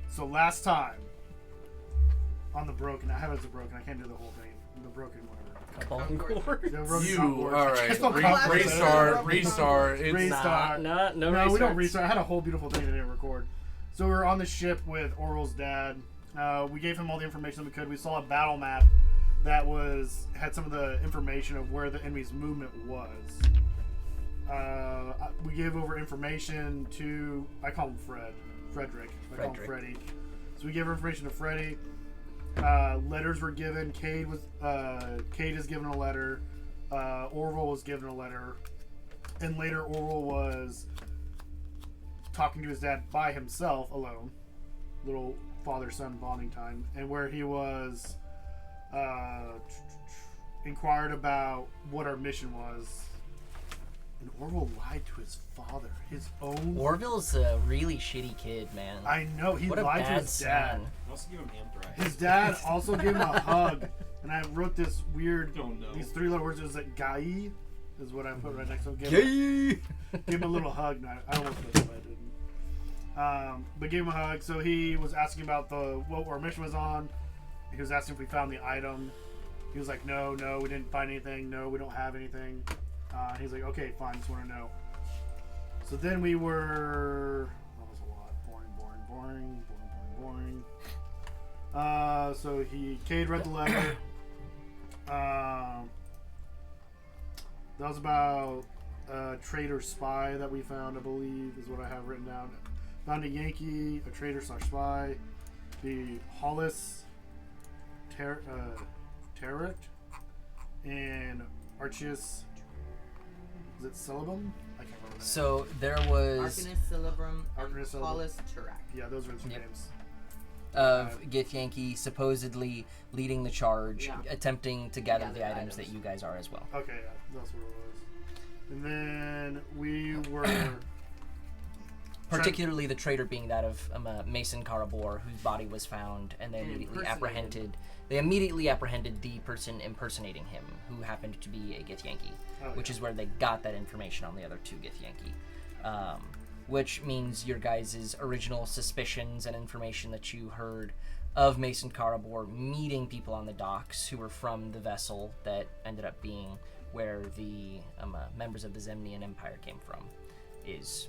So last time on the broken, I have it as a broken. I can't do the whole thing. The broken whatever. Concord. The broken You Concords. all It's right? not Concords. Restart. It's Restart. No No, we don't restarts. restart. I had a whole beautiful thing that I didn't record. So we were on the ship with Orville's dad. We gave him all the information that we could. We saw a battle map that had some of the information of where the enemy's movement was. We gave over information to, I call him Frederick. I call him Freddy. So we gave information to Freddy. Letters were given. Cade is given a letter. Orville was given a letter. And later Orville was talking to his dad by himself, alone. Little father-son bonding time. And where he was inquired about what our mission was. And Orville lied to his father. His own... Orville's a really shitty kid, man. I know. He What a lied to bad his dad. son. Also give him anthrax. His dad also gave him a hug. And I wrote this weird... Don't know. These 3-letter words. It was like, Gai is what I put right next to him. Give him a little hug. No, I almost did, but I didn't. But gave him a hug. So he was asking about what our mission was on. He was asking if we found the item. He was like, no, we didn't find anything. No, we don't have anything. He's like, okay, fine, just want to know. So then we were... That was a lot. Boring. So Cade read the letter. That was about a traitor spy that we found, I believe, is what I have written down. Found a Yankee, a traitor/spy. The Hollis Tarrant and Archius... Is it Syllabum? I can't remember. So there was Arcanus Syllabrum, Arcanus Syllabum. Paulus Turak. Yeah, those were the two Yep. names. of Githyanki supposedly leading the charge, Yeah. attempting to gather the Gather items that items. you guys are as well. Okay, yeah, that's what it was. And then we were... Particularly the traitor being that of Mason Karabor, whose body was found, and they And immediately impersonated. apprehended the person impersonating him, who happened to be a Githyanki, which is where they got that information on the other two Githyanki. Which means your guys' original suspicions and information that you heard of Mason Karabor meeting people on the docks who were from the vessel that ended up being where the members of the Zemnian Empire came from is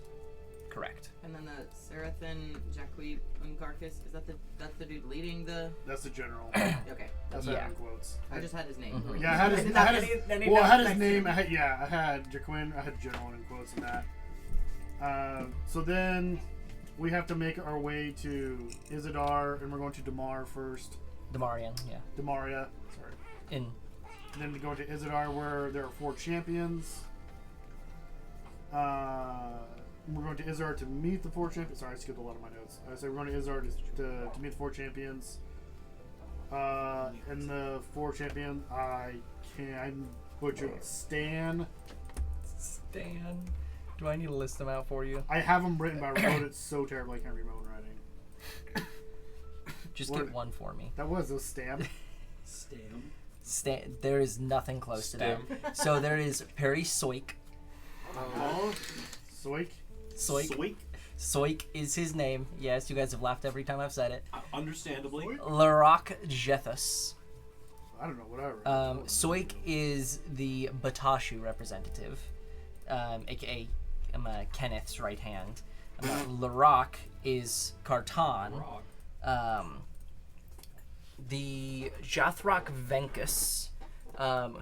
correct. And then the Serathan Jacqui Ungarkis, that's the dude leading the... That's the general. Okay. That's Yeah. in quotes. I just had his name. Mhm. Yeah, I had his, did I not- had I his, didn't- I did well, I not had his text name. him. I had Jaquin. I had general in quotes in that. So then we have to make our way to Isidar, and we're going to Damar first. Damarian, yeah. Damaria, sorry. In And then we go to Isidar, where there are 4 champions. We're going to Isidar to meet the 4 champions. Sorry, I skipped a lot of my notes. I said we're going to Isidar to meet the 4 champions. And the 4 champion, I'm butchered. Stan. Do I need to list them out for you? I have them written, but I wrote it so terribly I can't read my own writing. Just What- get one for me. That was a Stan. Stam. There is nothing close to them. So there is Perry Soik. Soik. Soik. Soik is his name. Yes, you guys have laughed every time I've said it. Understandably. Larock Jethus. I don't know what I wrote. Soik is the Batashu representative, aka Kenneth's right hand. Larock is Kartan. Rock. The Jathrak Venkus,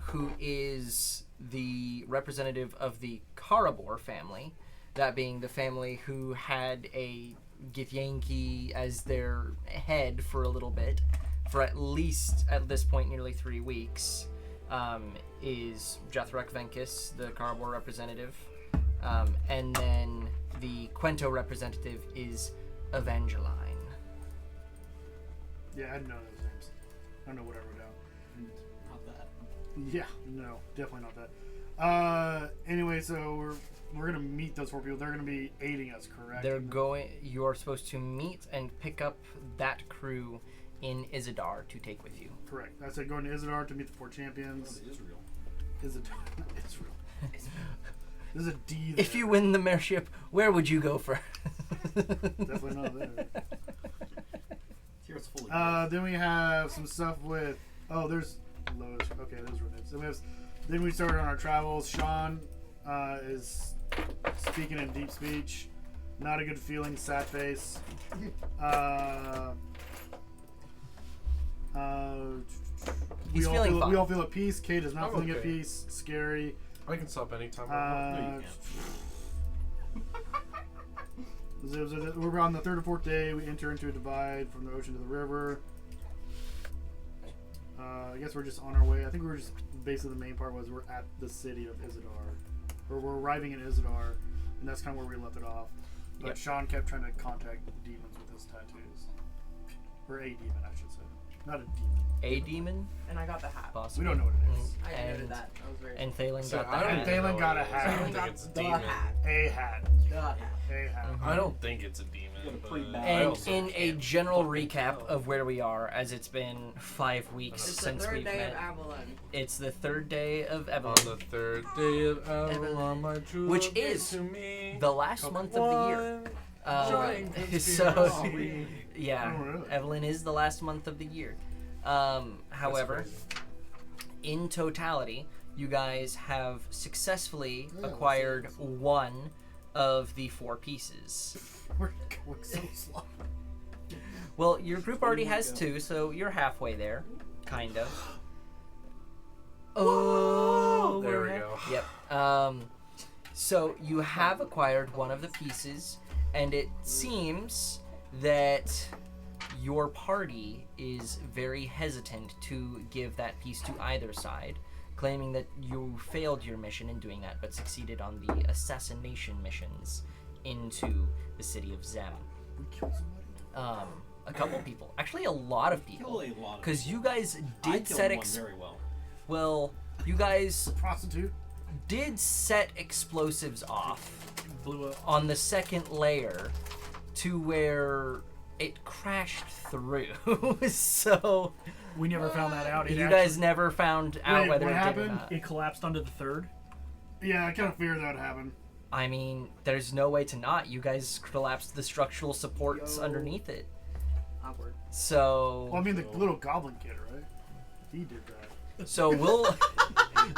who is the representative of the Karabor family, that being the family who had a Githyanki as their head for a little bit, for at least, at this point, nearly 3 weeks, is Jathrak Venkus, the Karabor representative. And then the Quento representative is Evangeline. Yeah, I didn't know those names. I don't know what I wrote down. Not that. Yeah, no, definitely not that. Anyway, so we're gonna meet those 4 people. They're gonna be aiding us, correct? You are supposed to meet and pick up that crew in Isidar to take with you. Correct. I said going to Isidar to meet the 4 champions. Israel. Isidar. Israel. There's a D there. If you win the mayorship, where would you go first? Definitely not there. Then we have some stuff with. Oh, there's Lois. Okay, those were names. Then we started on our travels. Sean is speaking in deep speech. Not a good feeling. Sad face. He's feeling fine. We all feel at peace. Kate is not I'm feeling at okay. peace. Scary. I can stop anytime. I We're on the third or fourth day. We enter into a divide from the ocean to the river. I guess we're just on our way. I think we were just basically the main part was we're at the city of Isidar, or we're arriving in Isidar, and that's kind of where we left it off. But Yep. Sean kept trying to contact demons with his tattoos, or a demon, I should say, not a demon. A demon, And I got the hat. possibly. We don't know what it is. I And- noted that. That was very. And Thalen So got I the don't And hat. even Thalen know got what a it is. hat. I I don't got think it's a the demon. hat. A hat. The hat. A hat. Mhm. I don't think it's a demon. Got a but pretty bad- I And also in a can't general fucking recap tell. of where we are, as it's been 5 weeks It's the since third we've day met, of Avalon. it's the third day of On Evelyn, the third day of Avalon, my true Which love gave is to me the last month of the year. Join So, conspiracy. yeah, Oh, really? Evelyn is the last month of the year. That's However, crazy. in totality, you guys have successfully Yeah, acquired that's- one of the 4 pieces. We're going so slow. Well, your group already has 2, so you're halfway there, kind of. Oh, There we we're go. Yep. So you have acquired one of the pieces, and it seems that your party is very hesitant to give that piece to either side, claiming that you failed your mission in doing that, but succeeded on the assassination missions into the city of Zem. We killed somebody. A couple people, actually a lot of Kill people, a lot of because you guys I did killed set one very well. well, you guys Prostitute. did set explosives off Blew up. on the second layer to where it crashed through. So We never found that out. It you actually- guys never found out Wait, whether what it did or happened? not. it collapsed onto the third. Yeah, I kind of figured that would happen. I mean, there's no way to not. You guys collapsed the structural supports Yo. underneath it. Awkward. So Well, I mean, the little goblin kid, right? He did that. so we'll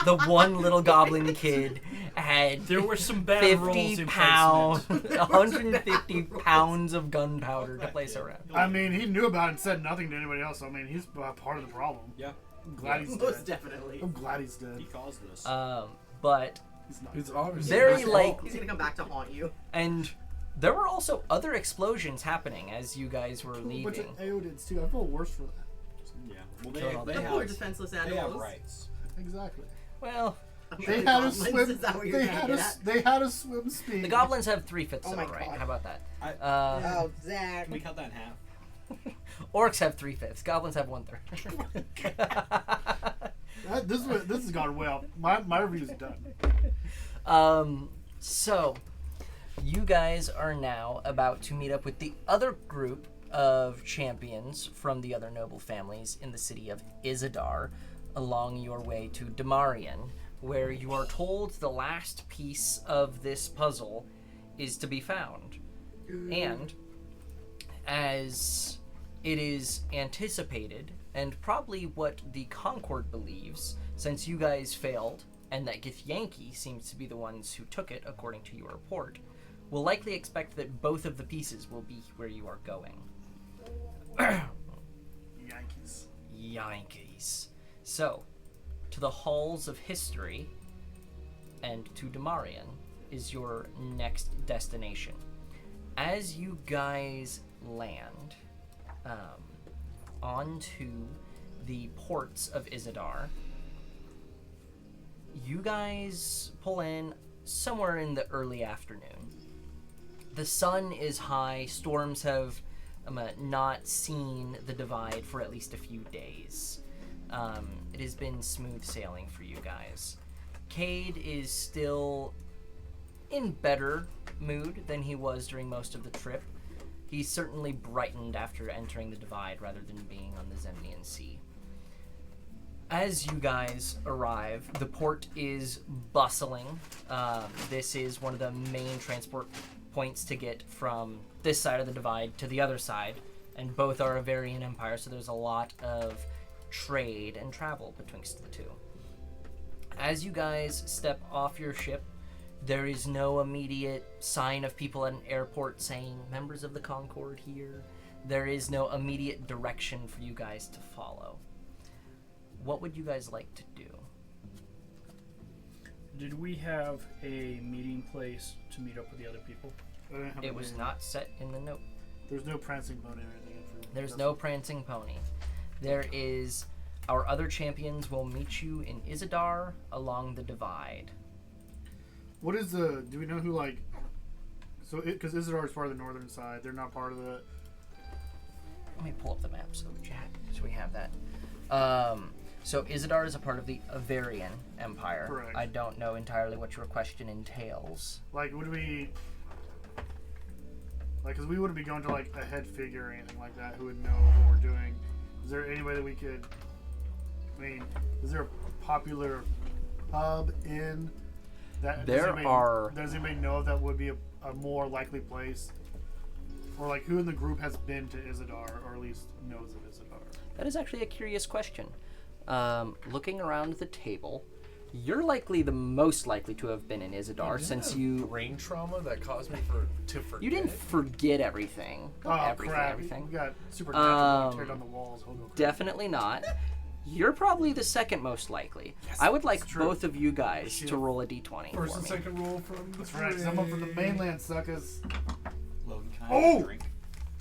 the one little goblin kid had There were some bad rolls 50 in pounds, placement. 150 pounds of gunpowder to place around. I mean, he knew about it and said nothing to anybody else. So, I mean, he's part of the problem. Yeah, I'm glad he's Most dead. definitely. I'm glad he's dead. he caused this. But He's not. It's obviously very his like, fault. He's gonna come back to haunt you. and there were also other explosions happening as you guys were A bunch of leaving. Aodins too. I feel worse for that. yeah, well, Killed all they the The poor have defenseless they have animals. rights. Exactly. Well, They The had a goblins, swim. Is that what you're They trying had to a. get at? They had a swim speed. the goblins have 3/5 Oh of my a right. God. How about that? I- Oh, Zach. Can we cut that in half? Orcs have 3/5. Goblins have 1/3. This has gone well. My review's done. So, you guys are now about to meet up with the other group of champions from the other noble families in the city of Isidar along your way to Damarian, where you are told the last piece of this puzzle is to be found. And, as it is anticipated, and probably what the Concord believes, since you guys failed, and that Githyanki seems to be the ones who took it, according to your report, will likely expect that both of the pieces will be where you are going. Yankees. Yankees. So, to the halls of history and to Damarian is your next destination. As you guys land onto the ports of Isidar, you guys pull in somewhere in the early afternoon. The sun is high, storms have not seen the divide for at least a few days. It has been smooth sailing for you guys. Cade is still in better mood than he was during most of the trip. He's certainly brightened after entering the divide rather than being on the Zemnian Sea. As you guys arrive, the port is bustling. This is one of the main transport points to get from this side of the divide to the other side and both are a Varian empire, so there's a lot of trade and travel betwixt the two. As you guys step off your ship, there is no immediate sign of people at an airport saying, members of the Concord here. There is no immediate direction for you guys to follow. What would you guys like to do? Did we have a meeting place to meet up with the other people? I didn't have It a was name. not set in the note. There's no prancing pony or anything. There's no prancing pony. There is... Our other champions will meet you in Isidar along the divide. What is the? Do we know who like? So because Isidar is part of the northern side, they're not part of the. Let me pull up the map so we have that. So Isidar is a part of the Avarian Empire. Correct. I don't know entirely what your question entails. Like, would we? Like, because we wouldn't be going to like a head figure or anything like that who would know what we're doing. Is there any way that we could? I mean, is there a popular pub in that? There are. Does anybody know if that would be a more likely place? Or like, who in the group has been to Isidar, or at least knows of Isidar? That is actually a curious question. Looking around the table, you're likely the most likely to have been in Isidar since you brain trauma that caused me to forget. you didn't forget everything. Not Crap! everything. We got supernatural tear down the walls. Hold on. Definitely not. You're probably the second most likely. I would like true. both of you guys to roll a d20 First for and me. second roll from the That's right. Someone from the mainland, suckers. Logan, can I Oh! have a drink?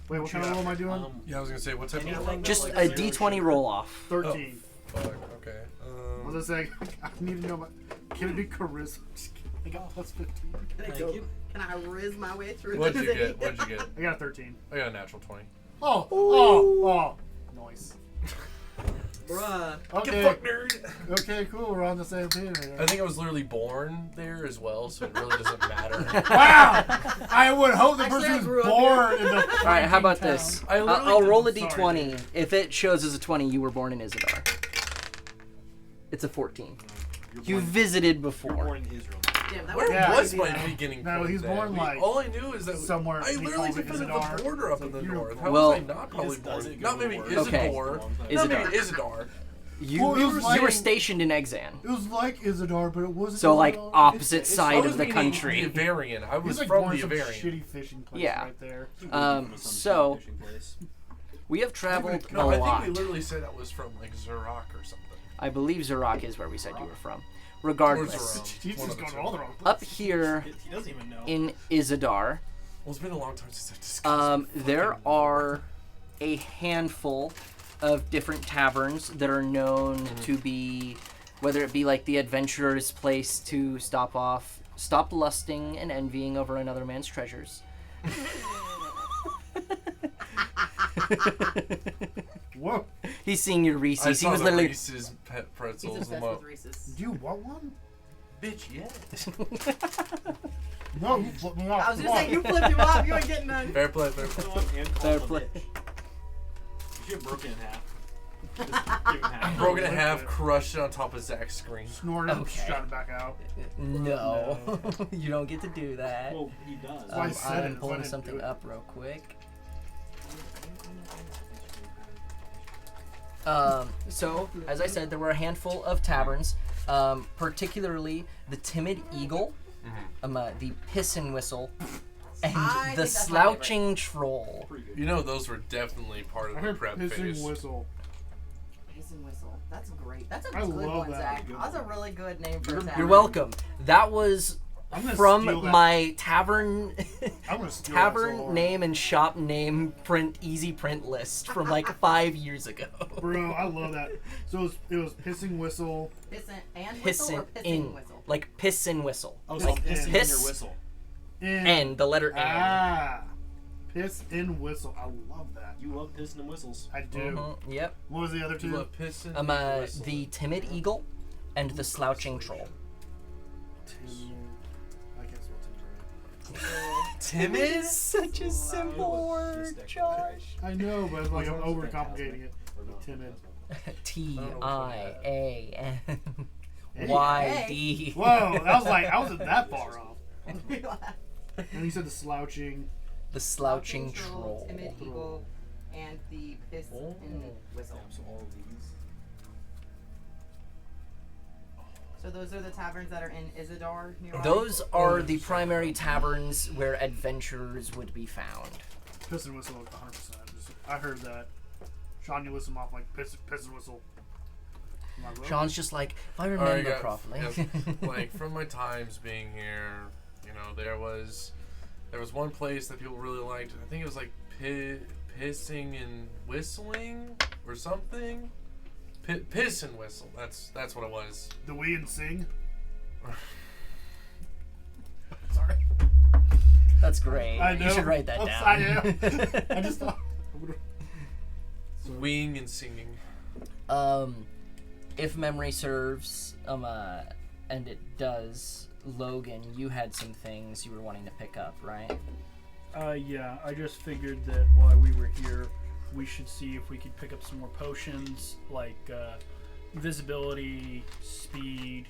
Wait, what kind of roll am I doing? Yeah, I was gonna say what type Anything of that, Just like, a zero d20 sugar? roll off. 13. Fuck. Okay. What was I saying? I need to know. Can it be charisma? Just kidding. I got plus 15. Thank you. Can I riz my way through What'd this? you get? What'd you get? I got a 13. I got a natural 20. Oh! Nice. Bruh. Okay. Fuck nerd. Okay, cool. We're on the same team here. I think I was literally born there as well, so it really doesn't matter. Wow! I would hope the Actually, person I was grew up born in the. All right, how about town. this? I literally I'll roll a didn't- d20. sorry. If it shows as a 20, you were born in Isidar. It's a 14. You You're visited born before. in Israel. Damn, that Where was Yeah. was my crazy. beginning No, point he's then? born, like, all I knew is that somewhere I he literally calls it defended Isidar. the border up in the You're north. born. How Well- was I not probably just doesn't born? go Not maybe to war. Isidor. Okay. Not Isidar. maybe Isidar. You, Well, it was you like- were stationed in Exan. It was like Isidar, but it wasn't. So, like, Isidar. opposite It's- side I of was the meaning country. The Avarian. I He's was like from born the some Avarian. shitty fishing place Yeah. right there. From some so- fishing place. We have traveled a No, I lot. think we literally said that was from like Zurich or something. I believe Zurich is where we said you were from. Or Regardless, Zurich. He's One just of the going two. all the wrong up places. here He doesn't even know. in Isidar, Well, it's been a long time since I discussed. there are a handful of different taverns that are known to be, whether it be like the adventurer's place to stop lusting and envying over another man's treasures. Whoa! He's seeing your I Reese's. He saw was the literally. Reese's pet He's pretzels. obsessed I'm with up. Reese's. Do you want one? Bitch, yes. No, you flipped me off. I was just saying, you flipped him off. You ain't getting none. Fair play, fair play. Fair play. You should have broken in half. Just give him half. Broken in half, crushed it on top of Zach's screen. Snorted, Okay. shot it back out. No, you don't get to do that. Well, he does. why I said I'm it, pulling so I didn't something do it. up real quick. So, as I said, there were a handful of taverns, particularly the Timid Eagle, the Piss and Whistle, and I think the that's my Slouching Troll. Pretty good. You know those were definitely part I of the heard prep pissing phase. whistle. Piss and Whistle. That's great. That's a I good love one, that. Zach. That's a really good name for a tavern. You're welcome. That was I'm gonna steal from that. my tavern I'm gonna steal that so tavern hard. name and shop name easy print list from like 5 years ago. Bro, I love that. So it was pissing whistle. Piss and Piss whistle or and pissing in, whistle? like piss and whistle. Oh, Like so pissing in piss- your whistle. And the letter N. Ah, piss in whistle. I love that. You love pissing and whistles. I do. Mhm, Yep. What was the other You two? love pissing. The Timid Eagle and the Slouching Troll. I can't spell timid. Timid? Such a simple word, Josh. I know, but it's like I'm Which one's overcomplicating it. Or not? Timid. TIANYD. Whoa, I wasn't that far off. And he said the slouching. The Slouching Troll. Timid Eagle. and the Piss and Whistle. So all of these. So those are the taverns that are in Isidore nearby? Those are the primary taverns where adventurers would be found. Piss and Whistle, 100%. I heard that. Sean, you listen off like Piss and Whistle. Sean's just like, if I Alright, remember yeah, properly. yeah. Like from my times being here, you know, there was one place that people really liked. I think it was like pissing and whistling or something. Piss and whistle. That's what it was. Do we and sing? Sorry. That's great. I know. You should write that down. I am. I just thought. Swing and singing. If memory serves, and it does, Logan, you had some things you were wanting to pick up, right? Yeah, I just figured that while we were here, we should see if we could pick up some more potions, like visibility, speed,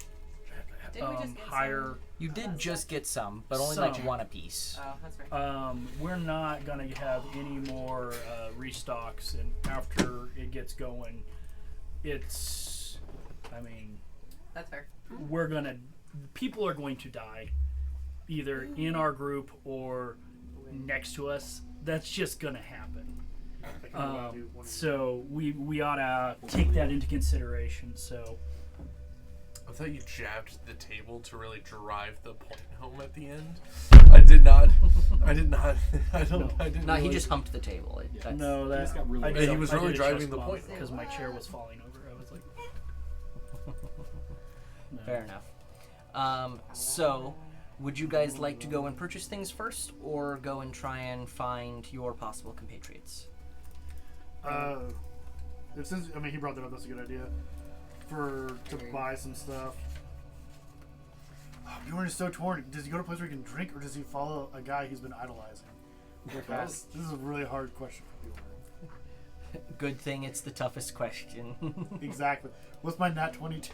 Didn't we just get higher. You did just get some, but only Some. like one apiece. Oh, that's right. We're not gonna have any more restocks, and after it gets going, That's fair. people are going to die, either in our group or next to us. That's just gonna happen. So we ought to take that into consideration. So I thought you jabbed the table to really drive the point home at the end. I did not. I did not. I don't. No. I didn't. No, he really- just humped the table. That's- no, that just got really I bad. did He was I really did a driving chest the bump point. because my chair was falling over. I was like, no. Fair enough. So, would you guys like to go and purchase things first, or go and try and find your possible compatriots? Since he brought that up, that's a good idea. To buy some stuff. Bjorn is so torn. Does he go to a place where he can drink, or does he follow a guy he's been idolizing? This is a really hard question for Bjorn. Good thing it's the toughest question. Exactly. What's my nat 22?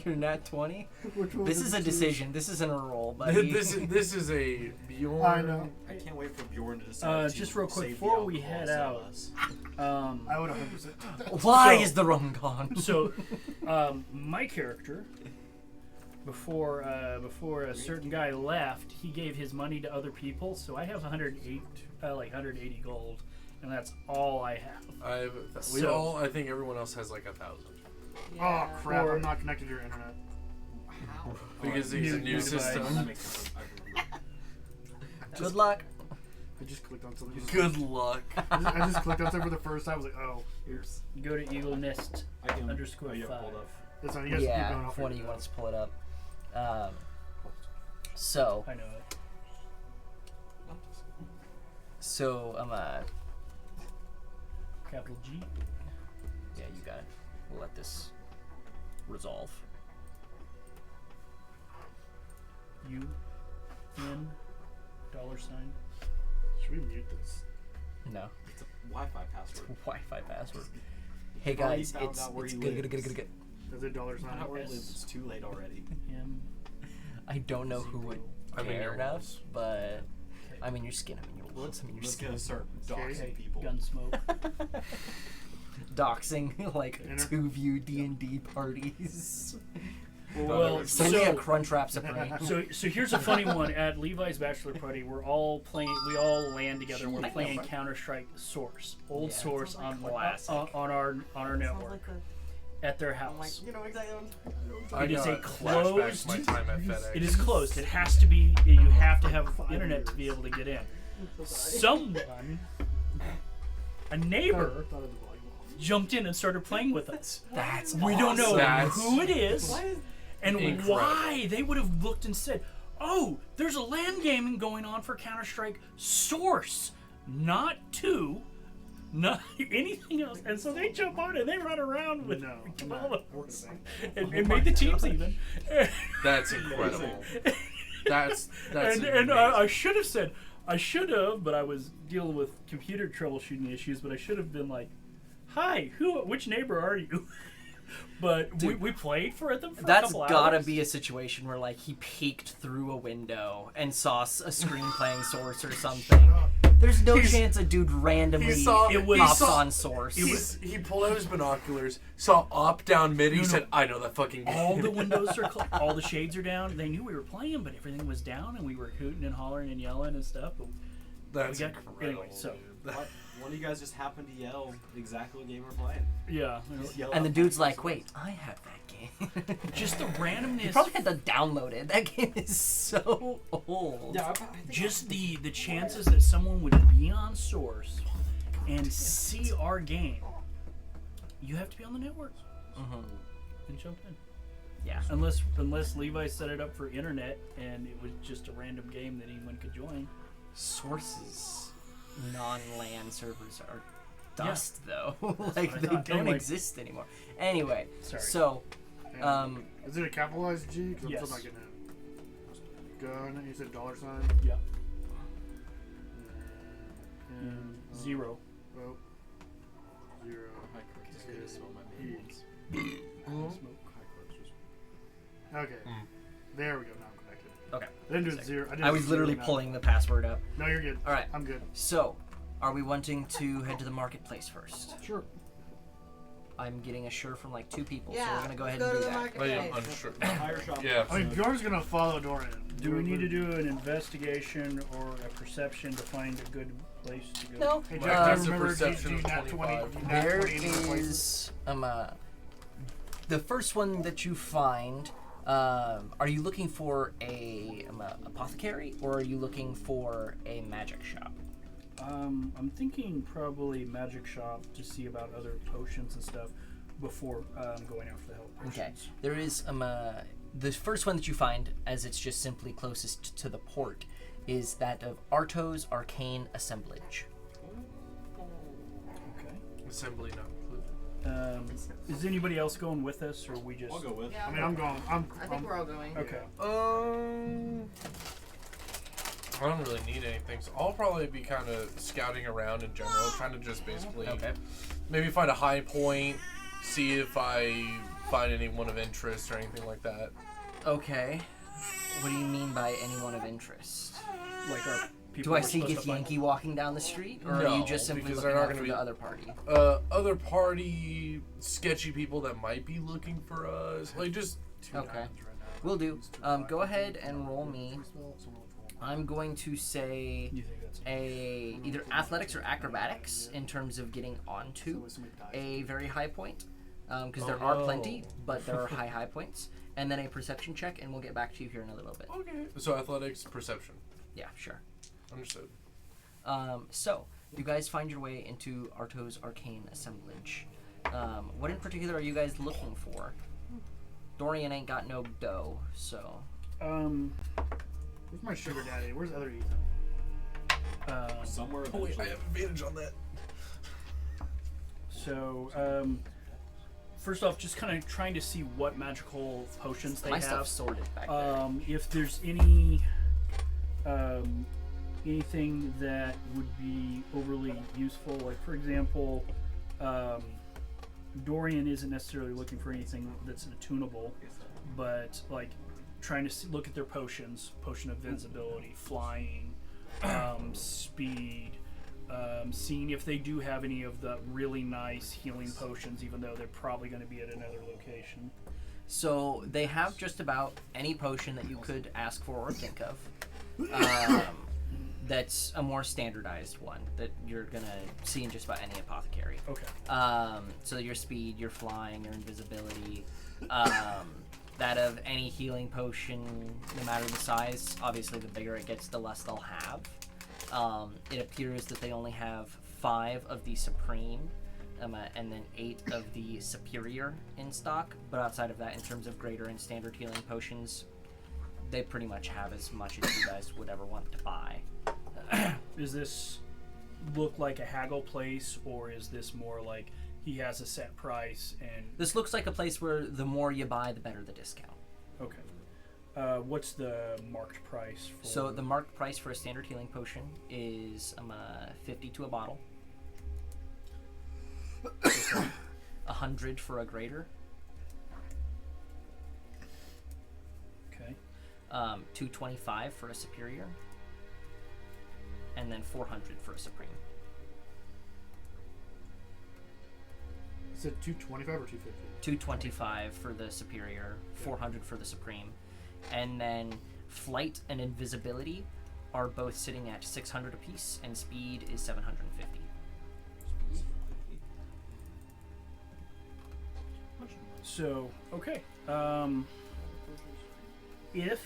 You're nat 20? Which one This was is a it? decision. This isn't a roll, buddy. this is a Bjorn. I know. I can't wait for Bjorn to decide to just real quick, save before the we alcohol head sell out, us. I would 100%. Why So- is the rum gone? So, my character, before a certain guy left, he gave his money to other people. So I have 180 gold, and that's all I have. I think everyone else has like 1,000 Oh crap! Or- I'm not connected to your internet. How? because Alright, it's a new new device. system. That makes sense. I remember. Good luck. I just clicked on something. Good luck. I just clicked on something for the first time. I was like, oh, here's. Go to Eagle Nest I can _5. yeah, hold up. It's on. You guys keep going Yeah, off if one of your- you wants to pull it up. So, I know it. Capital G. Yeah, you got it. We'll let this resolve. UN $. Should we mute this? No. It's a Wi-Fi password. Wi-Fi password. Hey Already guys, found it's out where he good. lives. Is it $? Find out where he lives. It's too late already. M. I don't know who would I'm in care your enough, walls. but I mean your skin. I mean your wolves. I mean your Let's skin. gonna start Okay. doxing people. Gunsmoke. Doxing like Inner- 2-view D&D parties. Well, Send me a so, Crunchwrap Supreme. so here's a funny one. At Levi's bachelor party, we're all playing. We all land together. and We're playing Counter-Strike Source, old Yeah, Source sounds on like classic. on our Sounds network like at their I'm like, house. you know exactly what I It is got a flashbacks to my closed- time at FedEx. It is closed. It has to be. You have to have internet to be able to get in. Someone, a neighbor, Thought of the volume off. jumped in and started playing with us. That's We don't know That's who it is and incredible. why. They would have looked and said, "Oh, there's a LAN gaming going on for Counter-Strike Source, not 2, not anything else." And so they jump on and they run around with No, I'm all not. of us and make the teams even. That's incredible. That's and I should have said, but I was dealing with computer troubleshooting issues. But I should have been like, "Hi, which neighbor are you?" But we played for them for a That's couple gotta hours. be a situation where like he peeked through a window and saw a screen playing Source or something. There's no He's- chance a dude randomly he saw- it was- pops he saw- on source. He pulled out his binoculars, saw up, down, mid. He No, no. said, "I know that fucking game." All the windows are all the shades are down. They knew we were playing, but everything was down, and we were hooting and hollering and yelling and stuff. But That's we got- incredible. anyway, so- dude. One of you guys just happened to yell exactly what game we're playing. yeah, Just yell And the out dude's the like, source. wait, I have that game. just the You randomness. probably had to download it. That game is so old. Yeah, I think Just the chances that someone would be on source and see our game. You have to be on the network Mhm. and jump in. Yeah. Unless Levi set it up for internet and it was just a random game that anyone could join. Sources non-LAN servers are Yeah. dust, though. like, what I they thought. don't Anyway. exist anymore. Anyway, Sorry. so, And is it a capitalized G? Because I'm Yes. still not getting it. Gun. You said $sign. Yeah. And, Zero. Oh. 0. Hi, Chris. Just gonna spell my name once. Smoke. Hi, Chris. Just- Okay. Mm. There we go. Now I'm connected. okay. I didn't do Sick. it 0. I was literally pulling the password up. No, you're good. All right. I'm good. So, are we wanting to head to the marketplace first? Sure. I'm getting a sure from like 2 people, so Yeah, we're gonna go ahead let's and go do to the that. Oh, yeah, marketplace. unsure. Tire shop. Yeah. I mean, Bjorn's gonna follow Dorian. Do we need to do an investigation or a perception to find a good place to go? No. Hey, My Jack, do you passive remember perception do of nat 20? 25. Do nat There 20 in these places? is the first one that you find. Are you looking for a apothecary or are you looking for a magic shop? I'm thinking probably magic shop to see about other potions and stuff before going out for the health potions. Okay. There is the first one that you find, as it's just simply closest to the port, is that of Arto's Arcane Assemblage. Okay. Assembly not included. Is anybody else going with us, or we just? I'll go with. Yeah, I mean, I'm going. I think we're all going. Okay. I don't really need anything, so I'll probably be kind of scouting around in general, trying to just basically maybe find a high point, see if I find anyone of interest or anything like that. Okay. What do you mean by anyone of interest? Like our people. Do I we're see supposed to find? Githyanki walking down the street, or are No, you just simply because looking they're not out gonna for be- the other party? Other party, sketchy people that might be looking for us, like just Okay. Will do. Go ahead and roll me. I'm going to say You think that's either athletics or acrobatics in terms of getting onto a very high point, because there are plenty, but there are high points, and then a perception check, and we'll get back to you here in a little bit. okay. So athletics, perception, Yeah, sure. understood. So you guys find your way into Arto's Arcane Assemblage. What in particular are you guys looking for? Dorian ain't got no dough, so Where's my sugar daddy? Where's other Ethan? Somewhere. Oh wait, I eventually. have advantage on that. So, first off, just kind of trying to see what magical potions they my have. stuff's sorted back there. If there's any anything that would be overly useful, like for example, Dorian isn't necessarily looking for anything that's attunable, but like trying to look at their potions, potion of visibility, flying, speed, seeing if they do have any of the really nice healing potions, even though they're probably going to be at another location. So they have just about any potion that you could ask for or think of. That's a more standardized one that you're gonna see in just about any apothecary. Okay. So your speed, your flying, your invisibility, that of any healing potion, no matter the size. Obviously, the bigger it gets, the less they'll have. It appears that they only have 5 of the Supreme, and then 8 of the Superior in stock. But outside of that, in terms of greater and standard healing potions, they pretty much have as much as you guys would ever want to buy. Does this look like a haggle place, or is this more like he has a set price and This looks like a place where the more you buy, the better the discount. okay? What's the marked price for? So the marked price for a standard healing potion is 50 to a bottle. 100 for a greater. Okay. 225 for a superior. and then 400 for a supreme. Is it 225 or 250? 225 for the superior, 400 for the supreme, and then flight and invisibility are both sitting at 600 apiece, and speed is 750. So okay. If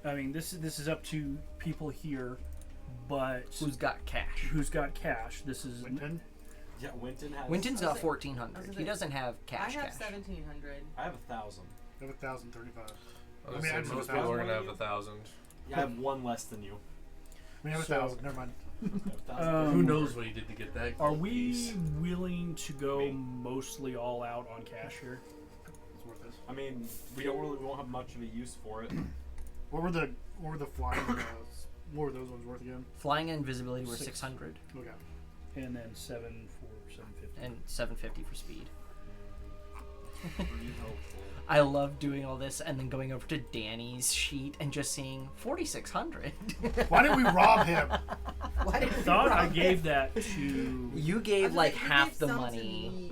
I mean this is up to people here, but Who's got cash? who's got cash? This is Winton? Yeah, Winton has. Winton's I was got say- 1400. He doesn't have I cash. have cash. 1700. I have 1,000. I have 1,035. I I mean, I most just people are found gonna have one. 1,000. Yeah, I have one less than you. I mean, I have So- 1,000. Never mind. I have 1,000. Who knows what he did to get that? Are gold we piece. willing to go Me. mostly all out on cash here? It's worth it. I mean, we won't have much of a use for it. What were the flying what were those ones worth again? Flying and invisibility were 6. 600, Okay. And then 7 for 750. and 750 for speed. Pretty helpful. I love doing all this and then going over to Danny's sheet and just seeing 4,600. Why didn't we rob him? Why did I thought I gave that to. You I gave was like like, you half gave the some to money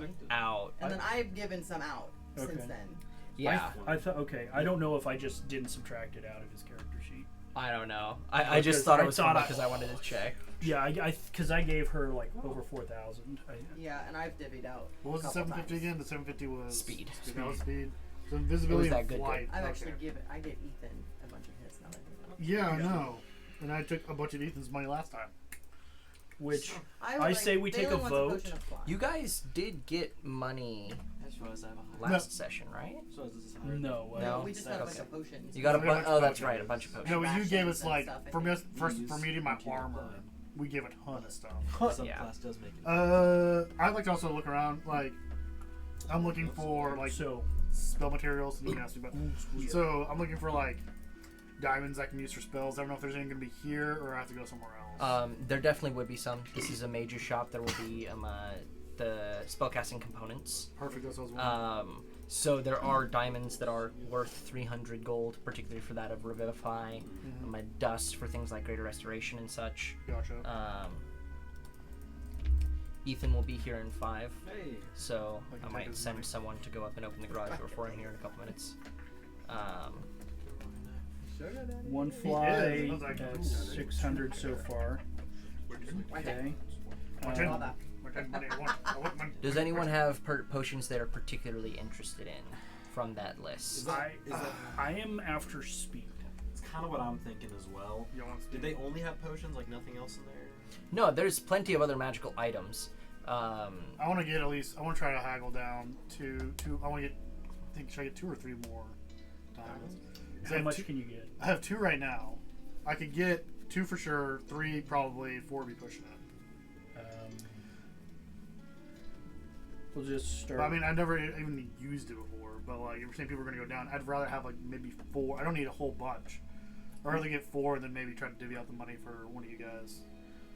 me, out. and then I've given some out Okay. since then. Yeah, I thought okay. I don't know if I just didn't subtract it out of his character sheet. I don't know. I just Because thought I it was thought funny I- because I wanted to check. Yeah, because I gave her like over 4,000. Yeah, and I've divvied out. What was the a couple 750 times. again? The 750 was Speed. That was speed. So invisibility that and good, flight. I've Okay. actually I gave Ethan a bunch of hits now that I think Yeah, I Yeah. know. And I took a bunch of Ethan's money last time. Which would I say we take a Balin wants vote. potion of flying. You guys did get money That's what I was having. last session, right? So is this no, No. We just got a bunch Okay. of potions. You got a We got a bunch. bunch Oh, of that's potions. right, a bunch of potions. No, you gave us Rations and like stuff, I for me think. for me to my These armor. We gave a ton of stuff. Subclass Yeah. does make it. I'd like to also look around. Like, I'm looking for like so spell materials. You can ask me about. yeah. So I'm looking for like diamonds I can use for spells. I don't know if there's any going to be here or I have to go somewhere else. There definitely would be some. This is a major shop. There will be the spellcasting components. Perfect. That's what I was wondering. So there are diamonds that are worth 300 gold, particularly for that of Revivify. My dust for things like Greater Restoration and such. Gotcha. Ethan will be here in 5, Hey. so I can I take might his send money. someone to go up and open the garage door for him here in a couple minutes. One He fly is. I was like, at ooh. 600 so far. Okay. Watch it. All that. I want money. Does anyone have potions they're particularly interested in from that Is list? that, I am after speed. it's kind of what I'm thinking as well. You want Did they only have potions, like nothing else in there? No, there's plenty of other magical items. I want to get at least. I want to try to haggle down to two. I want to get. I think should I get 2 or 3 more diamonds? 'Cause I How have much two- can you get? I have 2 right now. I could get 2 for sure. 3 probably. 4 be pushing it. We'll just start. But, I mean, I never even used it before. But like, if you're saying people are gonna go down, I'd rather have like maybe 4. I don't need a whole bunch. I'd rather get 4 and then maybe try to divvy out the money for one of you guys.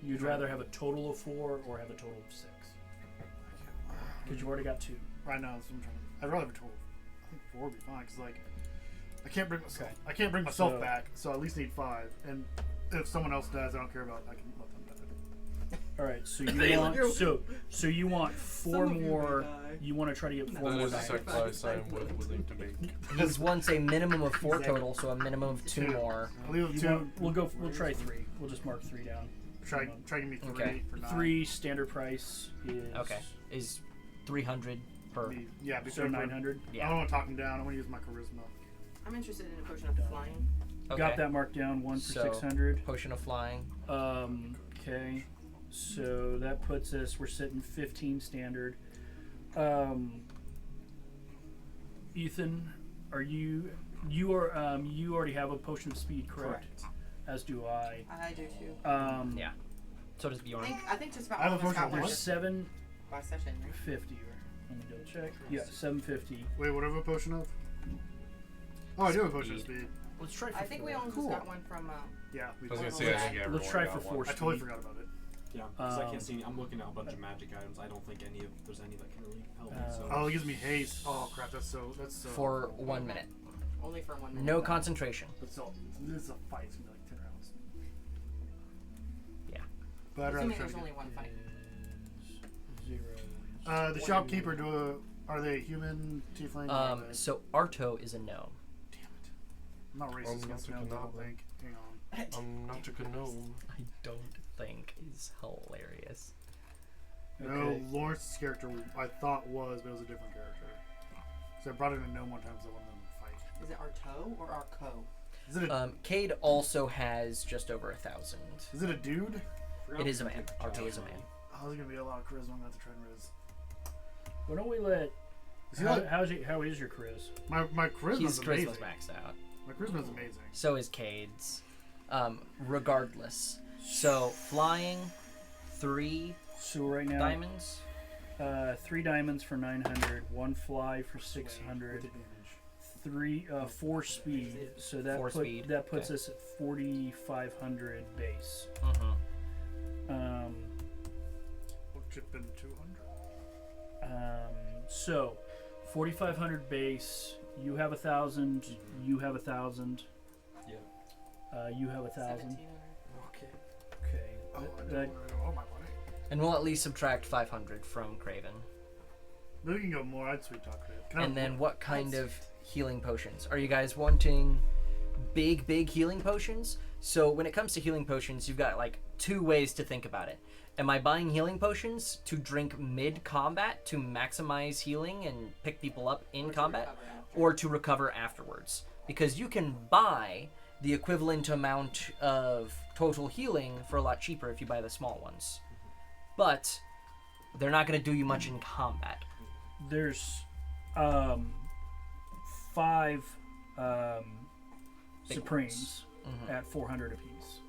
You'd rather have a total of 4 or have a total of 6? Because you already got 2. Right now, that's what I'm trying to. I'd rather have a total. I think 4 would be fine because like, I can't bring myself. Okay. I can't bring myself So- back, so I at least need 5. And if someone else does, I don't care about. I can let them die. All right, so you want so you want 4 Some of you may more. die. You want to try to get 4 That more is a diamonds. sacrifice I am willing to make. He's wants a minimum of 4 Exactly. total, so a minimum of 2 more. I'll leave it You 2. want, we'll try 3. We'll just mark 3 down. Try give me 3 Okay. for 9. 3 standard price is Okay, is 300 per. Yeah, So 900. I Yeah. don't want to talk him down. I want to use my charisma. I'm interested in a potion of flying. Okay. Got that marked down. 1 for So- 600. Potion of flying. Okay, so that puts us. We're sitting 15 standard. Ethan, are you? You are. You already have a potion of speed, correct? As do I. I do too. Yeah. So does Bjorn. I think just about I have all a of us got potion of one There's 750. last session, right? Let me double check. Yeah, 750. Wait, what do I have a potion of? Oh, I do have a potion of Speed. speed. Let's try for I think 4. we only Cool. just got one from. Yeah, we I was do. gonna say, I think everyone Let's try got for one. 4 I totally speed. forgot about it. Yeah, because I Um, can't see. I'm looking at a bunch of magic items. I don't think there's any that can really help me. So. Oh, it gives me haste. Oh crap, that's so. For 1 minute. Only for 1 minute. No though. concentration. That's so. This is a fight. It's gonna be like 10 rounds. But I'd rather Assuming try there's to only get... one fight. 0. The shopkeeper, are they human, tiefling? or are they- So Arto is a gnome. Damn it. I'm not racist against not gnomes, I gonna don't know. think. Hang on. I'm not a gnome. I don't think is hilarious. No, Okay. Lawrence's character I thought was, but it was a different character. So I brought in a gnome one time, so I wanted them to fight. Is it Arto or Arco? Is it a, Cade also has just over 1,000. is it a dude? It is a man. Arto is a man. Oh, there's gonna be a lot of charisma. I'm gonna have to try and riz. Why don't we let? Is he How, like, how is your Chris? my charisma's His amazing. charisma's maxed out. My charisma's amazing. So is Cade's. Regardless. So flying, 3 So right now, diamonds. 3 diamonds for 900, 1 fly for With 600, advantage. 4 speed. So that 4 speed, that puts okay. us at 4,500 base. Mm-hmm. We'll chip in 200. So 4,500 base. You have 1,000. You have 1,000. Yeah. You have 1,000. 1,700. Okay. Okay. Oh, I That- don't want to go all my money. And we'll at least subtract 500 from Craven. Maybe we can go more. I'd sweet talk it. Can I- And then what kind of healing potions? Are you guys wanting big healing potions? So when it comes to healing potions, you've got like 2 ways to think about it. Am I buying healing potions to drink mid-combat to maximize healing and pick people up in Or to combat? recover after. Or to recover afterwards? Because you can buy the equivalent amount of total healing for a lot cheaper if you buy the small ones. But they're not going to do you much in combat. There's 5 Big Supremes Mhm. at 400 apiece.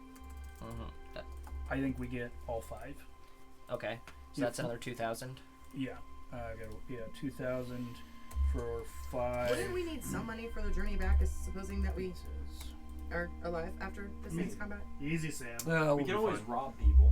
Mhm. I think we get all 5. Okay, so Yeah. that's another 2,000. Yeah. I got 2,000 for 5. Wouldn't we need some money for the journey back, supposing that we are alive after this next combat? Easy, Sam. Yeah, We we'll can be always fine. rob people.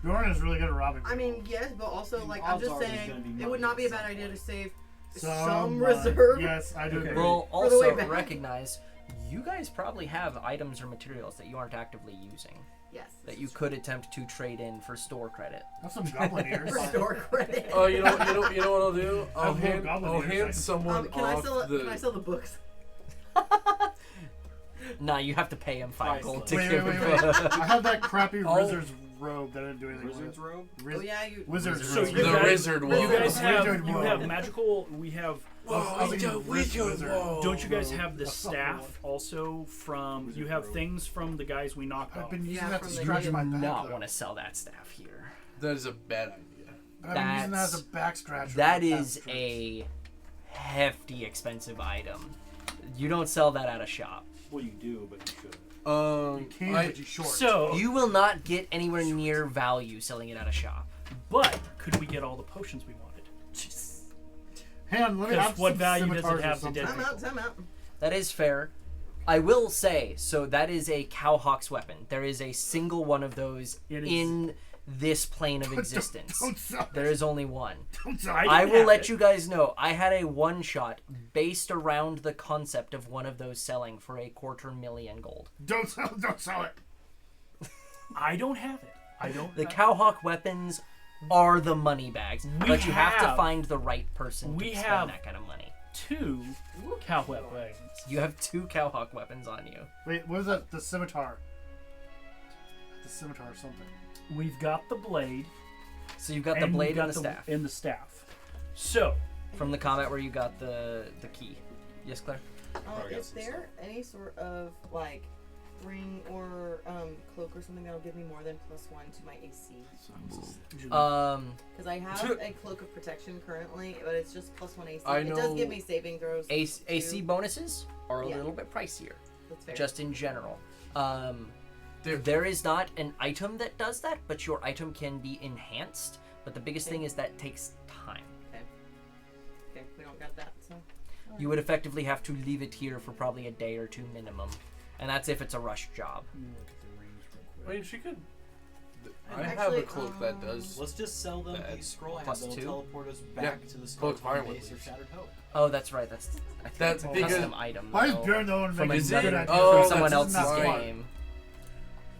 Jordan is really good at robbing. I mean, people. yes, but also, The like, I'm odds just are there's gonna saying, be it would money not be a at bad some idea to point. save Some some reserve. Yes, I do Okay. agree. We'll For the way also back. recognize you guys probably have items or materials that you aren't actively using Yes. that you could attempt to trade in for store credit. Have some goblin ears. For store credit. Oh, you know what I'll do? I'll Have more hand, goblin I'll ears, hand I- someone Can I off sell? the. Can I sell the books? Nah, you have to pay him 5 gold to Wait, give wait, him. wait, wait. I have that crappy Oh. wizard's robe that didn't do anything. Wizard's robe? Riz- Oh yeah, you. Wizard's So robe. you The guys, wizard you wall. guys have Wizard you wall. have magical. We have. I was thinking wizard. Don't you guys robe. have the That's not staff one. also from? Wizard You have robe. things from the guys we knocked I've off. been using Yeah, that to from the scratch guy- my Do back. not though. want to sell that staff here. That is a bad idea. I've been using that as That's- a back scratcher. That for the is past a hefty expensive item. You don't sell that at a shop. Well, you do, but you shouldn't. You can, but you short. So, You will not get anywhere near value selling it at a shop. but could we get all the potions we wanted? Hang on, let me Because have what some value does it scimitars or have to something. dead Time out. Time out. That is fair. I will say, so that is a cowhawk's weapon. There is a single one of those It is- in this plane of existence. Don't sell There is only one. Don't sell I- it. I didn't will have let it. you guys know, I had a one-shot based around the concept of one of those selling for 250,000 gold. Don't sell it. Don't sell it. I don't have it. I don't. The cowhawk weapons are the money bags, We but you have to have- find the right person we to have- spend that kind of money. 2 cow weapons. You have 2 cowhawk weapons on you. Wait, what is that? The scimitar. The scimitar or something. We've got the blade. So you've got the and we've blade got and the staff. And the staff. So, From the combat where you got the key. Yes, Claire? Probably got Is some there any sort of like ring or cloak or something that'll give me more than +1 to my AC? Because I have a cloak of protection currently, but it's just +1 AC. I It does know- give me saving throws. AC bonuses are a Yeah. little bit pricier, That's fair. just in general. There- There is not an item that does that, but your item can be enhanced. But the biggest thing is that takes time. okay, we don't got that. So You would effectively have to leave it here for probably a day or 2 minimum. And that's if it's a rush job. let me look at the rings real I quick. mean, she could. I And have actually, a cloak that does. Let's just sell them That a scroll and plus they'll 2? teleport us Yeah, back to the cloak fire skeleton with base of leaves. Shattered Hope. Oh, that's right. I think That's that's a because- custom item. Why is though, Bjorn the one from making Is good it? ideas? Oh, from someone that's else's not smart. game.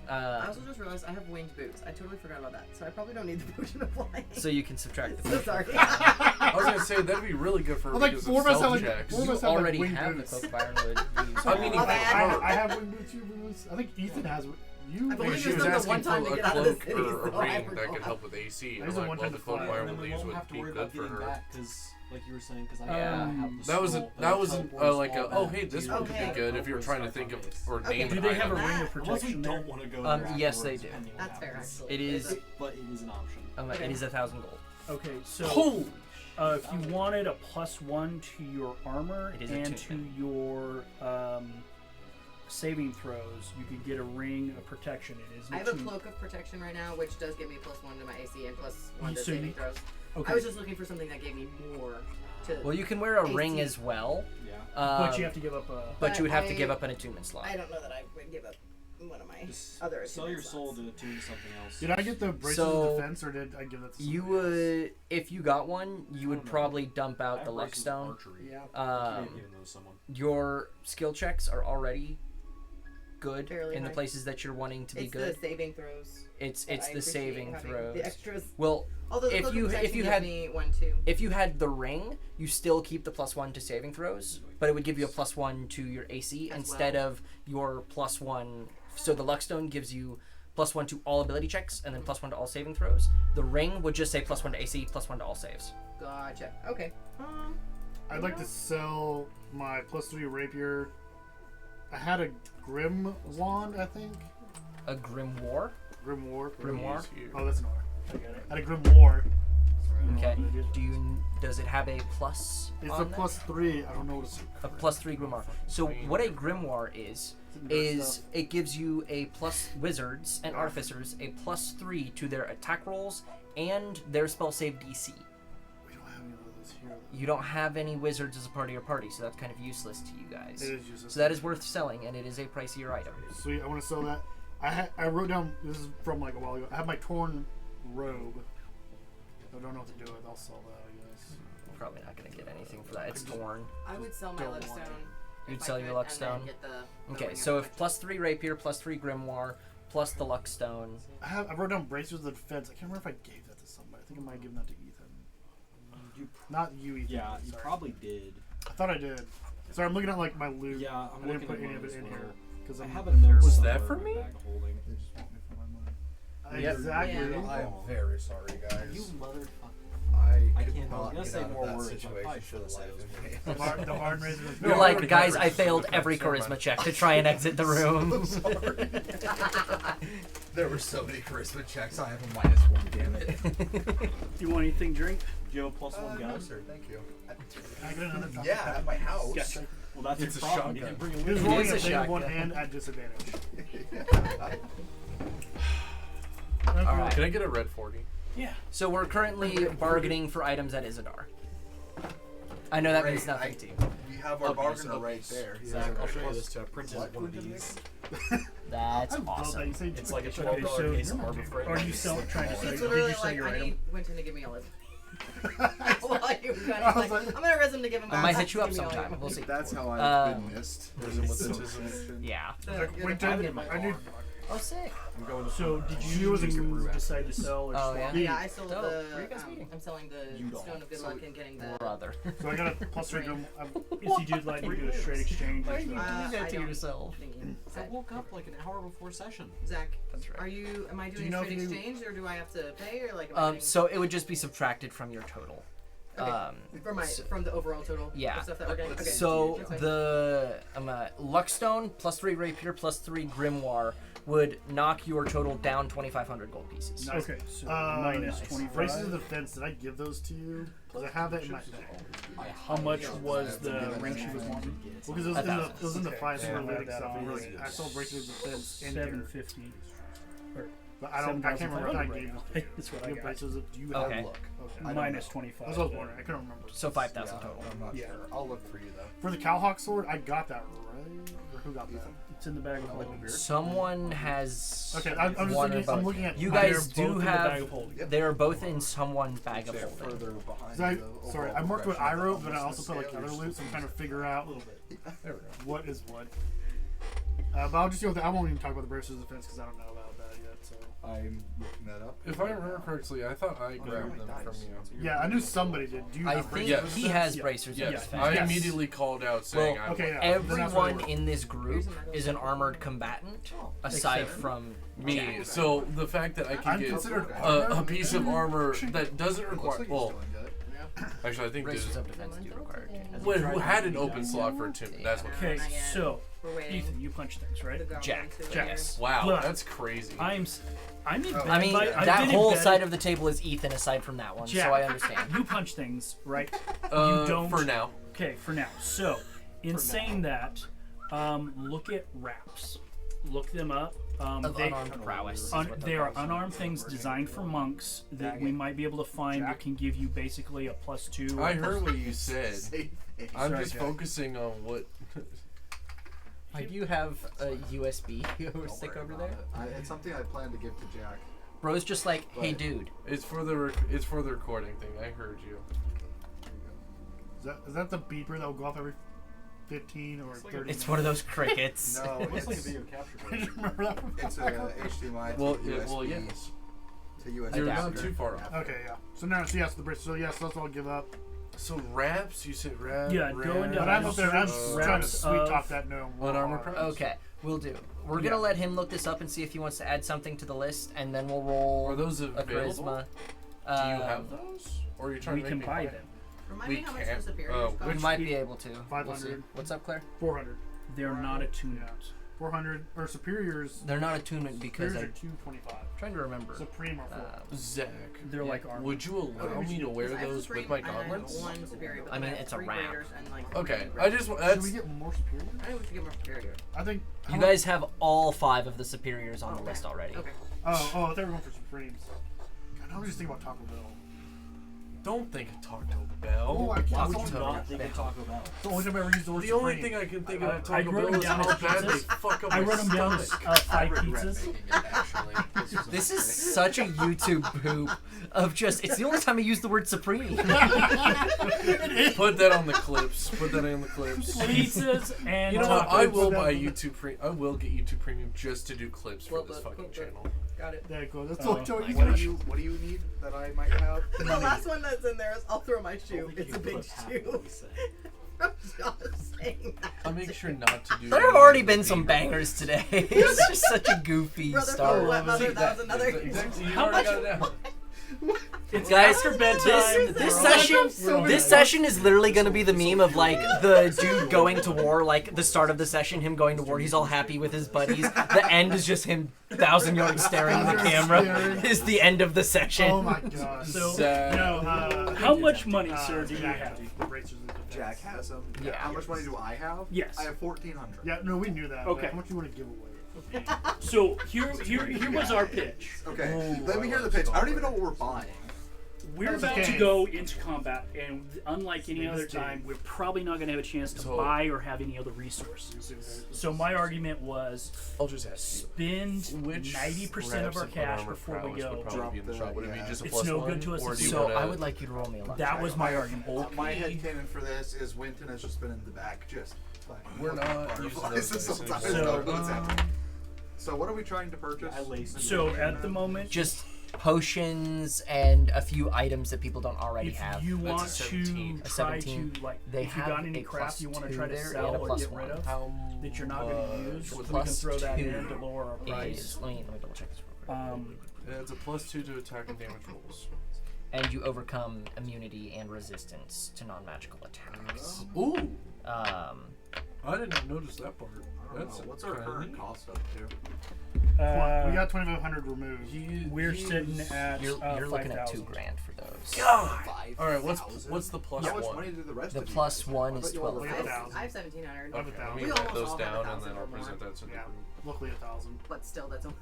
I also just realized I have winged boots. I totally forgot about that. So I probably don't need the potion of flying. So you can subtract the So potion. sorry. I was gonna say that'd be really good for Well, like, because four of of us have, stealth like, checks. four of You us have, like, already winged have the boots. Cloak of Ironwood. I mean, My bad. I have winged boots. You boots. I think Ethan has. You. I believe Maybe she it's was the asking one time for to a get out of the cloak city, or a so I ring that forgot. could help with AC. That And is a like, one well, time the to cloak fly. of And then Ironwood we leaves won't would have to be worry good about for getting her. back because, like you were saying, because I Um, have the That was soul, that was teleports like a all oh hey this back one could Okay. be good if you're trying to think of or Okay. name Do an they have a item. ring of Unless we protection there? don't want to go there Yes, they afterwards, do. depending on That's what fair, happens. actually. It is. But it is an option. It is 1,000 gold. Okay, so Holy! if you wanted a +1 to your armor It is a and to attunement. your saving throws, you could get a ring of protection. It is. I have a attuned. cloak of protection right now, which does give me +1 to my AC and +1 to So saving you- throws. Okay, I was just looking for something that gave me more to. Well, you can wear a ring 18. as well. Yeah. but you have to give up a. But you would have to I- give up an attunement slot. I don't know that I would give up one of my Just other sell your soul attunement to attune to something else. Did I get the braces So, of defense, or did I give that to You somebody else? would, if you got one, you would don't know. probably dump I out have the luck braces of stone. archery. Yeah. I may have given those to someone. Your skill checks are already good Fairly in the high. places that you're wanting to be It's good. the saving throws. It's that I the appreciate saving having throws. The extras. Well, Although the if cloak of you- if protection you gives had- me 1 2. if you had the ring, you still keep the +1 to saving throws, but it would give you a +1 to your AC As instead well. of your +1. So the luckstone gives you +1 to all ability checks and then +1 to all saving throws. The ring would just say +1 to AC, +1 to all saves. Gotcha. Okay. I'd like to sell my +3 rapier. I had a grim wand, I think. A grimoire. Grimoire. Grimoire? Oh, that's an R. I got it. I had a grimoire. Okay. Does it have a plus? It's on a there? +3. I don't know what it's. A +3 grimoire. So what a grimoire is it gives you a plus wizards and artificers a +3 to their attack rolls and their spell save DC. We don't have any of those here. Though. You don't have any wizards as a part of your party, so that's kind of useless to you guys. It is useless. So that is worth selling, and it is a pricier item. Sweet. I want to sell that. I wrote down. This is from like a while ago. I have my torn robe. I don't know what to do with it. I'll sell that, I guess. I'm probably not going to get anything for that. It's torn. I would sell my Don't want luckstone. it. You'd if I sell your could, and then luckstone? get the Okay, ring so of if +3 rapier, +3 grimoire, plus the luckstone. I wrote down bracers of defense. I can't remember if I gave that to somebody. I think I might have given that to Ethan. Not you, Ethan. Yeah, you sorry. probably did. I thought I did. Sorry, I'm looking at like my loot. Yeah, I I'm didn't looking put at any mine of it as in well. here because I I'm. have it in there. Was somewhere that for in my me? bag of holding. They just want me for my money. Yep. Exactly. Yeah. I am very sorry, guys. You motherfucker. I I could can't- I was not gonna get say out of more that words, I situation probably for should've the said life those of me. The barn raiser. You're No, like, I guys, I recovered failed some every defense, charisma check to try and exit the room. There were so many charisma checks. I have a -1, damn it. You want anything to drink? Do you have a +1 No, gun? sir, thank you. Can I get another top Yeah, at my house. Gotcha. Well, that's It's your a problem. You shotgun. can bring a He was weapon. rolling It a is a thing of one shotgun. hand at disadvantage. All right. Can I get a red 40? Yeah. So we're currently bargaining for items at Isidar. I know that means Great, nothing I- to you. We have our bargainer right there. He has Zach, a I'll show you raise. this too. I printed What? one of these. That's I love that awesome. you say It's like a Okay, $12 so case of Harbor Freight. are you trying to sell? It's Did you literally sell like, your I item? need Winton to give me all of it. Well, you kind I of was like, like- I'm gonna res him to give him I all. might hit you up Give me all sometime. of it. We'll see. That's how I've Um, been missed. Prison with So- citizen. Yeah. You're the Winton, captain. I need. Oh, sick. I'm going to So did She you was a guru. decide to sell or Oh, swap? yeah? Yeah, I sold Dope. the. Where are you guys meeting? I'm selling the You don't. Stone of Good So Luck and getting the. Brother. So I got a +3 grim. If you did like to do a straight exchange or something. I don't yourself? Thinking. I woke up like an hour before session. Zach, That's right. are you? Am I Do doing you know a straight if you- exchange or do I have to pay or like? Am I getting- So it would just be subtracted from your total. Okay. From the overall total. Yeah. Of stuff that we're getting. Okay. So That's fine. the Luckstone +3 Rapier +3 Grimoire would knock your total down 2,500 gold pieces. Nice. Okay, so Nice. -25. Braces of defense. Did I give those to you? Because I have that in my bag. How much was the ring she was wanting? Well, because it was in the it was in the Okay. 5 Yeah, related that stuff. on We're there. like, I saw braces of defense in here, 750. but I can't remember if I gave them to you. That's what Do I you have got. braces of? Do you have? Okay. Look. Okay. I don't Minus know. 25. That's what I was wondering. I couldn't remember. So 5,000 total. I'm not Yeah. sure. I'll look for you though. For the Cowhawk sword, I got that right. Or who got that? It's in the bag of holding. Someone has Okay, I'm just one or looking. I'm both. looking at. You They're guys both do in the bag have. of holding. Yep. They are both in someone's bag of They're holding. further behind. So I, the sorry, overall I marked what I progression wrote, of but I almost also the put like scale. other You're loot, so I'm trying to figure out There we go. what is what. But I'll just go with I won't even talk about the braces of defense because I don't know about I'm looking that up. If I remember correctly, I thought I grabbed them from you. Yeah, I knew somebody did. Do you I have think Yes. he has bracers in his Yes, face. I Yes. immediately called out saying Well, I okay, want yeah. Then that's what Everyone it in this group is an armored combatant, aside Except from me. Jack. So the fact that I can I'm get considered a armored? piece of armor that doesn't Looks require. like he's Well, doing good. actually, I think Bracers there's. of defense do require it. Who had an open slot for a tomb? That's what. Okay, Not yet. so We're waiting. Ethan, you punch things, right? The goblins Jack. who are Jack. here. Wow, Look. that's crazy. I'm in I mean, that whole side of the table is Ethan, aside from that one, Jack. so I understand. You punch things, right? You don't- for now. Okay, for now. So, in saying that, look at wraps. Look them up. Of unarmed prowess. is what They they're are called. unarmed things designed for monks that we might be able to find that can give you basically a +2. I heard what you said. I'm Sorry, just Jack. focusing on what. Do you have a USB stick over there? It's something I plan to give to Jack. Bro's just like, hey But- dude. It's for the it's for the recording thing. I heard you. Is that the beeper that will go off every 15 or 30? It's one of those crickets. No, It looks it's, like a video capture I card. just remember that. it's a HDMI to Well, USB. well, yes. To USB. You're not adapter. too far off. Okay, yeah. So now, so yes, the brace. So yes, let's all give up. So wraps? You said wrap? Yeah, go into But I'm up there. I'm Wraps trying to of sweet talk that no. unarmored prowess? Okay, we'll do. We're gonna let him look this up and see if he wants to add something to the list, and then we'll roll Are those a available? charisma. Do you have those? Or are you trying We to can make me buy buy them. Remind We me how much can't- the superiors oh, We cost. might be able to. We'll 500. see. What's up, Claire? 400. They're not attuned. Yeah. 400 or superiors. They're not attunement because Superiors I'm are 225. trying to remember. Supreme are 4. Zach, They're Yeah. like armor. would you allow me to wear I have those Supreme, with my and I have gauntlets? one superior, but I mean, then it's a 3 wrap. graders and like Okay, 3 I just Should that's we get more superiors? I think we should get more superior. I think. You guys have all 5 of the superiors on the list already. Okay. Oh, I thought we were going for Supremes. God, I was just thinking about Taco Bell. don't think of Taco Bell. Oh, I can't. Why It's would you only- not think of Taco Bell? the only time I ever used the word The only Supreme. thing I can think of I Taco wrote Bell is down how the bad they pizzas. fuck up I my wrote them down stomach. as 5 regret pizzas. making it, actually. This is such a YouTube poop of just. It's the only time I use the word supreme. Put that on the clips. Put that in the clips. Pizzas and You know what? I tacos. will buy YouTube I will get YouTube Premium just to do clips for Well, this but- fucking but- channel. Got it. There you go. That's Oh, the only time I use What it. do you need that I might have? The last one that's in there is I'll throw my shoe. It's a big shoe. I'm just saying that. I'll make sure not to do. There have already been some bangers today. It's just such a goofy Brother start. from Wet Mother, that was another. Exactly. You How already much- got it down. It's Guys, after bedtime. this we're all- session, this session is literally going to be the meme of like the dude going to war, like the start of the session, him going to war. He's all happy with his buddies. The end is just him 1,000 yards staring at the camera. Is the end of the session. Oh my god. So, Sad. No, how much money, sir, do you Jack have? The bracers and defense. Jack has them. Yeah. How much money do I have? Yes. I have 1,400. Yeah, no, we knew that. Okay. How much do you want to give away? So here was our pitch. Okay. Let me hear the pitch. I don't even know what we're buying. We're That's about okay. to go into combat, and unlike any other time, we're probably not going to have a chance to So- buy or have any other resources. So my argument was I'll just ask you. spend Which 90% of wraps our cash unarmored before we prowess go. would probably be in the Drop shop? Would it be the- just a It's plus no one, good to us or as do you So wanna, I would like you to roll me a luck. That was my argument. My headcanon for this is Winton has just been in the back, just fucking We're not using butterflies those dice sometimes. anymore. I don't know what's happening. So what are we trying to purchase? I laced So at the moment, Just potions and a few items that people don't already if have. you That's a want 17. to A try 17. to like, They if you have got any a crap plus you want to 2 try to there sell and a or plus get 1. rid of How that you're not going to use, much we can plus throw that 2 in to lower our price. Is, let me double check this real quick. Yeah, it's a +2 to attack and damage rolls. And you overcome immunity and resistance to non-magical attacks. Ooh, Um, I did not notice that part. I don't That's know. What's our kinda current neat. cost up to? we got Uh, 2,500 removed. we're sitting at you're looking at 5,000. $2,000 for those. God. 5,000? All right, what's the plus How much one? money did the rest The of you plus guys have? one I is thought you all were 12. $1,000. I have 1,700. Okay, let me We write almost those all have down and 1,000 then I'll or more. present that to the Yeah. group. Luckily 1,000. But still, that's a.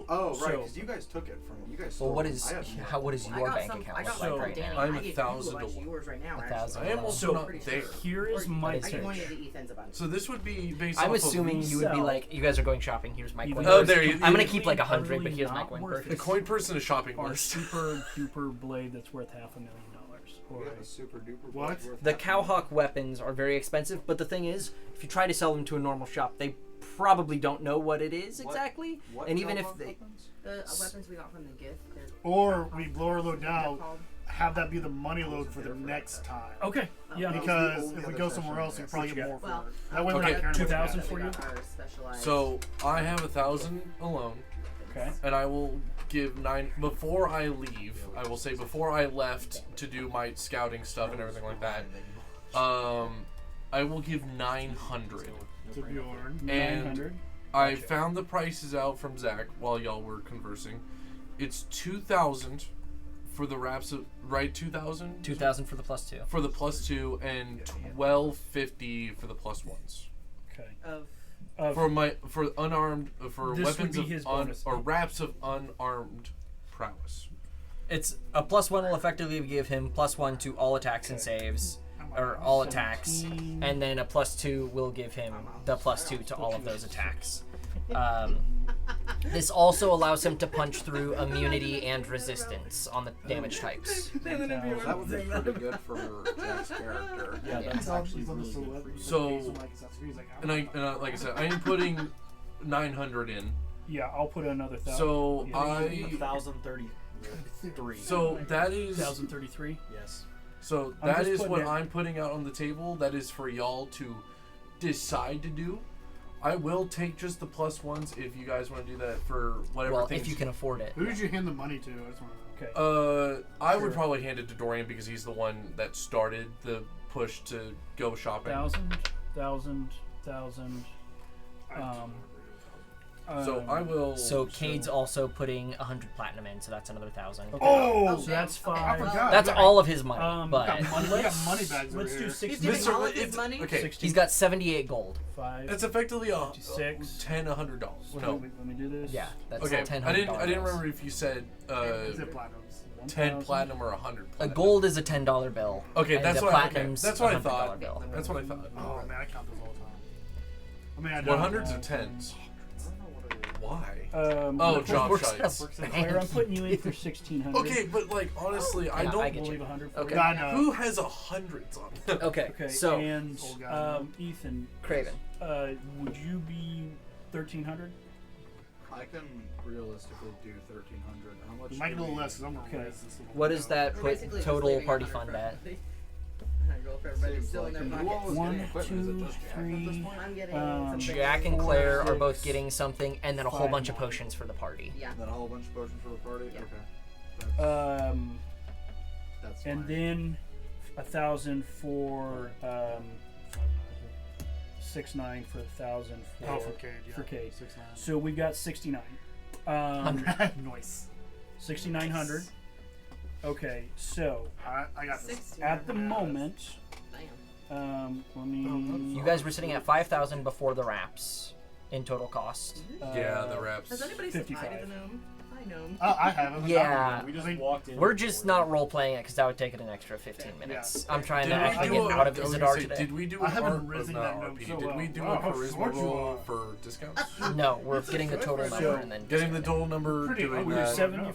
Oh, right, So- because you guys took it from you guys. Well, stole what it. is I have more. what is I your got bank some. account I got look some like from right Danny. now? I'm I gave you 1,000 a bunch to of yours right now. 1,000. I am also So, not pretty there. sure. Here is my I gave one pitch. of the Ethan's a bunch. So this would be based I'm off assuming of you would be sell. like, you guys are going shopping. Here's my Even coin. though Oh, there you- I'm gonna you- keep like 100, but utterly here's my not coin worth purse. the coin person is shopping Our list. super duper blade that's worth $500,000. We Or have a super duper. What? worth The $500,000. Cowhawk weapons are very expensive, but the thing is, if you try to sell them to a normal shop, they probably don't know what it is What- exactly. What And even if Hellbug they, weapons? The weapons we got from the gift. Or we blow our load They're down, called. have that be the money load for the next time. Okay. Yeah. Because only if we other go session somewhere else, we we have. probably What get you more for Well, it. That way we're Okay, not caring 2,000 about for you? Our specialized. So I have 1,000 alone, Okay. and I will give 9 before I leave. I will say before I left to do my scouting stuff and everything like that. I will give 900. to Bjorn. And 900. I found the prices out from Zach while y'all were conversing. It's 2,000 for the wraps of 2,000 2,000 for the +2. for the +2 and 1,250 for the +1s. Okay. Of For unarmed for This would weapons be of his bonus. or wraps of unarmed prowess. It's a +1 will effectively give him +1 to all attacks and saves, or all attacks, 17. and then a +2 will give him the +2 to all of those attacks. This also allows him to punch through immunity and resistance on the damage types. That would be pretty good for Jack's character. Yeah, that's actually He's on the really good for you. So- he's like, And I like I said, I am putting 900 in. Yeah, I'll put another 1,000. So Yeah. I 1,033. so that is 1,033. Yes. so I'm that just is putting what it- I'm putting out on the table. That is for y'all to decide to do. I will take just the +1s if you guys want to do that for whatever Well, things. if you can afford it. Who did you hand the money to? I just want to know. Okay. I Sure. would probably hand it to Dorian because he's the one that started the push to go shopping. 1,000. So I will. So Cade's also putting 100 platinum in, so that's another 1,000. Okay. Oh! So that's Okay, I 5. forgot. That's all of his money, We but got money, We got money bags over Let's do here. 60. He's giving Mr. all of his it's- money? Okay, 60. he's got 78 gold. 5. it's effectively a 56. $100. No, Let me do this. Yeah, that's okay. 10 I didn't $100 remember if you said Is it platinums? 10 1,000. platinum or 100 A platinum. gold is a $10 bill. Okay, and that's the what I- okay, platinum's that's what I a $100 thought. bill. That's what I thought. Oh man, I count those all the time. I mean, I don't. 100s or 10s? Why? Oh, John Works Shites. out Claire, I'm putting you in for 1,600. Okay, but like honestly, I Yeah, don't. I get We'll you. leave 100 for Okay. you. God, no. Who has 100s on them? Okay, Okay, so and Oh, God. Ethan, Craven. would you be 1,300? I can realistically do 1,300. How much? We might get a do little we- less because I'm gonna Okay. raise this little What does that We're put basically just total leaving party 100 fund for at? everybody. Go for everybody Seems still in like their it. pockets. Who all was One, getting equipment? Is it 2, just Jack at this 3. point? I'm getting Um, something. Jack and 4, Claire are both 6, getting something, and then a whole 5 bunch of more. potions for the party. Yeah. Then a whole bunch of potions for the party. Yeah. Okay. That's And fine. then 1,000 for 6-9 for 1,000 for Oh, for Cade, yeah. for Cade. 6 So we've got 69. 100. Nice. 6,900. Okay, so I got this. 60. at the moment, Damn. let me. You guys were sitting at 5,000 before the wraps in total cost. Yeah, the wraps. Has anybody said hi 55. to the gnome? Hi, gnome. I haven't. Yeah. We just I mean, walked in. We're just not role playing it because that would take it an extra 15 minutes. I'm trying to actually do get out of I was Isidar gonna say, today. Did we do I an haven't art, risen not that gnome RP? so Did well. we do Wow, a how charisma short you roll are. for discounts? No, we're getting the total So, number and then Getting the total number, Pretty doing We were that. 70.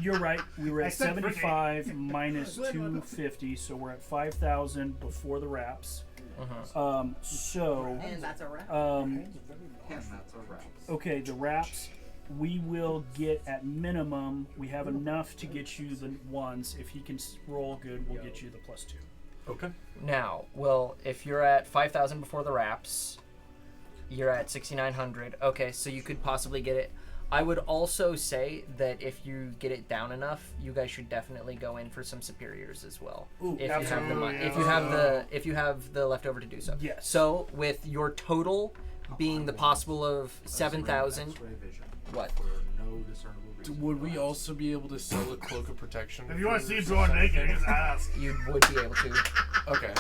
You're right. We were I at said pretty. 75 minus 250, so we're at 5,000 before the wraps. So, And that's a wrap. And that's a wrap. okay, the wraps. We will get at minimum. We have enough to get you the ones. If he can roll good, we'll get you the +2. Okay. Now, well, if you're at 5,000 before the wraps, you're at 6,900. Okay, so you could possibly get it. I would also say that if you get it down enough, you guys should definitely go in for some superiors as well. Ooh, if you have the absolutely, money, yeah. if you have the leftover to do so. Yes. So with your total being the possible of A 7,000. X-ray vision What? For no discernible reason. Would we also be able to sell a cloak of protection? If you want to for see Bjorn naked, just ask. You would be able to. Okay.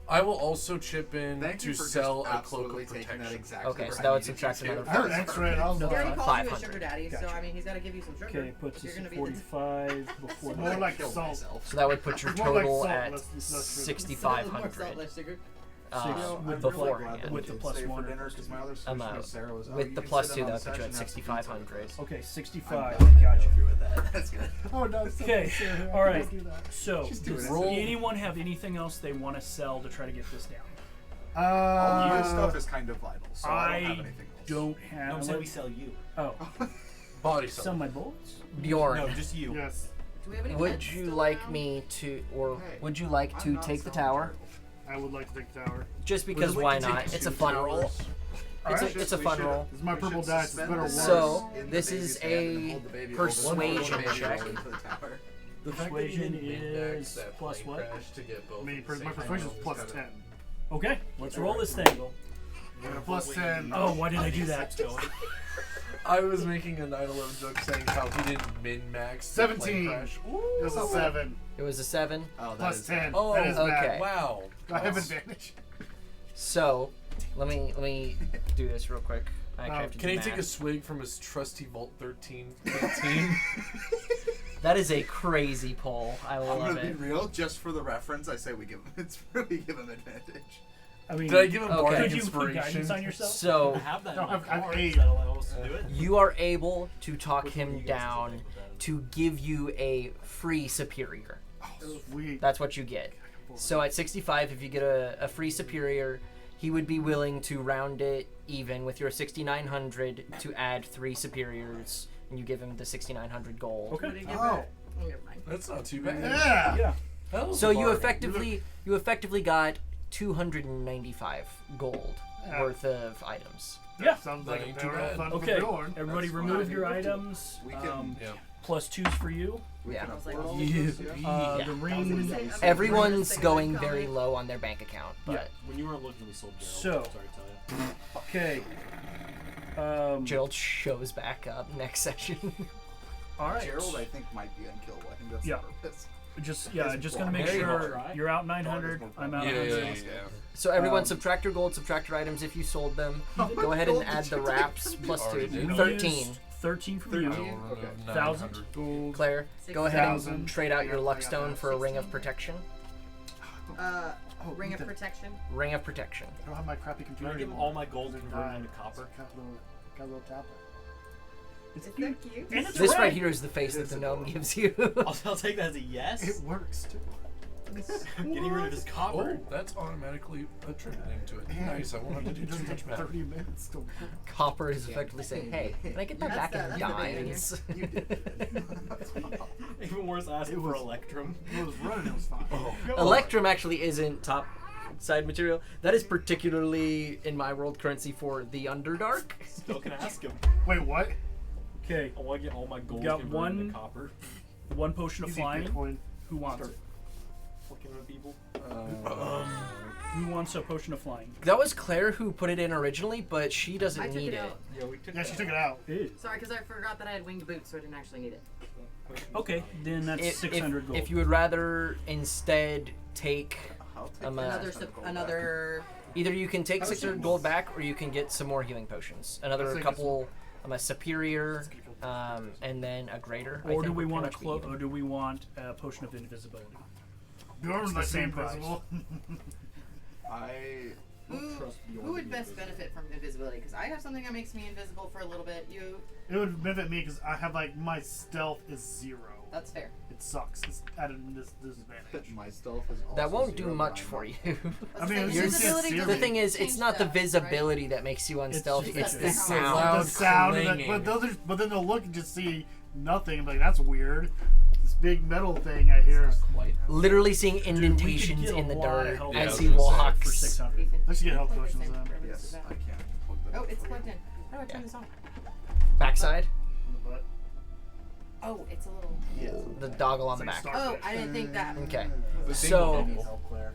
I will also chip in Thank to you for sell just a cloak absolutely of taking that protection. exactly Okay, where so I that would needed you subtract to. another I heard X-ray. and I was No, He already like, calls you a 500. sugar daddy, so Gotcha. I mean, he's got to give you some sugar. Okay, puts if you're us gonna at be 45 before the more wraps. like Kill salt. myself. So that would put your It's more like total salt, at less sugar. 6,500. Less sugar. With beforehand. with the +1 or with the +2, that would put you at 6,500. Okay, I'm 65. done. Gotcha. Through with that. That's good. Oh no. Okay, all right. Don't do that. So, She's doing does it. Roll. anyone have anything else they want to sell to try to get this down? All your stuff is kind of vital, so I don't have I anything else. don't No, have. I'm saying we sell you. Oh, Body sell summon. my bullets. Bjorn, No, just you. Yes, Do we have any would pets you still like around? me to, or Hey, would you like to I'm not take the selling tower? turtles. I would like to take the tower. Just because Would you why like to not? take It's a 2 fun towers? roll. It's Alright. a We fun should- roll. This is my we purple should dice. It's suspend better the work. So, in the this baby's is hand and a hold the baby over persuasion the check. into the tower. The fact that Persuasion you didn't min-max is that plus plane what? crash to get both I mean, at the my same persuasion is time plus was 10. kinda- Okay, let's roll this thing. Yeah, plus 10. Oh, why did I do that? I was making a 9/11 joke saying how he didn't min-max the plane 17. crash. It was a 7. It was a 7. Oh, that Plus is 10. Oh, that is okay. bad. Wow. I have advantage. So, let me do this real quick. I actually have to Can do he take a math. swig from his trusty Vault 13 canteen? That is a crazy pull. I I'm love gonna be it. real. Just for the reference, I say we give him. It's really give him advantage. I mean, Did I give him Okay. bardic could you put guidance inspiration? on yourself? I So, have that. No, in my I've cards 8. that allow us to do it. you are able to talk Which one him do you guys down think with that? to give you a free superior. Sweet. That's what you get. So at 65, if you get a free superior, he would be willing to round it even with your 6,900 to add 3 superiors, and you give him the 6,900 gold. Okay. What do you give Oh. her? Oh, never mind. That's not too bad. Yeah. Yeah. That was So a you bargain. effectively got 295 gold Yeah. worth of items. That Yeah. sounds like That a ain't too very bad. fun Okay. Bjorn. Everybody That's remove fine. your items. We can- Yeah. Plus 2s for you. We Yeah. can I was like, afford all yeah. of this, yeah? Yeah. The I was ring. gonna say, I'm Everyone's gonna going comment. very low on their bank account, but When you weren't looking, we sold Gerald. So- Sorry to tell you. Okay. Gerald shows back up next session. All right. Gerald, I think, might be unkillable. I think that's Yeah. the purpose. Just gonna make Very sure well. you're out 900. I'm out Yeah, 100. yeah. So everyone, Um, subtract your gold, subtract your items if you sold them. Go ahead and add the wraps plus Already 2. did. We 13. used 13 from I you. will remove Okay. 1,000 900. gold. Claire, go ahead and 1,000. trade out your I luck got stone that. for a ring of protection. Ring of Ethan. protection. Ring of protection. I don't have my crappy Can computer I give him anymore. all my gold and convert it into copper? Got a little tablet. Is that cute? And it's This red. right here is the face It that is the gnome adorable. gives you. I'll take that as a yes. It works too. Getting rid of his copper. Oh, that's automatically attributing to it. Man, Nice. I won't have to do it too doesn't much take math. 30 minutes to work. Copper is effectively saying, "Hey, can I get that That's back in the big one dimes?" Even worse, asking It for was- Electrum. It was running, it was fine. Electrum actually isn't top side material. That is particularly in my world currency for the Underdark. Still can ask him. Wait, what? Okay. I want to get all my gold Got converted one- into copper. One potion of Easy flying. Bitcoin. Who wants it? Fucking with people. Who wants a potion of flying? That was Claire who put it in originally, but she I doesn't took need it it. out. Yeah, we took Yeah, she took it out. Sorry, because I forgot that I had winged boots, so I didn't actually need it. Okay, then that's If, 600 gold. if you would rather instead take, I'll take Another, 600 gold back. another. either you can take 600 gold back, or you can get some more healing potions. Another Let's take couple, a superior, and then a greater. I or do think we would want a pretty much be cloak? Or do we want a potion of invisibility? Bjorn's the like same same price. invisible. I Who would best benefit from invisibility? Because I have something that makes me invisible for a little bit. You. It would benefit me because I have like my stealth is 0. That's fair. It sucks. It's added this disadvantage. my stealth is also That won't do 0 much by for mine. you. I mean, That's you're the invisibility just doesn't The thing is, it's change not the that, right? visibility that makes you unstealthy. just It's the the sound. sound. The sound, of clanging. it, but then they'll look and just see nothing. Like that's weird. This big metal thing I hear. Literally seeing Dude, we could indentations get a in the lot of dirt help Yeah, I as was he gonna say, for walks. 600. Ethan. Let's get health Plug potions this in. then. Wherever this Yes, is at. I can't plug that Oh, up. it's plugged in. How do I turn Yeah. this on? Backside, But Oh, it's a little. the doggle on the It's back. like Oh, I didn't think that. Okay. But So- bingo help, Claire.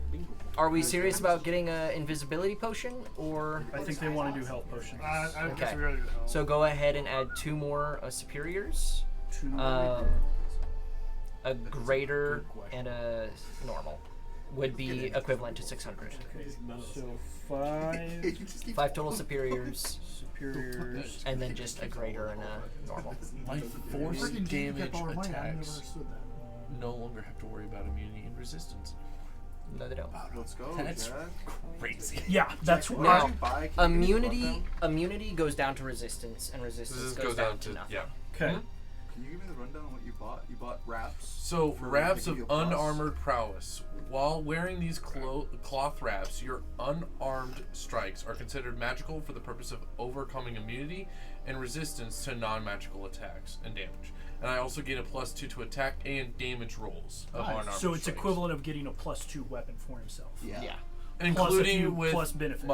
Are we serious about getting a invisibility potion, or I think they want to do health potions. I Okay. guess we already do health. so go ahead and add 2 more superiors, Two a greater good question. and a normal, would be equivalent to 600. Okay, so 5 You just keep 5 total superiors, superiors. and then just a greater and a normal. My force Freaking game damage kept all our money. I never attacks understood that. no longer have to worry about immunity and resistance. No, they don't. Let's go, That's Chad. crazy. Yeah, that's What Now, did you buy? Can you give me Immunity goes down to resistance, and resistance This goes goes down down to to nothing. yeah. okay. Can you give me the rundown on what you bought? You bought wraps. So for wraps making of you a plus? unarmored prowess. While wearing these cloth wraps, your unarmed strikes are considered magical for the purpose of overcoming immunity and resistance to non-magical attacks and damage. And I also gain a +2 to attack and damage rolls of unarmed So it's strikes. equivalent of getting a +2 weapon for himself. Yeah. Including few with plus benefits.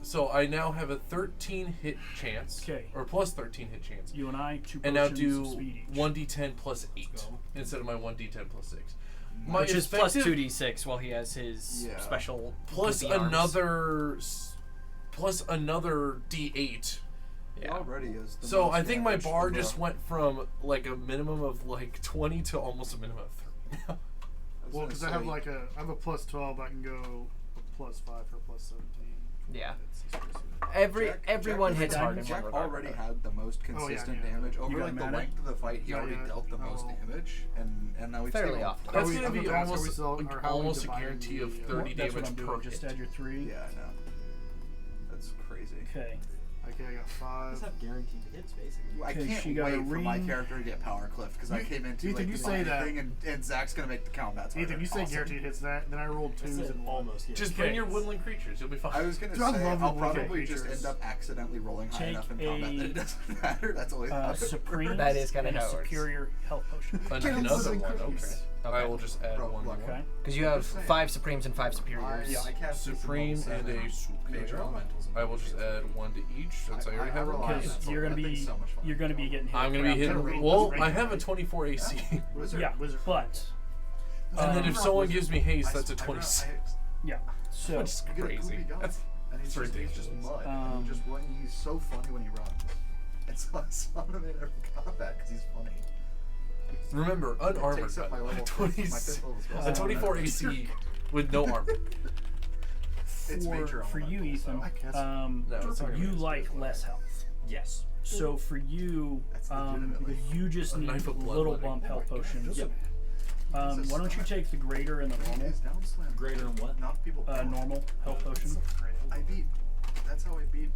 so I now have a 13 hit chance. Okay. Or plus 13 hit chance. You and I, 2 And now potions do of speed each. 1d10 plus 8 go. instead of my 1d10 plus 6. Which is plus effective- 2d6 while he has his Yeah. special plus goofy arms. another d8. It already is. The So most I think my damage bar from just the- went from like a minimum of like 20 to almost a minimum of 30. I was Well, gonna because I have say- like I have a +12. I can go a +5 for +17. Yeah. It's crazy. Everyone Jack hits was- hard in Jack one regard. already had the most consistent yeah. damage over got like the mana? length of the fight. He Yeah, already yeah. dealt the most Oh. damage, and now he's Fairly taking- often. That's Are we- gonna I'm be gonna ask, are we almost still- like, or how are we almost a dividing guarantee of the, 30 That's what damage I'm per doing. Just hit. add your 3. Yeah, I know. That's crazy. Okay. Okay, I got Just 5. have guaranteed hits, basically. I Okay, can't she got a wait for my ring. character to get power cliff because I You- came into Ethan, like you the say buying that. thing, and Zach's gonna make the combats harder. Ethan, you say Awesome. guaranteed hits that, then I rolled I 2s said and 1. almost. Yeah. Just Okay. bring your woodland creatures. You'll be fine. I was gonna Dude, I say love I'll the woodland probably just creatures. end up accidentally rolling high Take enough in combat that a, it doesn't matter. That's always how it Supreme. works. That is kinda and a how it works. superior health potion. Another one. Okay. cookies. I will just add Bro, one look. more. Okay. Because you have 5 supremes and 5 superiors. Yeah, I cast this in Supreme level and 7. a Major superior. elementals and I will just major add one to each since I already have a rely on Because that, so you're gonna that thing's be so much fun. you're gonna be getting hit. I'm gonna be crap hitting. ton. Wizard. Well, Wizard. I have a 24 AC. Wizard. Yeah, Wizard. but And then if Rock someone wizard. gives me haste, I- that's a I- 26. yeah. So Which is You get a crazy. goofy guy, That's and he's ridiculous. just mud. Um, and he's so funny when he runs. And so I spawn him in every combat because he's funny. Remember, unarmored. Takes up my level A fifth- 20 my fifth level spell. a 24 AC with no armor. It's major for you, elemental, so- Ethan, I guess. No, it's not gonna you be like less health. Yes. So for you, That's legitimately- you just A need knife a of blood little letting. bump health potions. Yep. Why don't you take the greater and the normal? He's down slam. Greater and what? Knock people down. Normal health potion. I beat. That's how I beat.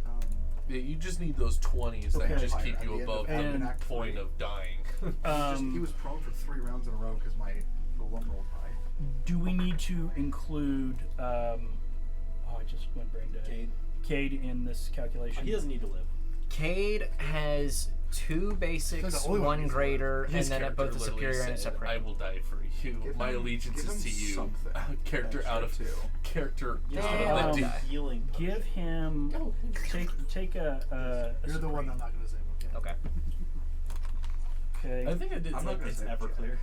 Yeah, you just need those 20s that Okay. just Fire keep at you the end of above And- the Act point 3. of dying. He was prone for 3 rounds in a row because the one rolled high. Do we need to include? I just went brain dead. Cade. Cade in this calculation. He doesn't need to live. Cade has 2 basics, He's the only one 1 who's greater, and His then at both character a literally superior and a said, supreme. I will die for you. Give My him- allegiance give is him to you. something Character extra out of too. character. Just Damn. a Okay. healing. Give him. Oh, Take a You're the one supreme. I'm not going to say. Okay. Okay. Okay. I think I did. I'm not say gonna It's say ever clear.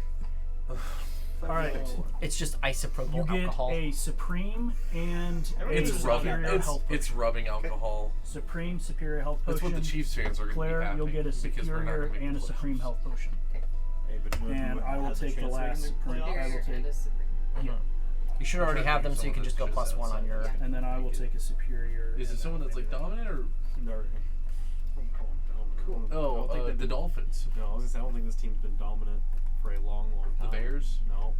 All right. It's just isopropyl You get alcohol. a supreme and a It's rubbing. superior health potion. It's rubbing alcohol. Supreme, superior health That's potion. what the Chiefs fans are going to be Claire, happy you'll get a because we're not superior gonna make and a the supreme playoffs. health potion. Hey, but you know And who I will has take the translating last the supreme. playoffs? I will take, You should already have them, so you can just go +1 on your. and then I will take a superior. Is it and someone then that's like maybe dominant or? No. Cool. I don't Oh, think they've the been- Dolphins. No, I was gonna say I don't think this team's been dominant for a long The time. Bears? No.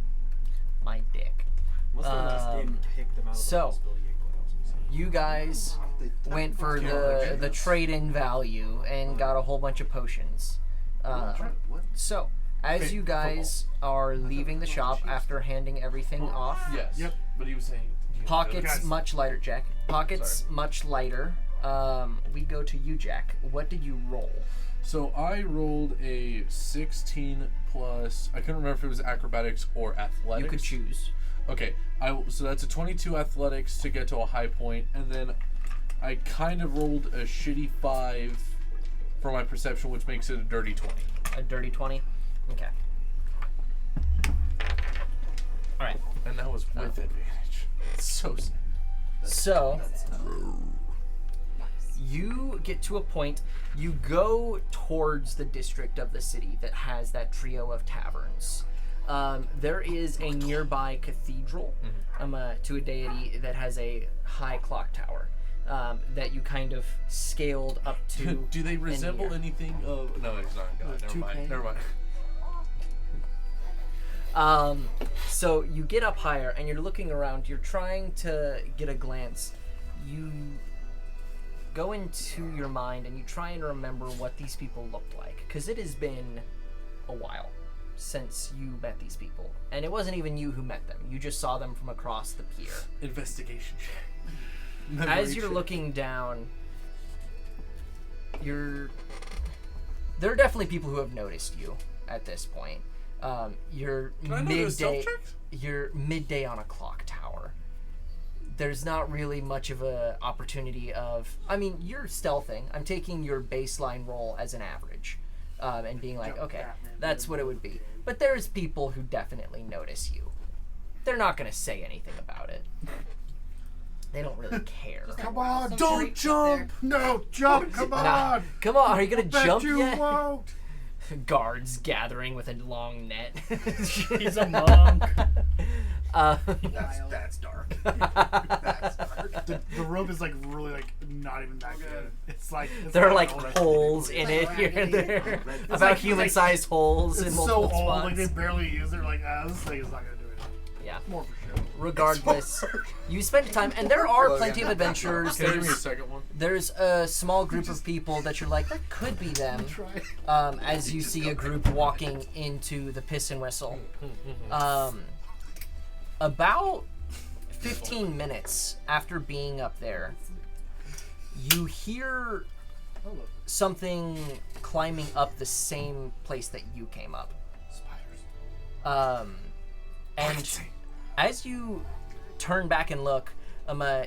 My dick. Unless their last game kicked them out of the so, possibility of playoffs. You guys went for the trade-in value and got a whole bunch of potions. What? So, as Okay, you guys are leaving the shop after handing everything off, Yes. Yep. But he was saying. pockets Guys. much lighter, Jack. Pockets Sorry. much lighter. We go to you, Jack. What did you roll? So I rolled a 16 plus. I couldn't remember if it was acrobatics or athletics. You could choose. Okay, so that's a 22 athletics to get to a high point, and then I kind of rolled a shitty 5 for my perception, which makes it a dirty 20. A dirty 20? Okay. Alright. And that was with advantage. It's so sad. So, you get to a point, you go towards the district of the city that has that trio of taverns. There is a nearby cathedral to a deity that has a high clock tower that you kind of scaled up to. Do they resemble here. anything of... No, it's not God. Never mind. toucan? Never mind. So you get up higher and you're looking around, you're trying to get a glance. You go into your mind and you try and remember what these people looked like, because it has been a while since you met these people. And it wasn't even you who met them. You just saw them from across the pier. Investigation check. As you're looking down, there are definitely people who have noticed you at this point. You're Can I do a stealth check? You're midday on a clock tower. There's not really much of a opportunity of. I mean, you're stealthing. I'm taking your baseline roll as an average, and being like, okay, that's what it would be. But there's people who definitely notice you. They're not gonna say anything about it. They don't really care. Come on, Some don't freaks up jump! No, jump! Come on! Nah, come on, are you gonna Bet jump you yet? won't. Guards gathering with a long net. He's a monk. That's dark. That's dark. The rope is like really like not even that good. It's like There are like like old. holes in it here and there. About like- human-sized holes in It's so multiple old, spots. like they barely use it. They're like, this thing is not gonna do anything. Yeah. More for show. Regardless, you spend time, and there are plenty of adventurers. Can you give me a There's, second one? there's a small group of people that you're like, that could be them. As you see a group walking into the Piss and Whistle. About 15 minutes after being up there, you hear something climbing up the same place that you came up. Spiders. And as you turn back and look,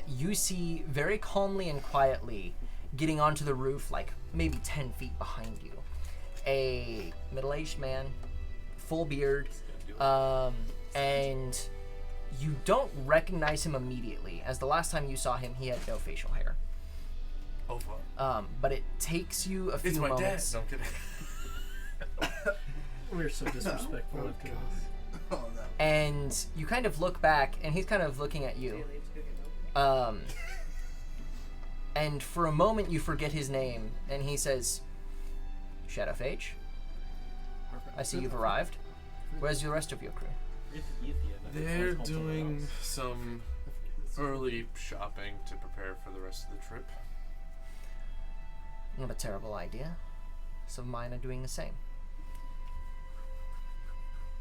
you see very calmly and quietly, getting onto the roof, like maybe 10 feet behind you, a middle-aged man, full beard, and you don't recognize him immediately, as the last time you saw him, he had no facial hair. Oh, fuck. But it takes you a few It's my dad. moments. No, I'm kidding. We're so disrespectful. Oh, of God. Oh no. And you kind of look back, and he's kind of looking at you. And for a moment you forget his name, and he says, Shadowphage, I see you've arrived. Where's the rest of your crew? They're doing some early shopping to prepare for the rest of the trip. Not a terrible idea. Some of mine are doing the same.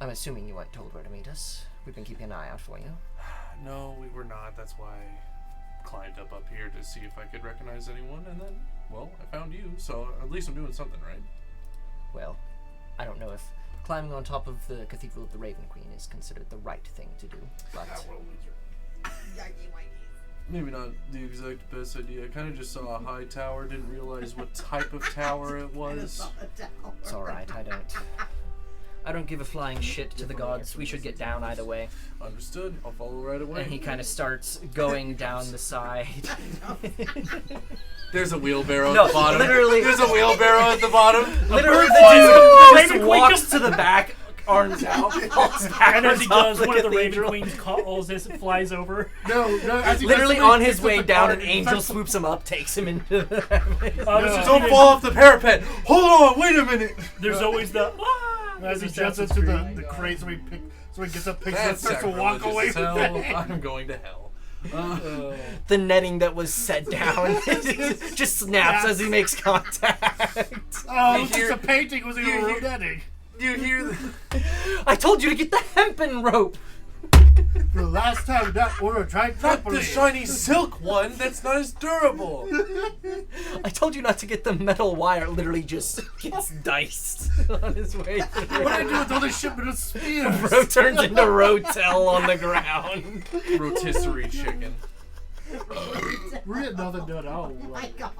I'm assuming you weren't told where to meet us. We've been keeping an eye out for you. No, we were not. That's why I climbed up here to see if I could recognize anyone, and then, well, I found you, so at least I'm doing something right. Well, I don't know if climbing on top of the Cathedral of the Raven Queen is considered the right thing to do, but Maybe not the exact best idea. I kind of just saw a high tower, didn't realize what type of tower it was. it's alright, I don't give a flying shit to the gods. We should get down either way. Understood. I'll follow right away. And he kind of starts going down the side. There's a wheelbarrow No, at the bottom. literally- There's a wheelbarrow at the bottom. Literally, Woo! the Raven dude just Queen walks just- to the back, arms out, falls And as he backwards does, off one of the Raven cathedral. Queen's calls as it flies over. No, as he Literally goes to on the- his it's way the down, part- an angel swoops him up, takes him into the heavens. Don't fall off the parapet. Hold on. Wait a minute. There's always the As he jumps Assassin's into Creed. the crate, so he gets up, picks it, That's starts to walk away sacrilegious with as it. hell. I'm going to hell. The netting that was set down just snaps as he makes contact. Oh, You it's hear- just a painting was in you a hear- netting. You hear the... I told you to get the hempen rope. For the last time, that order tried Not properly. the shiny silk one. That's not as durable. I told you not to get the metal wire. Literally just gets diced on his way through. What do I do with all this shipment of spears? Bro turns into Rotel on the ground. Rotisserie chicken. We're getting nothing done. Oh, My God.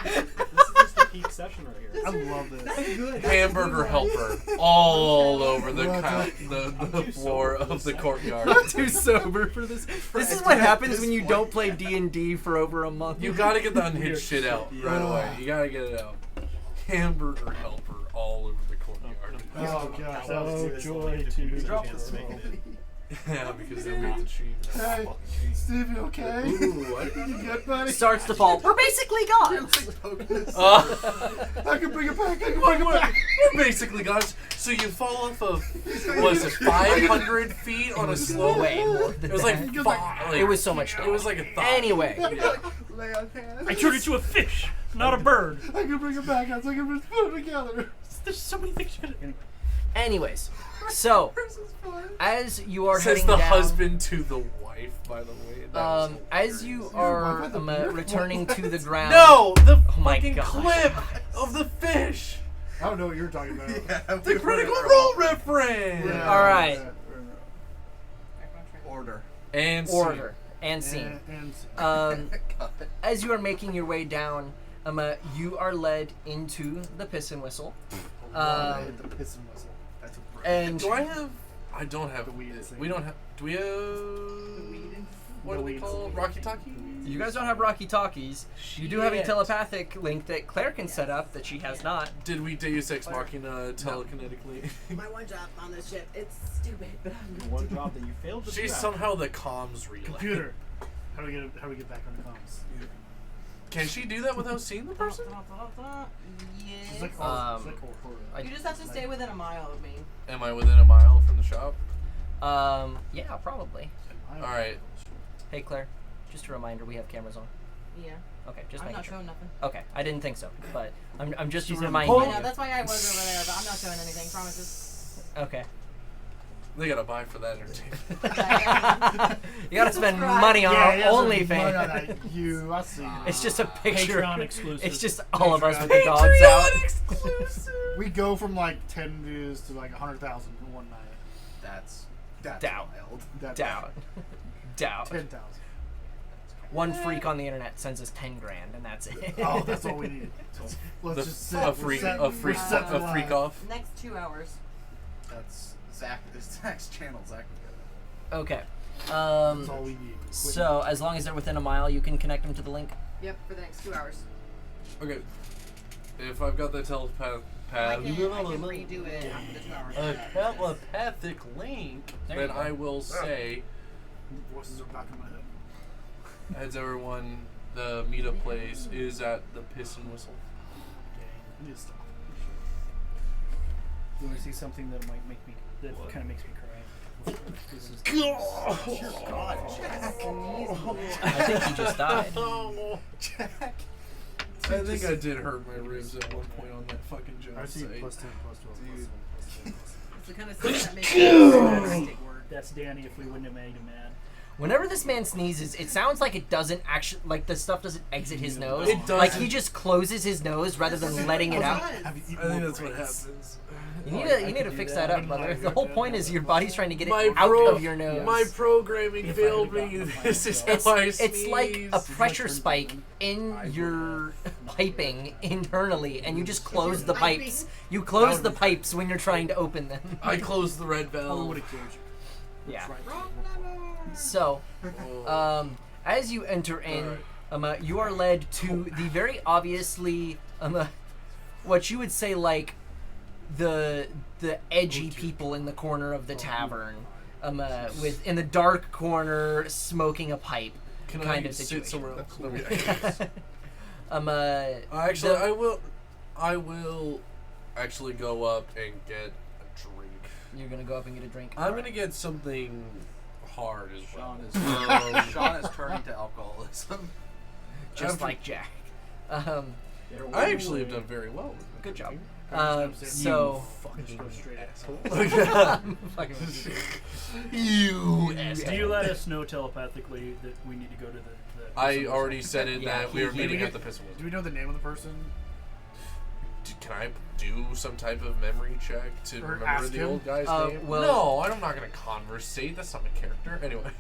This is just the peak session right here. I love this. Hamburger helper all over the What? the floor of the courtyard. Too sober for this. This is what happens when you don't play D&D for over a month. You gotta get the unhinged shit out right away. You gotta get it out. Hamburger helper all over the courtyard. Oh, gosh. That Oh, was joy to Drop this to make it. Yeah, because they made the cheap. Hey, Steve, you okay? Ooh, what? You good, buddy? Starts to fall. We're basically gods. I can bring it back. I can bring it back. We're basically guys. So you fall off of, what is it, 500 feet on a slope? Way more than It was like, that. five, It was so much. It was like a thought. Anyway, Lay on hands. I turned into a fish, not a bird. I can bring it back. I was like, let's put it together. There's so many things you could. Anyways, so as you are Says heading the down, husband to the wife, by the way. That was as you are returning to the ground. no, the Oh my fucking gosh. clip of the fish. I don't know what you're talking about. Yeah, The Critical Role reference. Yeah. All right. Order. And Order and scene. And God. As you are making your way down, you are led into the piss and whistle. with the piss and whistle. That's a And Do I have? I don't have. The weed thing. We don't have. Do we have? What The are they weed called? thing. Rocky Talkie? you guys don't have Rocky Talkies. You do have a Shit. telepathic link that Claire can set up that she has not. Did we Deus Ex Machina telekinetically? My one job on this ship, it's stupid, but I'm The one job that you failed to do. She's somehow the comms relay. Computer. How do we get back on the comms? Can she do that without seeing the person? Yes. She's like, Um, I- You just have to stay within a mile of me. Am I within a mile from the shop? Yeah, probably. All right. Hey Claire, just a reminder, we have cameras on. Yeah. Okay, just I'm making not sure. showing nothing. Okay, I didn't think so, but I'm just She's reminding Oh. I you. know, that's why I was over there, but I'm not showing anything, promises. Okay. They gotta buy for that entertainment. You gotta spend Subscribe. money on our I OnlyFans. see. you. It's just a picture. Patreon exclusive. It's just all of us with the Patreon dogs out. exclusive. We go from like 10 views to like 100,000 in one night. That's Down. wild. That's Down. Down. 10,000. One freak on the internet sends us 10 grand, and that's it. Oh, that's all we need. Let's just sit. A We're freak, set- a we're freak, set for a freak life. off. Next 2 hours. That's Zach. This Zach's channel. Zach would Okay. That's all we need. So as long as they're within a mile, you can connect them to the link. Yep, for the next 2 hours. Okay. If I've got the telepath, I can redo it after the 2 hours. a telepathic link, There then you go. I will say, Voices are back in my head. as everyone, the meetup place is at the Piss and Whistle. I need to stop. You want to see something that might make me, that What? kind of makes me cry? This is God, I think he just died. Jack. I think I did hurt my ribs at one point on that fucking job I see site. plus 10, plus 12, plus 7, plus 10, plus 7. It's the kind of stuff that makes me stick word. that's Danny. If we wouldn't have made him mad. Whenever this man sneezes, it sounds like it doesn't actually, like the stuff doesn't exit his nose. It Like doesn't. he just closes his nose rather than letting it out. Have you eaten I think more that's what grapes? happens. You need to fix that up, brother. The whole point is your body's trying to get it My out pro- of your nose. My programming If I failed had've me. gotten the This is final how I It's like a sneeze. pressure spike in your piping internally, and you just close the pipes. You close the pipes when you're trying to open them. I closed the red Oh, valve. what a killed you. Yeah. Right. So, Oh. as you enter in, Alright. you are led to the very obviously, what you would say like the edgy people in the corner of the tavern, with in the dark corner smoking a pipe, Can kind I of sit situation. somewhere else? No, yeah. Actually, Actually, I will actually go up and get a drink. You're gonna go up and get a drink. I'm gonna get something hard as well. Sean is Sean is turning to alcoholism. just after- like Jack. I actually have done very well with it. Good job. Just So, go straight asshole. fucking You Do you let us know telepathically that we need to go to the I already said it Yeah, that we were he- meeting he- at the Piss and Do Whistle. we know the name of the person? Can I do some type of memory check to Or remember ask the him? old guy's name? well- No, I'm not gonna conversate. That's not my character. Anyways.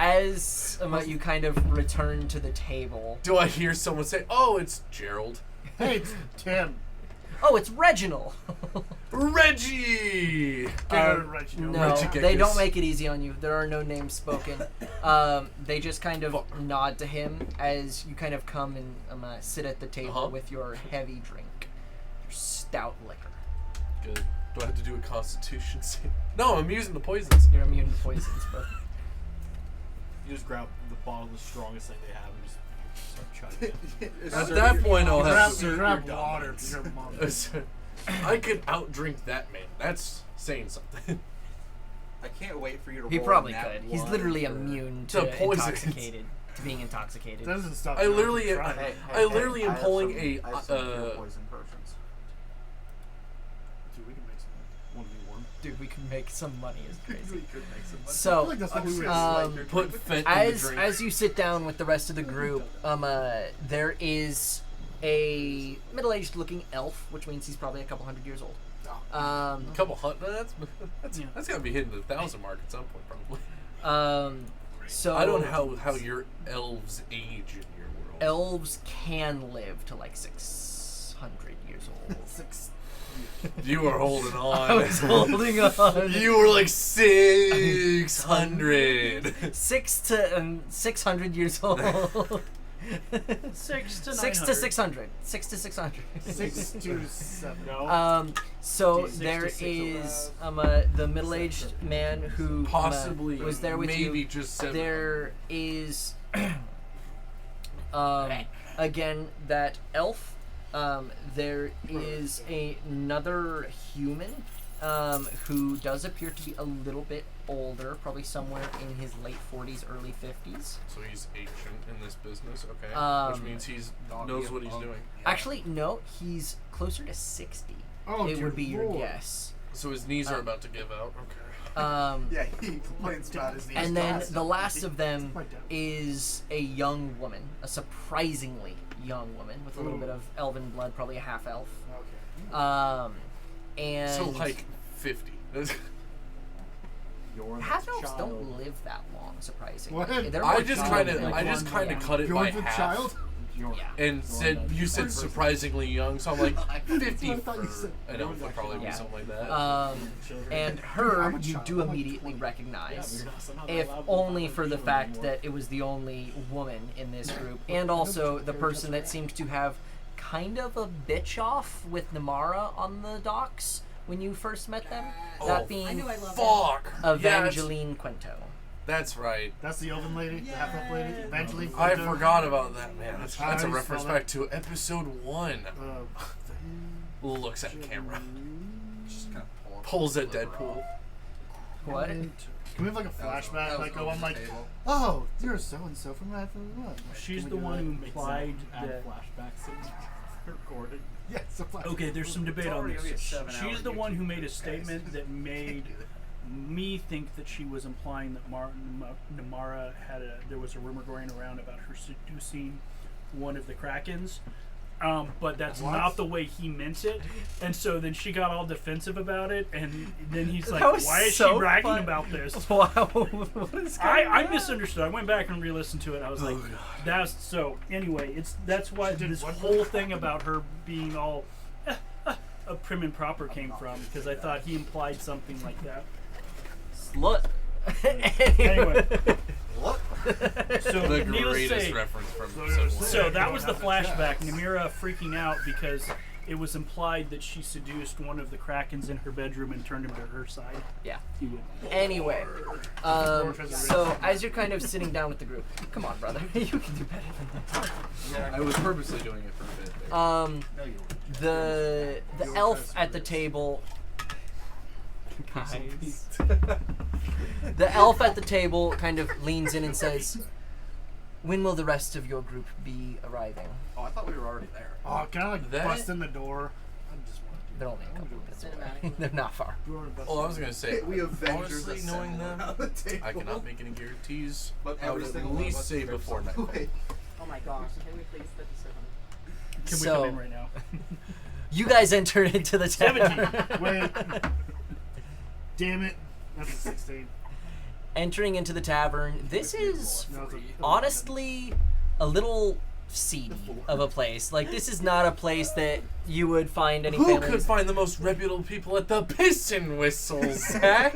as you kind of return to the table. Do I hear someone say, "Oh, it's Gerald"? Hey, it's Tim. Oh, it's Reginald. Reggie. No, Reggie they Geckos. don't make it easy on you. There are no names spoken. They just kind of nod to him as you kind of come and sit at the table Uh-huh. with your heavy drink, your stout liquor. Good. Do I have to do a Constitution save? No, I'm using the poisons. You're immune to poisons, but You just grab the bottle of the strongest thing they have and just start chugging it. At that point, I'll have to. Grab water for your mom. I could outdrink that man. That's saying something. I can't wait for you to he roll probably nat could. He's one literally for- immune To to poisons. to being intoxicated. Doesn't stop. I you literally, from trying. I literally am have pulling some- a I have some cure poison potions. Dude, we could make some money. Is We crazy. could make some money. I So, feel like that's what we would Put Fent in the drink. as you sit down with the rest of the group, there is a middle-aged looking elf, which means he's probably a couple hundred years old. A couple hundred. Yeah. That's gotta be hitting the 1,000 mark at some point, probably. So I don't know how your elves age in your world. elves can live to like 600 years old. You were holding I on. was holding on. You were like 600. 600 years old. 6 to 900. 6 to 600. 6 to 600. 6 to 7. No. So Six to there 6 is the middle-aged man who Possibly was there with maybe you. just 7. There is again that elf. There is another human who does appear to be a little bit older, probably somewhere in his late 40s, early 50s. So he's ancient in this business, okay? Which means he's knows what he's doing. Actually, no, he's closer to 60. Oh, it dear would be your Lord. guess. So his knees are about to give out. Okay. Yeah, he complains about his knees. And then constantly. the last of them My dad. is a young woman, a surprisingly young woman with a little bit of elven blood, probably a half elf. Okay. And So like 50. You're half the elves child. don't live that long, surprisingly. What? They're I more just child kind than of elf. cut it by Bjorn's a half. child? You're- Yeah. And said you said surprisingly young, so I'm like 50 I thought you for said. an elf would probably be Yeah. something like that. And I'm her, a you child. do I'm like immediately 20. recognize, Yeah, somehow if allowed to only find for the people fact anymore. that it was the only woman in this group, and also the person that seemed to have kind of a bitch off with Namara on the docks when you first met them. That I being knew I loved Fuck! Evangeline Quinto. That's right. That's the elven lady, the half elf lady, Evangeline. I Quinto. forgot about that, man. That's a I saw reference that. back to episode 1. Looks at Mm. camera. Just kind of Pulls at Deadpool. What? Can we have like a flashback? Like, go on, like, table. oh, you're so and so from that. She's Can the we do one that? who Makes implied sense. Add that. flashbacks and recording. Yes, a flashback. Okay, there's some debate on already gonna be a this. 7-hour She's the one who YouTube made a guys. statement that made me think that she was implying that Namara there was a rumor going around about her seducing one of the Krakens. But that's What? not the way he meant it, and so then she got all defensive about it, and then he's like, That was "Why is so she bragging fun. about this?" Wow, what is going I on? misunderstood. I went back and re-listened to it. I was like, "That's so." Anyway, that's why She did this what? whole thing about her being all prim and proper came from, because I thought he implied something like that. Slut. Anyway, What? so The needless to greatest say, reference from So episode 1. so that was the Don't have the flashback. chats. Namira freaking out because it was implied that she seduced one of the Krakens in her bedroom and turned him to her side. Yeah. He would. Anyway, so as you're kind of sitting down with the group, come on, brother, you can do better than that. I was purposely doing it for a bit there. No, you were. The elf at the table. Guys. The elf at the table kind of leans in and says, "When will the rest of your group be arriving?" Oh, I thought we were already there. Oh, can I like That- bust in the door? I just want to do They're only a couple minutes away. Cinematic. They're not far. Oh, I was gonna say, We honestly, knowing them, I cannot make any guarantees. But I would every at single one of least us say trips before on night. the way. Oh my gosh, can we please put this on? Can we So- come in right now? You guys enter into the tavern. 17. Wait. Damn it. That's a 16. Entering into the tavern, this is No, it's a honestly a little seedy of a place. Like, this is not a place that you would find any Who families. could find the most reputable people at the Piss and Whistle, Zach?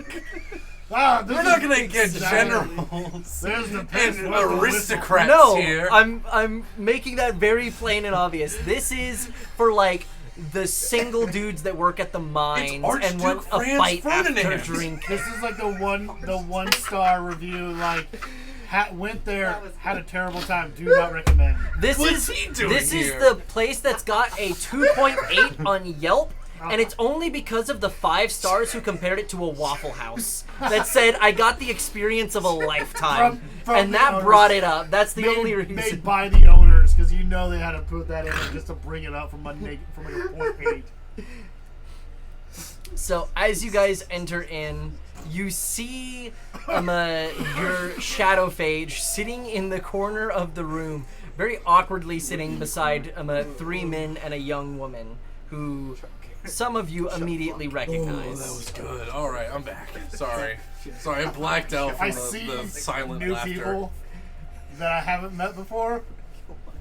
Ah, this We're not is gonna get exactly- generals There's the and piss with the aristocrats No, here. I'm making that very plain and obvious. This is for like the single dudes that work at the mines and want Archduke a Franz fight Ferdinand. after drink. This is like the one star review. Like, went there, had a terrible time. Do not recommend. This What's is he doing this is here? the place that's got a 2.8 on Yelp. And it's only because of the 5 stars who compared it to a Waffle House that said I got the experience of a lifetime, From and the that owners. brought it up. That's the only Made reason. by the owners, because you know they had to put that in there just to bring it up from like a 0.8. So as you guys enter in, you see your shadow phage sitting in the corner of the room, very awkwardly sitting beside 3 men and a young woman who some of you immediately recognize. Oh, that was good. All right, I'm back. Sorry, I blacked out I from see the silent new laughter. people that I haven't met before.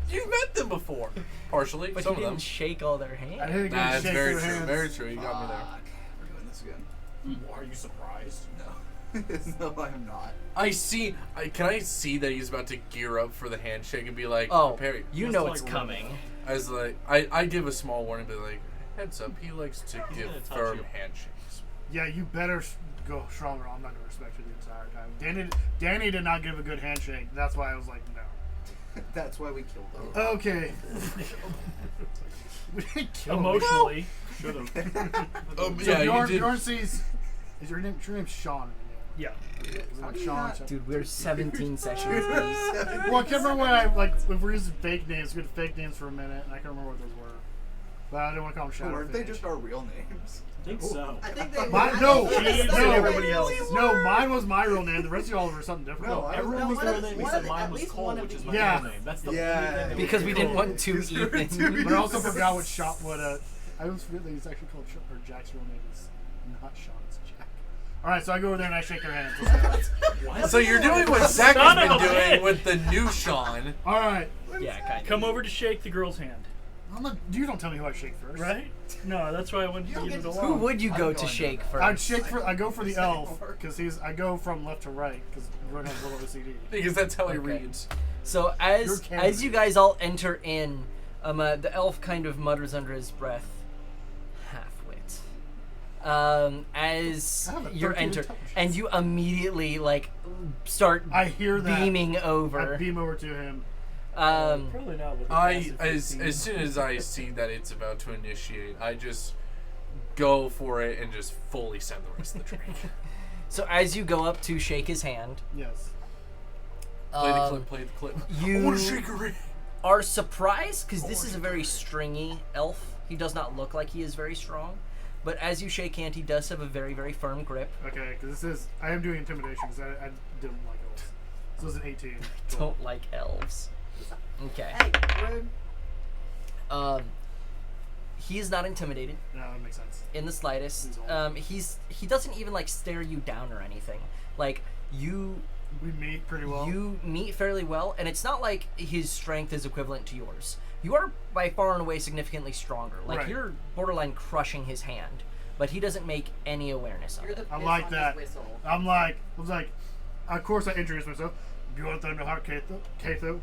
You've met them before, partially. But some you of them. didn't shake all their I hands. didn't get to That's shake very their true. hands. Very true. You got me there. Fuck. We're doing this again. Are you surprised? No. No, I'm not. I see. Can I see that he's about to gear up for the handshake and be like, Oh, prepare. you Just know like it's run coming. As like, I give a small warning, but like, heads up, he likes to give gonna touch firm you. handshakes. Yeah, you better go stronger. I'm not gonna respect you the entire time. Danny did not give a good handshake. That's why I was like, no. That's why we killed him. Okay. We didn't kill him. Emotionally. Should have. So Yeah, Bjorn, you did. Bjorn sees. Is your name's Sean? Yeah. Is it How like do you Sean? not- Dude, we're 17 sessions deep. Well, I can't remember when I like if we're using fake names. We had fake names for a minute, and I can't remember what those were. But I didn't want to call them Shadow. Weren't they Phage. just our real names? I think so. I think they. Mine, I no, think they- no, everybody else. No, mine was my real name. The rest of y'all were something different. No, I Everyone was one real of- name one except of the- mine at was least Cole, one of which is the- my Yeah. real name. That's the Yeah. only thing that Because we didn't Cole. want to Ethan. But I also forgot what Sean. I always forget that he's actually called Sean, or Jack's real name is not Sean. It's Jack. All right, so I go over there and I shake their hands. So you're doing what Zach Son has of been a doing bitch. with the new Sean. All right. Yeah, kind of. Come over to shake the girl's hand. I'm not, you don't tell me who I shake first. Right? No, that's why I wanted to don't give it get a to- Who long. would you I'm go going to to shake that. first? I'd shake for. I go for the Second elf work. because I go from left to right because everyone has a little OCD. Because that's how he Okay. reads. So You're as Canada. you guys all enter in, the elf kind of mutters under his breath, half-wit. As I have a you're 13 enter, intelligence. and you immediately like start I hear that. beaming I over. beam over to him. Probably not with a passive 15. As soon as I see that it's about to initiate, I just go for it and just fully send the rest of the drink. So as you go up to shake his hand, Yes. Play the um, clip, play the clip. you- I want to shake her hand. are surprised because this is a very stringy elf. He does not look like he is very strong, but as you shake hand, he does have a very, very firm grip. Okay, because this is. I am doing intimidation because I didn't like elves. So it's an 18. Don't like elves. Okay. Hey, rude. He is not intimidated No, that makes sense. in the slightest. He's old. He doesn't even like stare you down or anything. Like you We meet pretty well. you meet fairly well, and it's not like his strength is equivalent to yours. You are by far and away significantly stronger. Like Right. you're borderline crushing his hand, but he doesn't make any awareness of You're it. the I piss like on that. his whistle. I was like, of course I introduced myself. Bjorn Thunderheart Catho.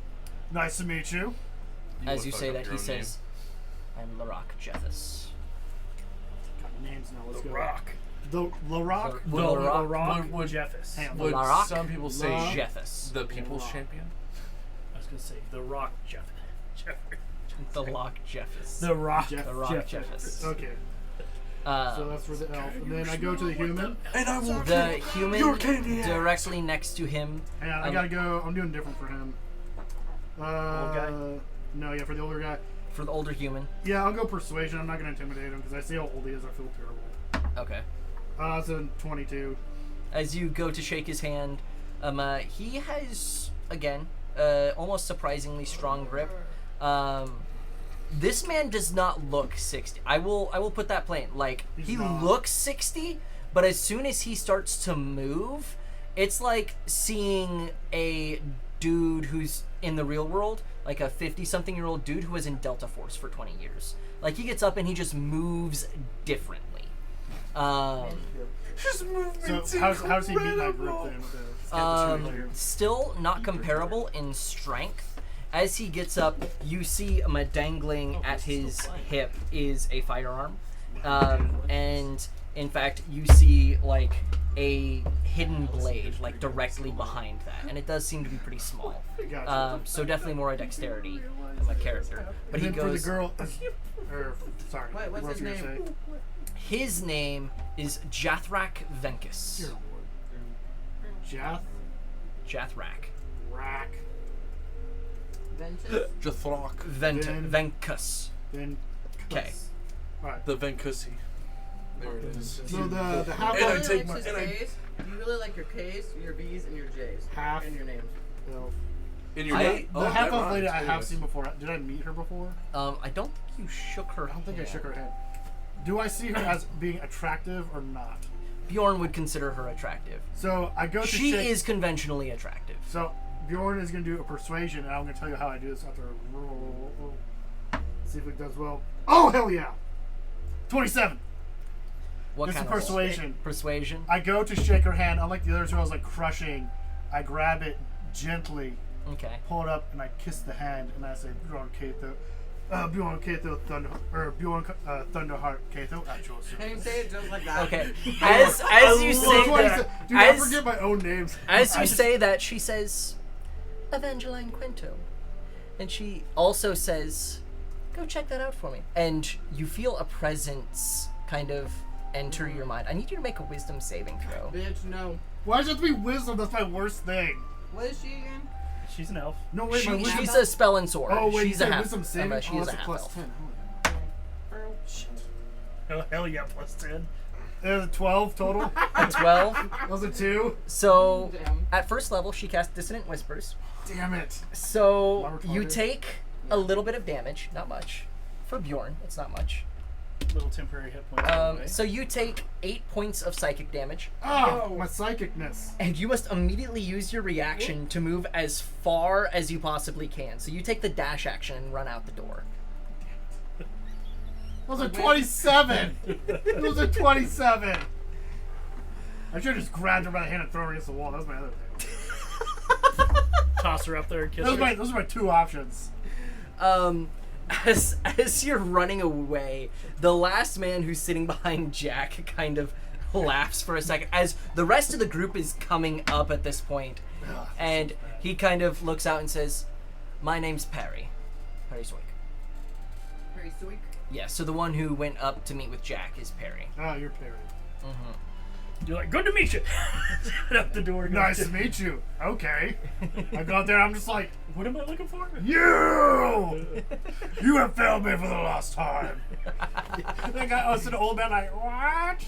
Nice to meet you. As you fuck say up that, your he own says, "I'm Larock Jeffus." Got names now. Let's The go. Rock. The Rock. The The Rock. Rock Would- Jeffus. Hang on. Would Larock? some people say La- Jeffus. the people's Larock. champion? I was going to say The Rock Jeffus. The Lock Jeffus. The Rock. Jeff- The Rock Jeffus. Jeffus. Okay, Uh, so that's for the elf. And then I go to the human. And I will the kick human your candy ass. directly next to him. Hang on, I Um, gotta go. I'm doing different for him. Old guy? No, yeah, for the older guy. For the older human. Yeah, I'll go persuasion. I'm not gonna intimidate him because I see how old he is. I feel terrible. Okay. It's a 22. As you go to shake his hand, he has again almost surprisingly strong grip. This man does not look 60. I will put that plain. Like He's he not. looks 60, but as soon as he starts to move, it's like seeing a dude who's in the real world, like a 50-something-year-old dude who was in Delta Force for 20 years. Like he gets up and he just moves differently. His movement's So how does he meet my group incredible. then? With the cheerleader? Still not comparable in strength. As he gets up, you see dangling at his hip is a firearm, and in fact, you see like a hidden blade like directly behind that, and it does seem to be pretty small. Gotcha. So definitely more a dexterity of a character. But And he then goes. for the girl. Or sorry. Wait, what's what his was I gonna name? say? His name is Jathrak Venkus. Dear Lord. Jath Jathrak. Rack. Ventus. Jathrock. Then- Venkus. Then. Okay. All right. The Venkusi. There it is. So the half And I Really take likes my- his K's. You really like your K's, your B's, and your J's. half. And your names. elf. In your I- name? The Oh, half that elf lady I rhymes. have seen before. Did I meet her before? I don't think you shook her I don't think I hand. shook her hand. Do I see her as being attractive or not? Bjorn would consider her attractive. So I go to She shake. is conventionally attractive. So Bjorn is going to do a persuasion, and I'm going to tell you how I do this after a roll. See if it does well. Oh, hell yeah! 27. What It's a kind of roll? persuasion. Persuasion? I go to shake her hand. Unlike the other two, I was like crushing. I grab it gently, Okay. pull it up, and I kiss the hand, and I say, Bjorn Kato. Bjorn Kato Thunder, or Bjorn Thunderheart Kato. Can you say it just like that? Okay. As you say that, Dude, I as, forget my own names. as I you just- say that, she says, Evangeline Quinto. And she also says, go check that out for me. And you feel a presence kind of enter your mind. I need you to make a wisdom saving throw. Bitch, no. Why does it have to be wisdom? That's my worst thing. What is she again? She's an elf. No, wait, my wisdom. She's a spell and sword. Oh, wait, you she's a said half. wisdom saving? She Oh, is a that's a half plus elf. 10. Oh, hell yeah, plus 10. There's a 12 total. 12. That was a 2. So, Damn. at first level, she casts Dissonant Whispers. Damn it. So, Not you retarded. take a little bit of damage. Not much. For Bjorn, it's not much. Little temporary hit points. away. So you take 8 points of psychic damage, Oh, my psychicness. and you must immediately use your reaction to move as far as you possibly can. So you take the dash action and run out the door. That was a 27. It was a 27. I should have just grabbed her by the hand and thrown her against the wall. That was my other thing. Toss her up there and kiss Those her. are my 2 options. As you're running away, the last man who's sitting behind Jack kind of laughs for a second as the rest of the group is coming up at this point, and he kind of looks out and says, "My name's Perry. Perry Swick." Very sweet. Yeah, so the one who went up to meet with Jack is Perry. Oh, you're Perry. You're like, good to meet you. Head out the door. Nice to meet you. Okay. I got there. I'm just like, What am I looking for? you! You have failed me for the last time. That guy, was an old man like, what?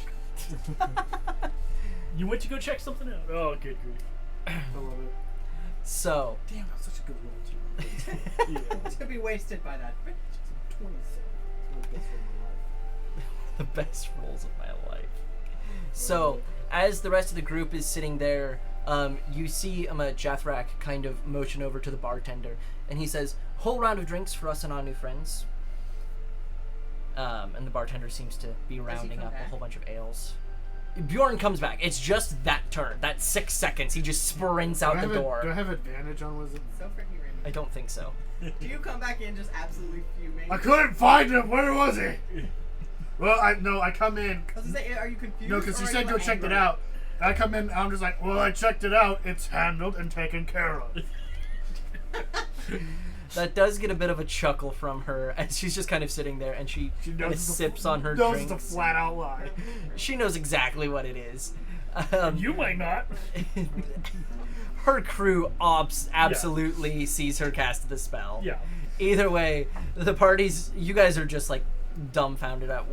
You went to go check something out. Oh, good grief. I love it. So, Damn, that was such a good roll, too. Yeah. To be wasted by that. 26. the best rolls of my life. So, as the rest of the group is sitting there, you see Jathrak kind of motion over to the bartender, and he says, "Whole round of drinks for us and our new friends." And the bartender seems to be rounding come up a back? whole bunch of ales. Bjorn comes back. It's just that turn, that 6 seconds. He just sprints out the door. Do I have advantage on wisdom? So freaking random. I don't think so. Do you come back in just absolutely fuming? I couldn't find him. Where was he? Well, I come in. I was gonna say, are you confused? No, because or you are said go check angry? it out. I come in, I'm just like, well, I checked it out. It's handled and taken care of. That does get a bit of a chuckle from her as she's just kind of sitting there, and she kind of it's a- sips on her knows drinks. it's a flat out lie. She knows exactly what it is. You might not. Her crew absolutely sees her cast the spell. Yeah. Either way, the parties, you guys are just like dumbfounded at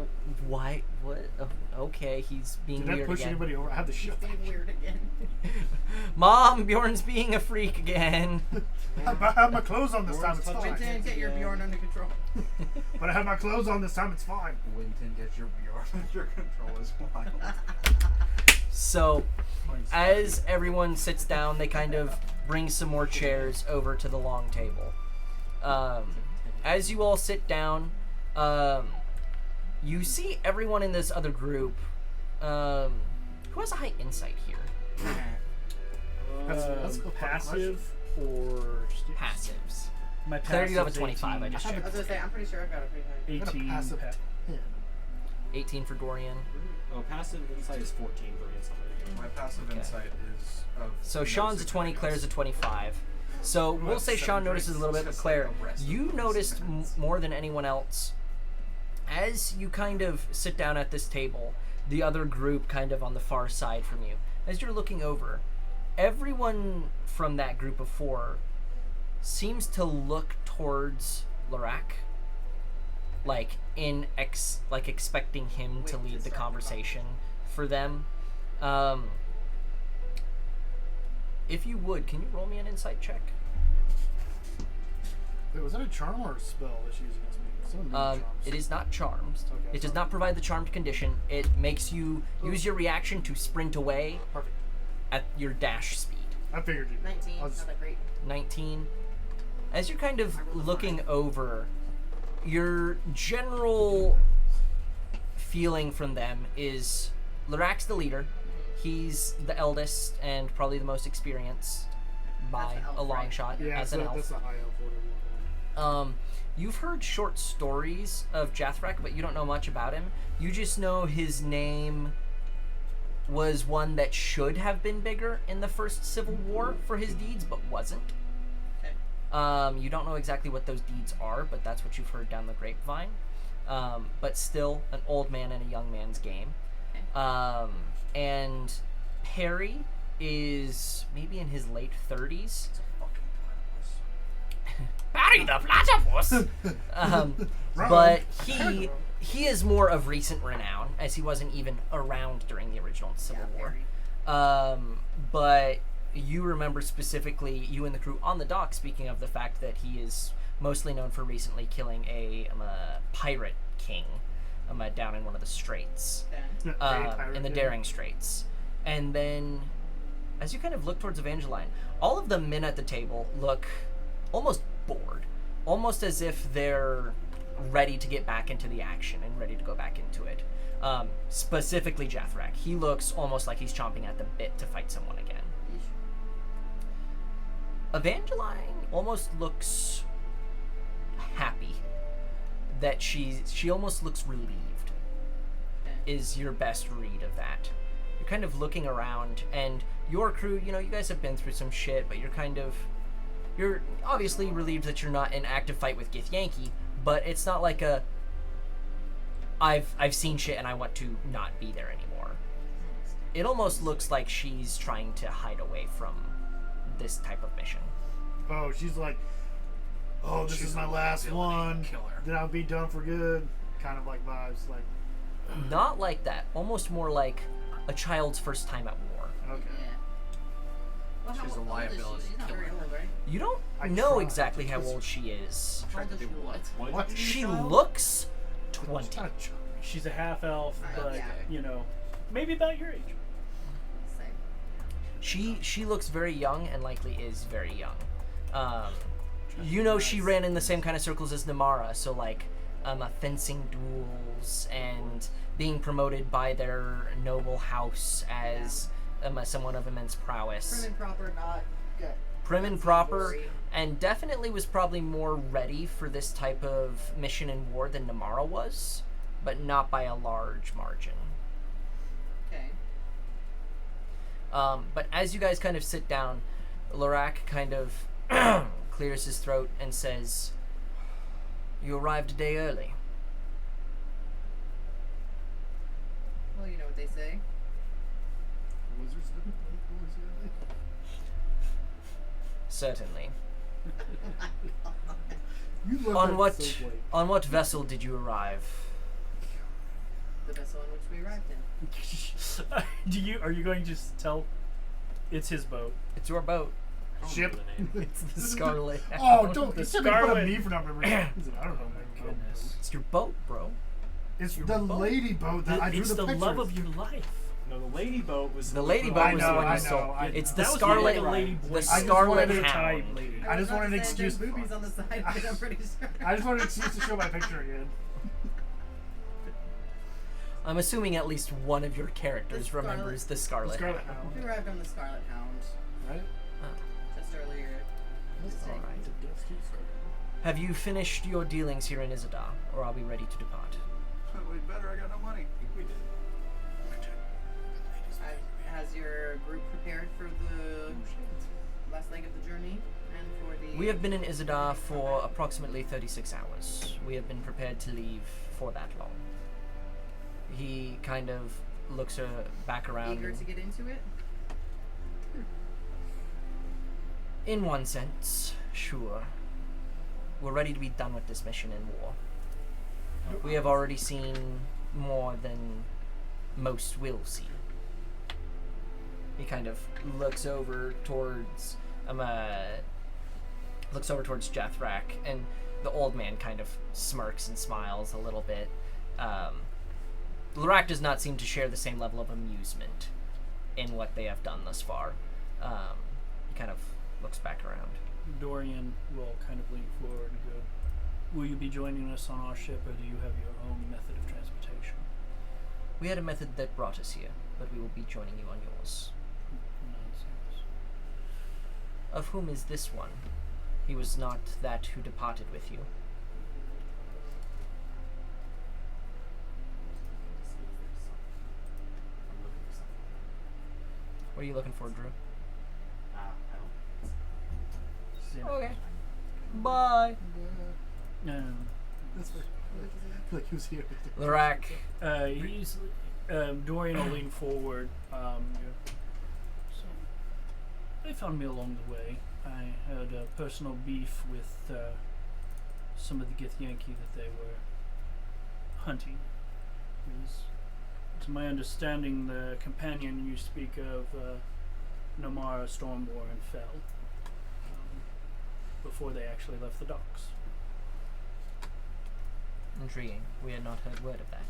why, what? Oh, okay, he's being Did I weird push again. anybody over? I have the shit. Being weird again. Mom, Bjorn's being a freak again. I have my clothes on this time. It's Wait fine. till get your Bjorn under control. But I have my clothes on this time. It's fine. Winton gets your Bjorn under control is wild. So, as everyone sits down, they kind of bring some more chairs over to the long table. As you all sit down, you see everyone in this other group. Who has a high insight here? That's a good Passive or Passives. My Claire, you have a passive's 25. I 18. just I checked. was gonna say, I'm pretty sure I've got a pretty high. 18 passive. 18 for Dorian. Oh, passive insight is 14 for against somebody. My passive Okay. insight is of So no Sean's a 20, significance. Claire's a 25. So we'll About say 7 Sean notices a drinks. little bit, but It's just Claire, like the rest of you the noticed participants. more than anyone else. As you kind of sit down at this table, the other group kind of on the far side from you, as you're looking over, everyone from that group of 4 seems to look towards Lorak. like expecting him to Wait to lead the start the conversation for them. If you would, can you roll me an insight check? Wait, was that a charm or a spell that she used against me? Someone named charms. It is not charmed. Okay, It does sorry. not provide the charmed condition. It makes you use your reaction to sprint away Perfect. at your dash speed. I figured you. 19. I Not was- that great. 19. As you're kind of looking over, your general feeling from them is Lurak's the leader. He's the eldest and probably the most experienced by That's an elf, a long right? shot Yeah, as so an elf. that's the high elf order. You've heard short stories of Jathrak, but you don't know much about him. You just know his name was one that should have been bigger in the first Civil War for his deeds, but wasn't. Okay. You don't know exactly what those deeds are, but that's what you've heard down the grapevine. But still, an old man and a young man's game. Okay. And Perry is maybe in his late 30s. Perry the platypus! But he is more of recent renown, as he wasn't even around during the original Civil War. But you remember specifically, you and the crew on the dock, speaking of the fact that he is mostly known for recently killing a pirate king down in one of the straits, in the Daring Straits. And then, as you kind of look towards Evangeline, all of the men at the table look almost bored, almost as if they're ready to get back into the action and ready to go back into it. Specifically Jathrak. He looks almost like he's chomping at the bit to fight someone again. Evangeline almost looks happy. That she almost looks relieved, is your best read of that. You're kind of looking around, and your crew, you guys have been through some shit, but you're obviously relieved that you're not in active fight with Githyanki, but it's not like I've seen shit and I want to not be there anymore. It almost looks like she's trying to hide away from this type of mission. Oh, she's like, oh, this is my last one. Then I'll be done for good. Kind of like vibes, like. Not like that. Almost more like a child's first time at war. Okay. Well, how She's a old is she? liability She's not very killer. old, right? You don't I know tried. exactly how old she is. How old does she look? What? She looks 20. She's not a child. She's a half elf, but Yeah. Maybe about your age. Same. She looks very young and likely is very young. She ran in the same kind of circles as Namara, so like fencing duels and being promoted by their noble house as someone of immense prowess. Prim and proper, not good. Prim and That's proper, glory. and definitely was probably more ready for this type of mission and war than Namara was, but not by a large margin. Okay. But as you guys kind of sit down, Lurak kind of clears his throat and says, "You arrived a day early." Well, you know what they say. Wizards didn't make the wizard. Certainly. You look On like what so late. on what vessel did you arrive? The vessel in which we arrived in. Are you going to just tell? It's his boat. It's your boat. Ship. It's the Scarlet. Oh, Hound. don't. The You can't make fun of Scarlet- me for not remembering. I don't know. My Goodness. It's your boat, bro. It's your the boat. lady boat that I drew It's the the pictures. love of your life. No, the lady boat was The lady I boat was the know, one I you know, sold. I It's know. the That was Scarlet. like a lady boy. The I just Scarlet wanted to Hound. lady. I just wanted an was about to say, excuse. there's boobies on the side, but I'm pretty sure. I just wanted an excuse to show my picture again. I'm assuming at least one of your characters The Scarlet- remembers the The Scarlet, Scarlet Hound. Hound. We arrived on the Scarlet Hound Right? just earlier. Just saying. Alright. Have you finished your dealings here in Isidar, or are we ready to depart? We better. I got no money. We did. Has your group prepared for the last leg of the journey and for the? We have been in Isidar for approximately 36 hours. We have been prepared to leave for that long. He kind of looks back around. eager to get into it. In one sense, sure. We're ready to be done with this mission in war. We have already seen more than most will see. He kind of looks over towards Jethrak, and the old man kind of smirks and smiles a little bit. Lorak does not seem to share the same level of amusement in what they have done thus far. He kind of looks back around. Dorian will kind of lean forward and go, "Will you be joining us on our ship, or do you have your own method of transportation?" We had a method that brought us here, but we will be joining you on yours. Nonsense. Of whom is this one? He was not that who departed with you. What are you looking for, Drew? Okay. Bye. That's fair. I feel like he was here. Lorak. He's Dorian will lean forward. So they found me along the way. I had a personal beef with some of the Githyanki that they were hunting. It was, to my understanding, the companion you speak of, Namara Stormborn, and fell before they actually left the docks. Intriguing. We had not heard word of that.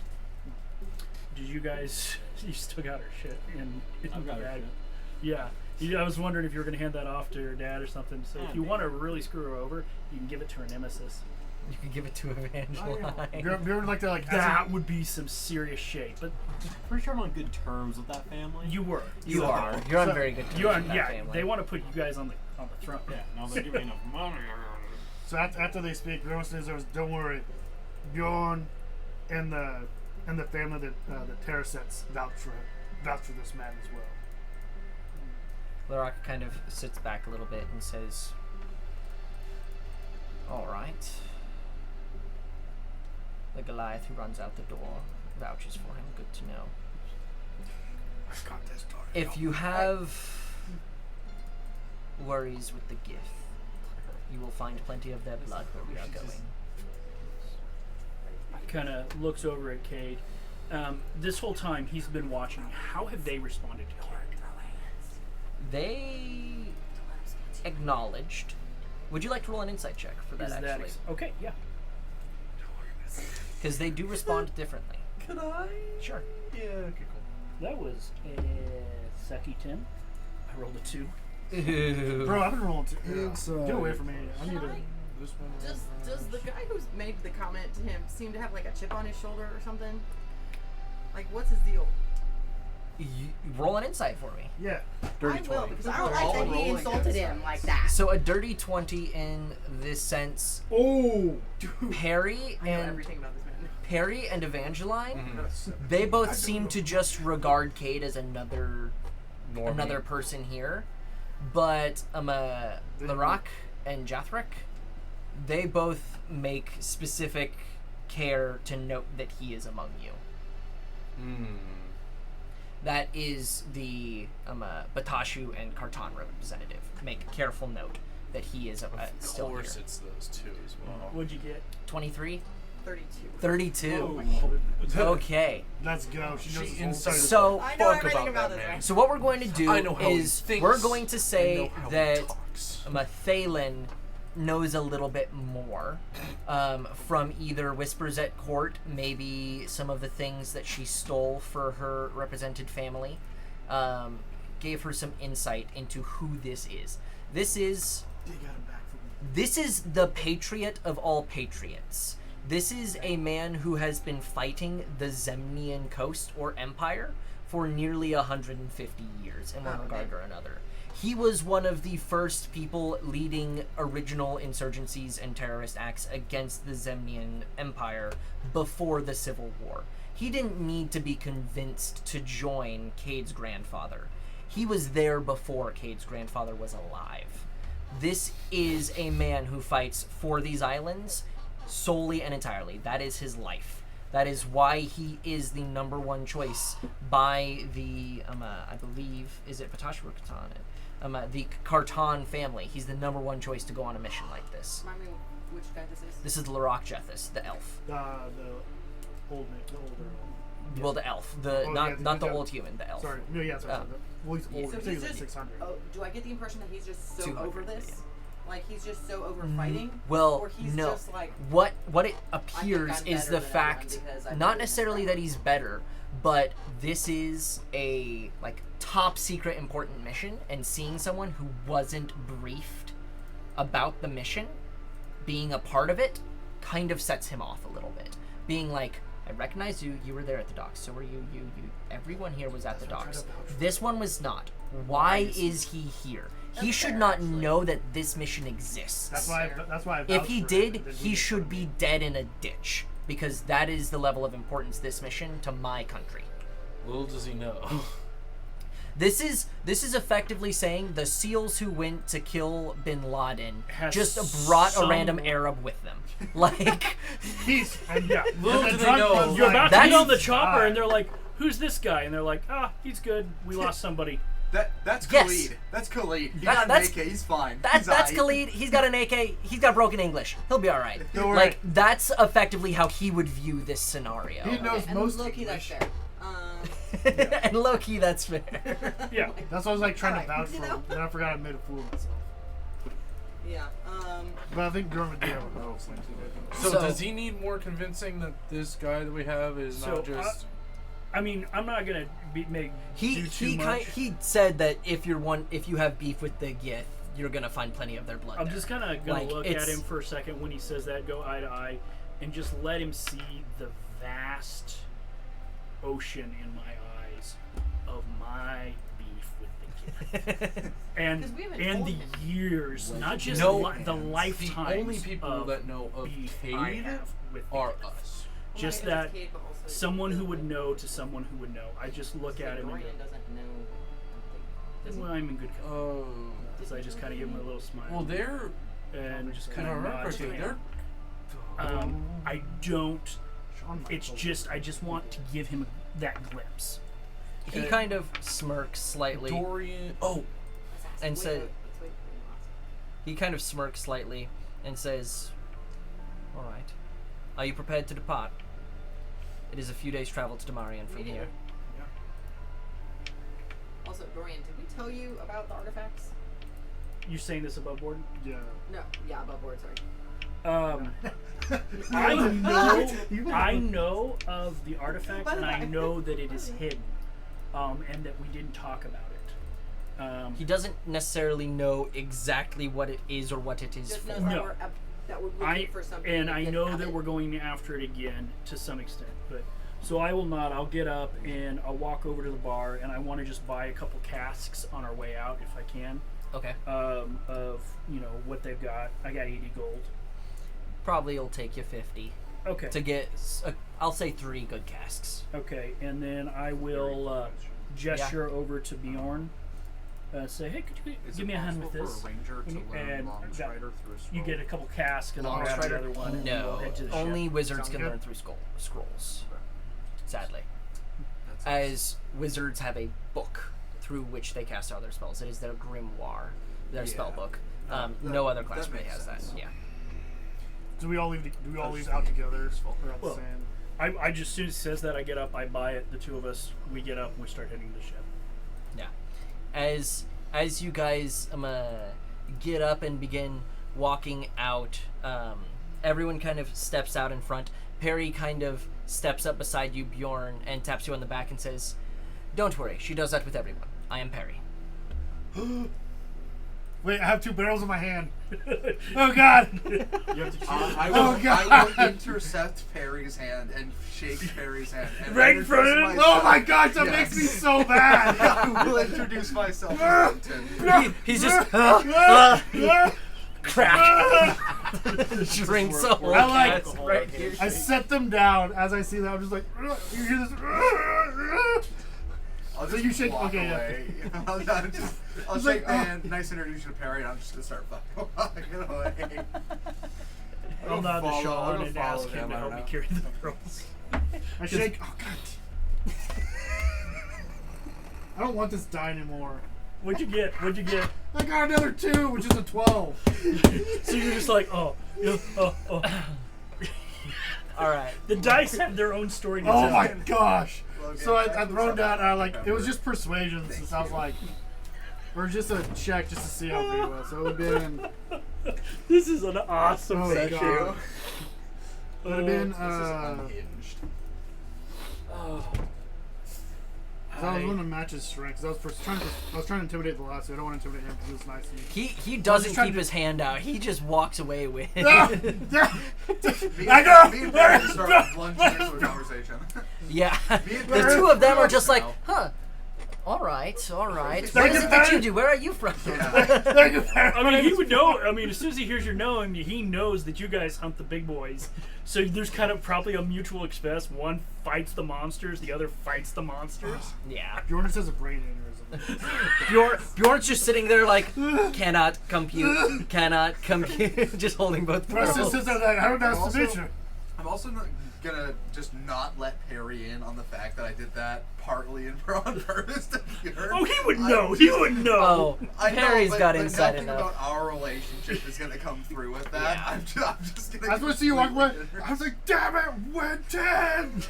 Did you guys? You still got her shit in I've got the her bag. shit. Yeah. I was wondering if you were going to hand that off to your dad or something. So if you want to really screw her over, you can give it to her nemesis. You could give it to Evangeline. You ever like to like That would be some serious shit. But Pretty sure I'm on good terms with that family. you were. You are. You're on So- very good terms You are. with that Yeah. family. They want to put you guys on the throne. Yeah, and I was like, give me enough money. So after they speak, Bjorn says, "Don't worry, Bjorn and the family that the Terrasets vouch for this man as well." Lorak kind of sits back a little bit and says, "All right." The Goliath who runs out the door vouches for him. Good to know. I got this started. If you have worries with the gift, you will find plenty of their blood where we are going. Kind of looks over at Cade. This whole time he's been watching. How have they responded to Cade? They acknowledged. Would you like to roll an insight check for that, actually? Okay, yeah. Because they do respond differently. Could I? Sure. Yeah, okay, cool. That was a sucky 10. I rolled a 2. Bro, I've been rolling too. Get away from me. I need to. This one. Does the guy who's made the comment to him seem to have like a chip on his shoulder or something? Like, what's his deal? Roll an insight for me. Yeah. Dirty I will, 20. because I don't We're like all that he rolling insulted him against like us. that. So a dirty 20 in this sense. Oh, dude. Perry I know and everything about this man. Perry and Evangeline, Mm-hmm. they both seem to just regard Cade as another Normie. person here. But Lorak and Jethrak, they both make specific care to note that he is among you. That is the Batashu and Kartan representative. Make careful note that he is still Of here. course, it's those two as well. What'd you get? 23? 32. 32. Oh, Okay. Let's go. She knows She his whole insights side. So I know Fuck everything about about that this man. man. So what we're going to do I know how he is thinks. we're going to I say know how he that talks. Thalen knows a little bit more from either Whispers at Court, maybe some of the things that she stole for her represented family, gave her some insight into who this is. This is They got him back for me. This is the patriot of all patriots. This is a man who has been fighting the Zemnian coast or empire for nearly 150 years in one regard or another. He was one of the first people leading original insurgencies and terrorist acts against the Zemnian empire before the Civil War. He didn't need to be convinced to join Cade's grandfather. He was there before Cade's grandfather was alive. This is a man who fights for these islands solely and entirely. That is his life. That is why he is the number one choice by the I believe, is it Patash or Katan? The Cartan family. He's the number one choice to go on a mission like this. Remind me which guy this is. This is Larok Jethus, the elf. The older. Well, the elf, not the old human, the elf. Sorry, no, yeah, sorry. Well, he's older. So I think he's he's like just. 600. Oh, do I get the impression that he's just so 200, over this? yeah. Like he's just so over fighting? Well, or he's no. just like. What it appears I'm is better the than fact, everyone because I've been not doing this necessarily forever. that he's better, but this is a like top secret important mission, and seeing someone who wasn't briefed about the mission, being a part of it, kind of sets him off a little bit. Being like, I recognize you. You were there at the docks. So were you. Everyone here was at the docks. This one was not. Why is he here? He should fair, not actually. know that this mission exists. That's why. I If vouched he for did, it, then he should be dead in a ditch, because that is the level of importance this mission to my country. Little does he know. This is effectively saying the SEALs who went to kill Bin Laden Has just brought a random some- Arab with them. Like, He's and yeah. Little the do they drunk know. one's You're like, about to That's get on the chopper, fine. and they're like, "Who's this guy?" And they're like, "Ah, he's good. We lost somebody." That's Yes. Khalid. That's Khalid. He That- got an that's- AK. He's fine. that's He's aight. Khalid. He's got an AK. He's got broken English. He'll be all right. Don't worry. Like, that's effectively how he would view this scenario. He knows Okay, and most low-key, that's English. fair. And low key, that's fair. Yeah. That's what I was like trying to Alright, vouch you for. know? Then I forgot I made a fool of myself. Yeah. But I think German did have a vote. So, So- does he need more convincing that this guy that we have is So, not just? I mean, I'm not gonna do too much. He said that if you have beef with the Gith, you're gonna find plenty of their blood. I'm there. just gonna Like, look at it's- him for a second when he says that, go eye to eye, and just let him see the vast ocean in my eyes of my beef with the kid. and 'Cause we haven't and told the him. years, not just No, the the lifetimes only people of that know of beef I Cade have with the are kid. us. Well, Just not even that Cade, but also someone who would like- know to someone who would know. I just look at him and Dorian doesn't know. Does he? go, well, I'm in good company. Oh. So I just kind of give him a little smile. Well, they're and just if kind I of remember nod to correctly, him. they're I don't. Sean It's Michael. just I just want to give him that glimpse. He kind of smirks slightly. Dorian. Oh, And Wait, said- let's wait for him. He kind of smirks slightly and says, "All right. Are you prepared to depart? It is a few days' travel to Damarian from here." Also, Dorian, did we tell you about the artifacts? You saying this above board? Yeah. No. Yeah, above board. Sorry. I know of the artifact, By the and I way. know that it is hidden, and that we didn't talk about it. He doesn't necessarily know exactly what it is or what it is Just for. knows No. that we're looking I for something. and that I didn't know have that it. we're going after it again to some extent, but so I will not. I'll get up and I'll walk over to the bar, and I want to just buy a couple casks on our way out if I can. Okay. Of what they've got. I got 80 gold. Probably it'll take you 50 Okay. to get, I'll say 3 good casks. Okay, and then I will gesture over to Bjorn. Say, hey, could you Is give it me a hand with possible this? for a ranger to learn And Long that- Strider through a scroll? You get a couple casks, and I'll Long grab the Strider? other one, and No, we'll head to the only ship. wizards Sounds can good. learn through scrolls. Sadly. That's As wizards have a book through which they cast all their spells. It is their grimoire, their spell Yeah. book. That- No other class that really makes has sense. that. Yeah. Do we all leave? Do we all was leave out thinking together useful. or at the Well, same? I just, as soon as it says that, I get up, I buy it, the two of us, we get up, and we start heading to the ship. Yeah. As you guys get up and begin walking out, everyone kind of steps out in front. Perry kind of steps up beside you, Bjorn, and taps you on the back and says, "Don't worry, she does that with everyone. I am Perry." Wait, I have 2 barrels in my hand. Oh God! You have to choose. I Oh, will, God. I will intercept Perry's hand and shake Perry's hand. And Right in front of introduce him? myself. Oh my gosh, that Yes. makes me so bad. I will introduce myself as Linton. He's just crack. Drinks a whole I like- cask right here. I set them down as I see them. I'm just like, you hear this? I'll So just you shake- walk okay, yeah. away. I'll It's shake like, my hand, nice to introduce you to Perry, and I'm just gonna start fucking walking away. I'll nod to I'll Sean go and follow ask him them, to I help don't me know. carry the barrels. I shake. Oh god. I don't want this die anymore. What'd you get? What'd you get? I got another 2, which is a 12. So you're just like, oh. All right. The dice have their own story to Oh tell. my gosh. Logan, So I that thrown was down. something It was just persuasion. Since I was like, or just a check just to see how big it was. So it would have been. This is an awesome Oh, session. God. It would have been. This is unhinged. I was one to match his strength. I was trying to intimidate the last. I don't want to intimidate him because it was nice. And He doesn't trying keep to- his hand out. He just walks away with it. Me I know. Me and Barry start plunging into a conversation. Yeah. Me and The Barry- two of them are just like, now. huh. All right. What Thank is you, it that you Barry. do? Where are you from? Yeah. Thank you, Barry. I mean, he would know. I mean, as soon as he hears your knowing, he knows that you guys hunt the big boys. So there's kind of probably a mutual express. One fights the monsters, the other fights the monsters. Yeah. Bjorn just has a brain aneurysm. Bjorn's just sitting there like, cannot compute, just holding both My barrels. sisters are like, I don't know, Also- Sabitra. I'm also not gonna just not let Perry in on the fact that I did that partly on purpose to Bjorn. Oh, he would know. He would know. Oh, I know, Perry's but, got but insight nothing enough. about our relationship is gonna come through with that. Yeah. I'm just gonna. I was going to see you walk away. completely I was like, damn it, Winton!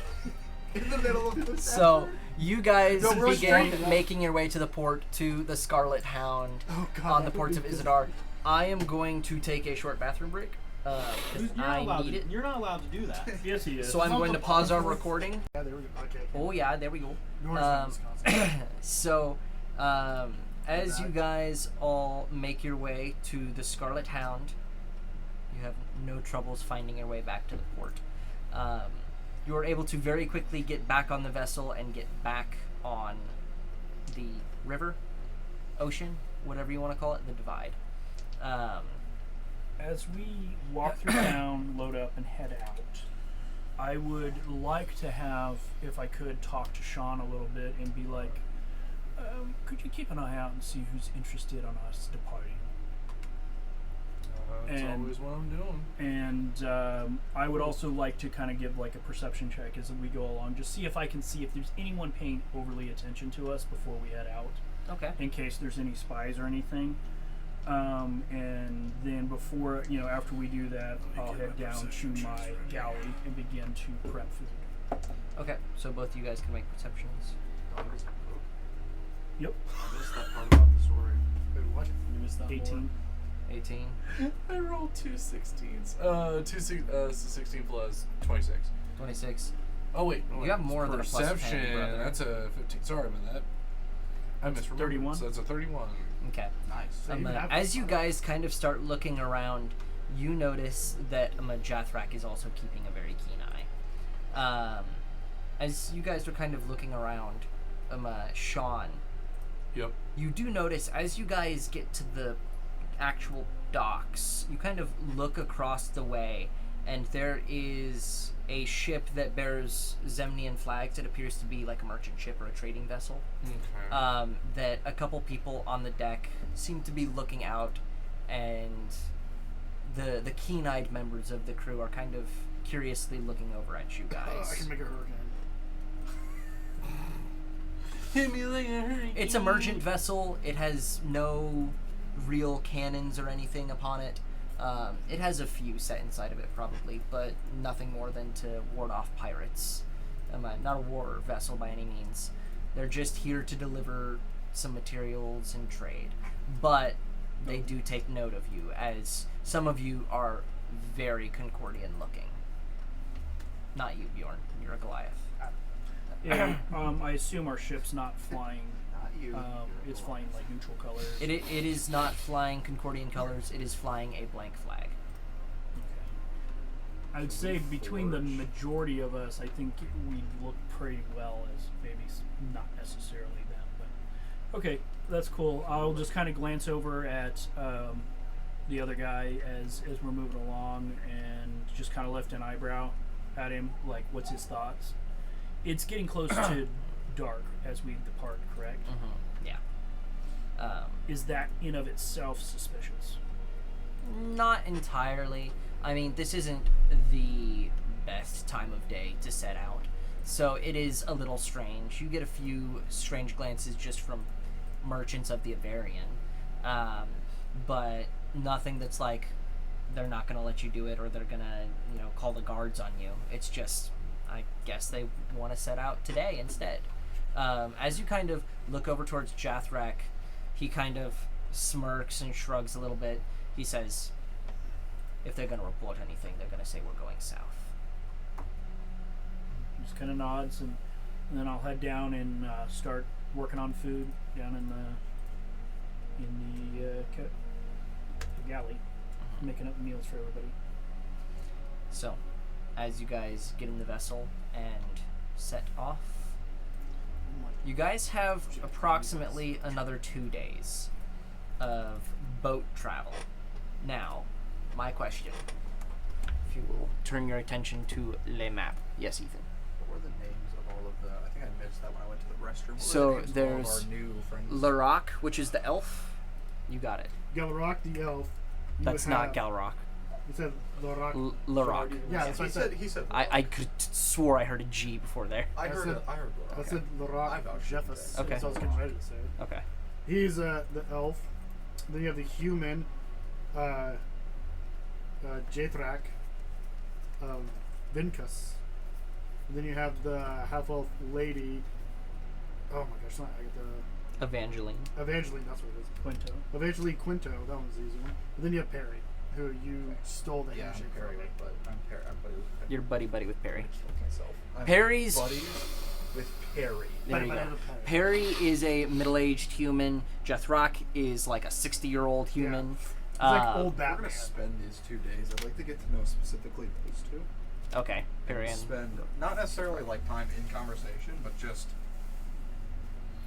in the middle of this. So you guys No, we're begin straight. making your way to the port to the Scarlet Hound Oh, God. on the ports of Isidar. I am going to take a short bathroom break because You're not I allowed need to, it. You're not allowed to do that. Yes, he is. So I'm Not going the to pause our bottom. recording. Yeah, there we go. Okay. Oh yeah, there we go. North of Wisconsin. So, as you guys all make your way to the Scarlet Hound, you have no troubles finding your way back to the port. You are able to very quickly get back on the vessel and get back on the river, ocean, whatever you want to call it, the divide. As we walk through town, load up, and head out, I would like to have, if I could, talk to Sean a little bit and be like, could you keep an eye out and see who's interested on us departing? That's And- always what I'm doing. And I would also like to kind of give like a perception check as we go along, just see if I can see if there's anyone paying overly attention to us before we head out, Okay. in case there's any spies or anything. And then before, after we do that, I'll head down to my galley and begin to prep food. Okay. So both of you guys can make perceptions. Yep. I missed that part about the story. Wait, what? You missed that 18. 18. I rolled 2 16s. 16 plus 26. 26. Oh wait, You have more than a plus 10, perception. brother. That's a 15. Sorry about that. I misremembered. 31. So that's a 31. Okay. Nice. even have As to you start. guys kind of start looking around, you notice that Jathrak is also keeping a very keen eye. As you guys are kind of looking around, Sean, Yep. you do notice as you guys get to the actual docks, you kind of look across the way, and there is a ship that bears Zemnian flags. It appears to be like a merchant ship or a trading vessel. Okay. That a couple people on the deck seem to be looking out, and the keen-eyed members of the crew are kind of curiously looking over at you I guys. can make it hurt again. Hit me like a hurricane. It's a merchant vessel. It has no real cannons or anything upon it. It has a few set inside of it probably, but nothing more than to ward off pirates. Not a war vessel by any means. They're just here to deliver some materials and trade. But they do take note of you, as some of you are very Concordian looking. Not you, Bjorn. You're a Goliath. And I assume our ship's not flying. Not you. It's flying like neutral colors. It is not flying Concordian colors. It is flying a blank flag. Okay. I would say between the majority of us, I think we look pretty well, as maybe not necessarily them, but okay, that's cool. I'll just kind of glance over at the other guy as we're moving along, and just kind of lift an eyebrow at him, like, what's his thoughts? It's getting close to dark as we depart, correct? Yeah. Is that in of itself suspicious? Not entirely. I mean, this isn't the best time of day to set out. So it is a little strange. You get a few strange glances just from merchants of the Avarian, but nothing that's like they're not going to let you do it or they're going to, call the guards on you. It's just, I guess they want to set out today instead. As you kind of look over towards Jathrak, he kind of smirks and shrugs a little bit. He says, if they're going to report anything, they're going to say we're going south. Just kind of nods, and then I'll head down and start working on food down in the galley, making up meals for everybody. So, as you guys get in the vessel and set off, you guys have approximately another 2 days of boat travel. Now, my question, if you will turn your attention to le map. Yes, Ethan. What were the names of all of the? I think I missed that when I went to the restroom. What So were the names of all there's of our new friends? Larock, which is the elf. You got it. Galrock the elf. You That's would not have- Galrock. You said Lorak. Larock. Yeah, that's what I said. He said. I could swore I heard a G before there. I heard. said- I heard. I Okay. said I Lorak vouch for Jeffus. that. Okay. So I was getting ready to say it. Okay. He's the elf. Then you have the human, Jathrak, Vinkus. And then you have the half-elf lady. Oh my gosh, not the Evangeline. Evangeline. That's what it is. Quinto. Evangeline Quinto. That one's the easy one. And then you have Perry, who you stole the Yeah, I'm handshake Perry from. with, but I'm Perry. I'm buddy with Perry. You're buddy with Perry. Myself. I'm Perry's- buddies with Perry. There you Buddy go. with Perry. Perry is a middle-aged human. Jethrock is like a 60-year-old human. He's like old We're Batman. gonna spend these 2 days. I'd like to get to know specifically those two. Okay, Perry and Spend not necessarily like time in conversation, but just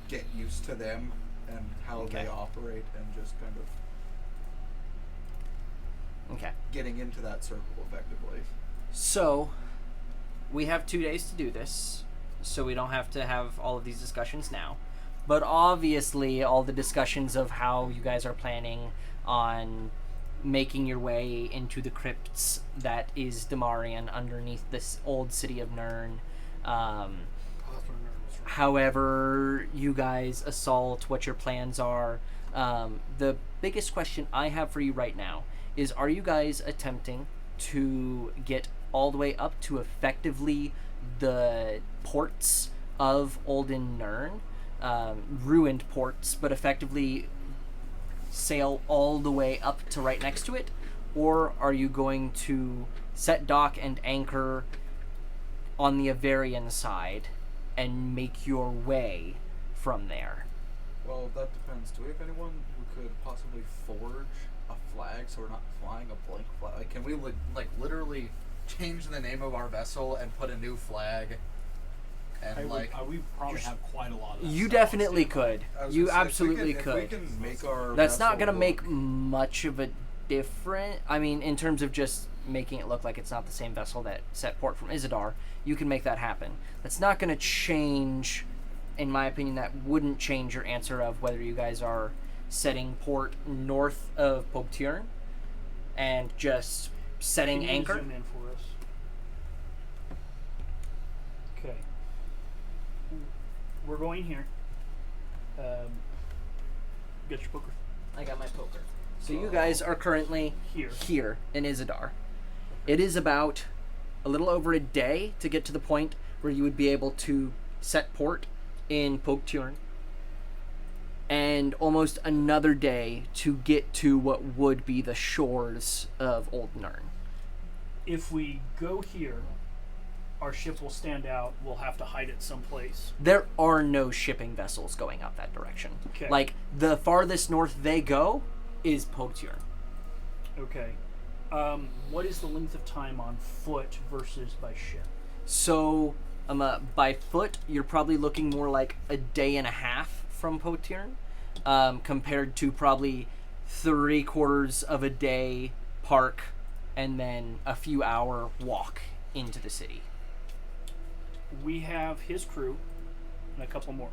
get used to them and how Okay. they operate, and just kind of okay. getting into that circle effectively. So, we have 2 days to do this, so we don't have to have all of these discussions now. But obviously, all the discussions of how you guys are planning on making your way into the crypts that is Damarian underneath this old city of Nirn. However you guys assault, what your plans are. The biggest question I have for you right now is, are you guys attempting to get all the way up to effectively the ports of Olden Nirn? Ruined ports, but effectively sail all the way up to right next to it? Or are you going to set dock and anchor on the Avarian side and make your way from there? Well, that depends. Do we have anyone who could possibly forge a flag so we're not flying a blank flag? Like, can we literally change the name of our vessel and put a new flag? And we probably have quite a lot of that You stuff definitely on standby. could. I was You gonna say, absolutely if we could. can make our That's not vessel gonna make look- much of a difference. I mean, in terms of just making it look like it's not the same vessel that set port from Isidar, you can make that happen. That's not gonna change, in my opinion, that wouldn't change your answer of whether you guys are setting port north of Pogtiern and just setting Can you anchor. zoom in for us? Okay. We're going here. Get your poker I got my poker. So you guys are currently here. in Isidar. It is about a little over a day to get to the point where you would be able to set port in Pogtiern, and almost another day to get to what would be the shores of Old Nirn. If we go here, our ship will stand out. We'll have to hide it someplace. There are no shipping vessels going out that direction. Okay. Like, the farthest north they go is Pogtiern. Okay. What is the length of time on foot versus by ship? So, by foot, you're probably looking more like a day and a half from Pogtiern, compared to probably 3/4 of a day park and then a few hour walk into the city. We have his crew and a couple more,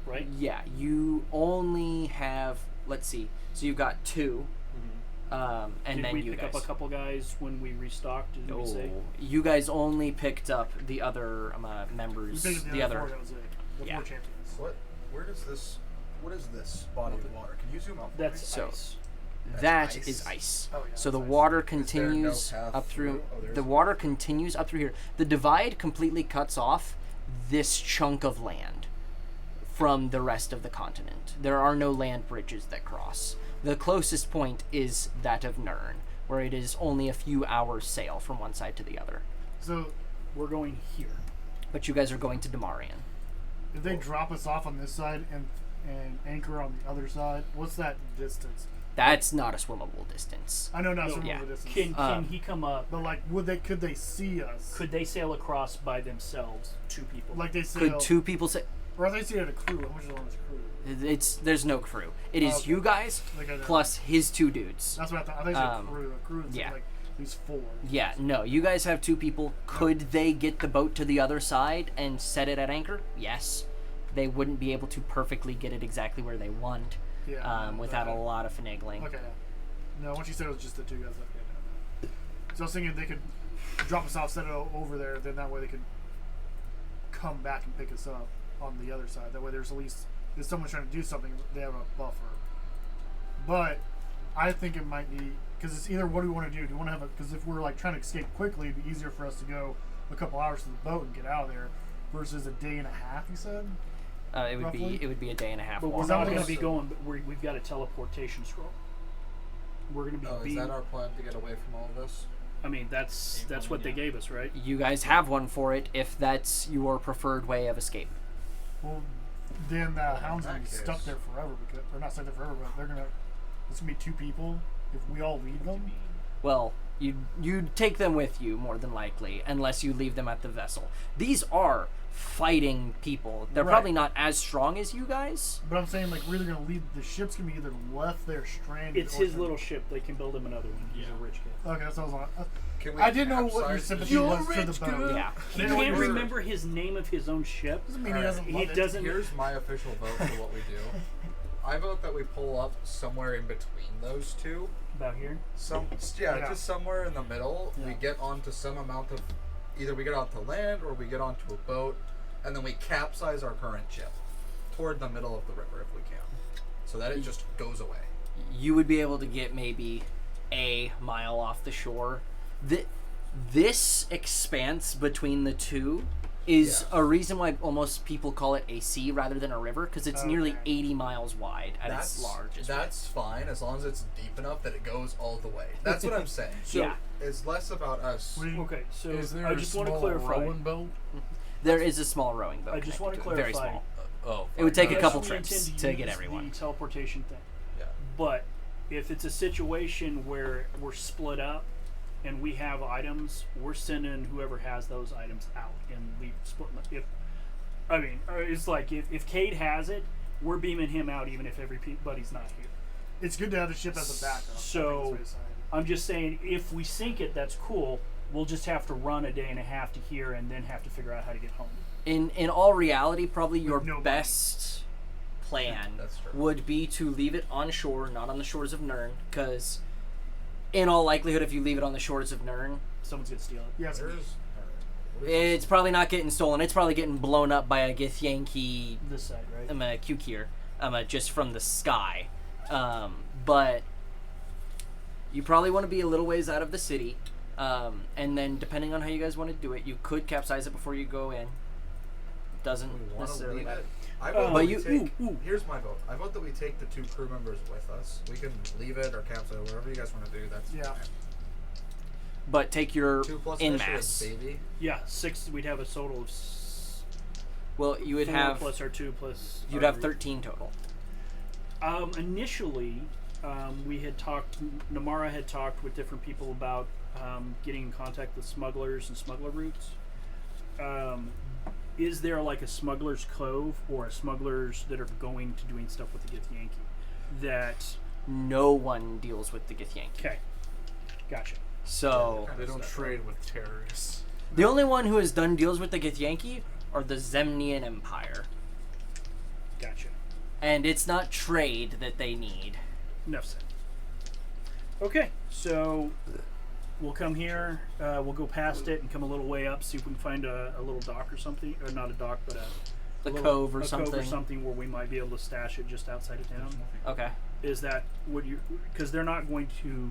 right? Yeah, you only have, let's see, so you've got 2. And Did then we you pick guys. up a couple guys when we restocked? Did we say? No, you guys only picked up the other We members. picked The other. four, that was it. The Yeah. four champions. Where does this? What is this body of water? Can you zoom out? For That's me? So- ice. That ice? is ice. Oh, yeah, So the that's ice. water Is there no continues path up through. through? Oh, there's The one. water continues up through here. The divide completely cuts off this chunk of land from the rest of the continent. There are no land bridges that cross. The closest point is that of Nern, where it is only a few hours sail from one side to the other. So We're going here. But you guys are going to Damarian. if they drop us off on this side and anchor on the other side, what's that distance? That's not a swimmable distance. I know not No, some yeah. of the distance. Can he come up? But like, could they see us? Could they sail across by themselves? 2 people. like they sail, Could two people say? or if they see it a crew? How much is on this crew? There's no crew. It is Okay. you guys Like, I know. plus his 2 dudes. That's what I thought. I think it's a Um, crew. A crew is yeah. like at least 4. Yeah, no, you guys have 2 people. Could they get the boat to the other side and set it at anchor? Yes. They wouldn't be able to perfectly get it exactly where they want Yeah. without a lot of finagling. Okay. No, once you said it was just the 2 guys. Okay, no. So I was thinking they could drop us off, set it over there, then that way they could come back and pick us up on the other side. That way there's at least, if someone's trying to do something, they have a buffer. But I think it might be, because it's either what do we want to do? Do we want to have a, because if we're like trying to escape quickly, it'd be easier for us to go a couple hours to the boat and get out of there versus a day and a half, you said? It would be a day and a half But we're walk. that not what going it to be is? going. But we've got a teleportation scroll. We're going to be. Oh, is being, that our plan to get away from all of this? I mean, that's what they gave us, right? You guys have one for it if that's your preferred way of escape. Well, then the hound's in gonna be that stuck case- there forever because, or not stuck there forever, but it's gonna be 2 people if we all leave them. Well, you'd take them with you more than likely, unless you leave them at the vessel. These are fighting people. They're Right. probably not as strong as you guys. But I'm saying like we're either gonna leave. The ship's gonna be either left there stranded. It's or his gonna- little ship. They can build him another one. He's a rich kid. Okay, that's what I was on. Can we I didn't know what your capsize sympathy the was ship? for the boat. Yeah. He didn't know can't what your- remember his name of his own ship. Doesn't mean he Alright. doesn't He love it. doesn't. Here's my official vote for what we do. I vote that we pull up somewhere in between those 2. About here. Yeah. Just somewhere in the middle. We Yeah. get onto some amount of, either we get onto land or we get onto a boat, and then we capsize our current ship toward the middle of the river if we can, so that it just goes away. You would be able to get maybe a mile off the shore. This expanse between the 2 is Yeah. a reason why almost people call it a sea rather than a river, because it's nearly Okay. 80 miles wide at its largest. That's fine as long as it's deep enough that it goes all the way. That's what I'm saying. So- yeah, It's less about us. What do you- Okay, so Is there I a just want small to clarify. rowing boat? there is a small rowing boat. I just connected want to to it, clarify. very small. Oh. It would take a Yes, couple we trips intend to get use everyone. The teleportation thing. Yeah. But if it's a situation where we're split up and we have items, we're sending whoever has those items out and leave splitting them. It's like if Cade has it, we're beaming him out even if everybody's not here. It's good to have the ship as a backup. I think So- that's what he's saying. I'm just saying if we sink it, that's cool. We'll just have to run a day and a half to here and then have to figure out how to get home. In all reality, probably your no money. best plan That's true. would be to leave it on shore, not on the shores of Nern, because in all likelihood, if you leave it on the shores of Nern, Someone's gonna steal it. Yeah, it's There's, it's probably not getting stolen. It's probably getting blown up by a Githyanki This side, right? Kukir, just from the sky. But you probably want to be a little ways out of the city. And then, depending on how you guys want to do it, you could capsize it before you go in. Doesn't we want to necessarily leave matter. it. I vote But that you- we take, here's my vote. I vote that we take the 2 crew members with us. We can leave it or capsize it, whatever you guys want to do. That's Yeah. fine. But take your 2 plus in initiative, mass. baby. Yeah, 6. We'd have a total of Well, you would 4 have plus our 2 plus. you'd our have 13 total. Initially, we had talked. Namara had talked with different people about getting in contact with smugglers and smuggler routes. Is there like a smuggler's cove or a smugglers that are going to doing stuff with the Githyanki? That No one deals with the Githyanki. okay, gotcha. So They don't trade with terrorists. the only one who has done deals with the Githyanki are the Zemnian Empire, Gotcha. and it's not trade that they need. Enough said. Okay, so we'll come here. We'll go past it and come a little way up, see if we can find a little dock or something, or not a dock, but A little- cove or a something. cove or something where we might be able to stash it just outside of town. Okay. Is that what you? Because they're not going to.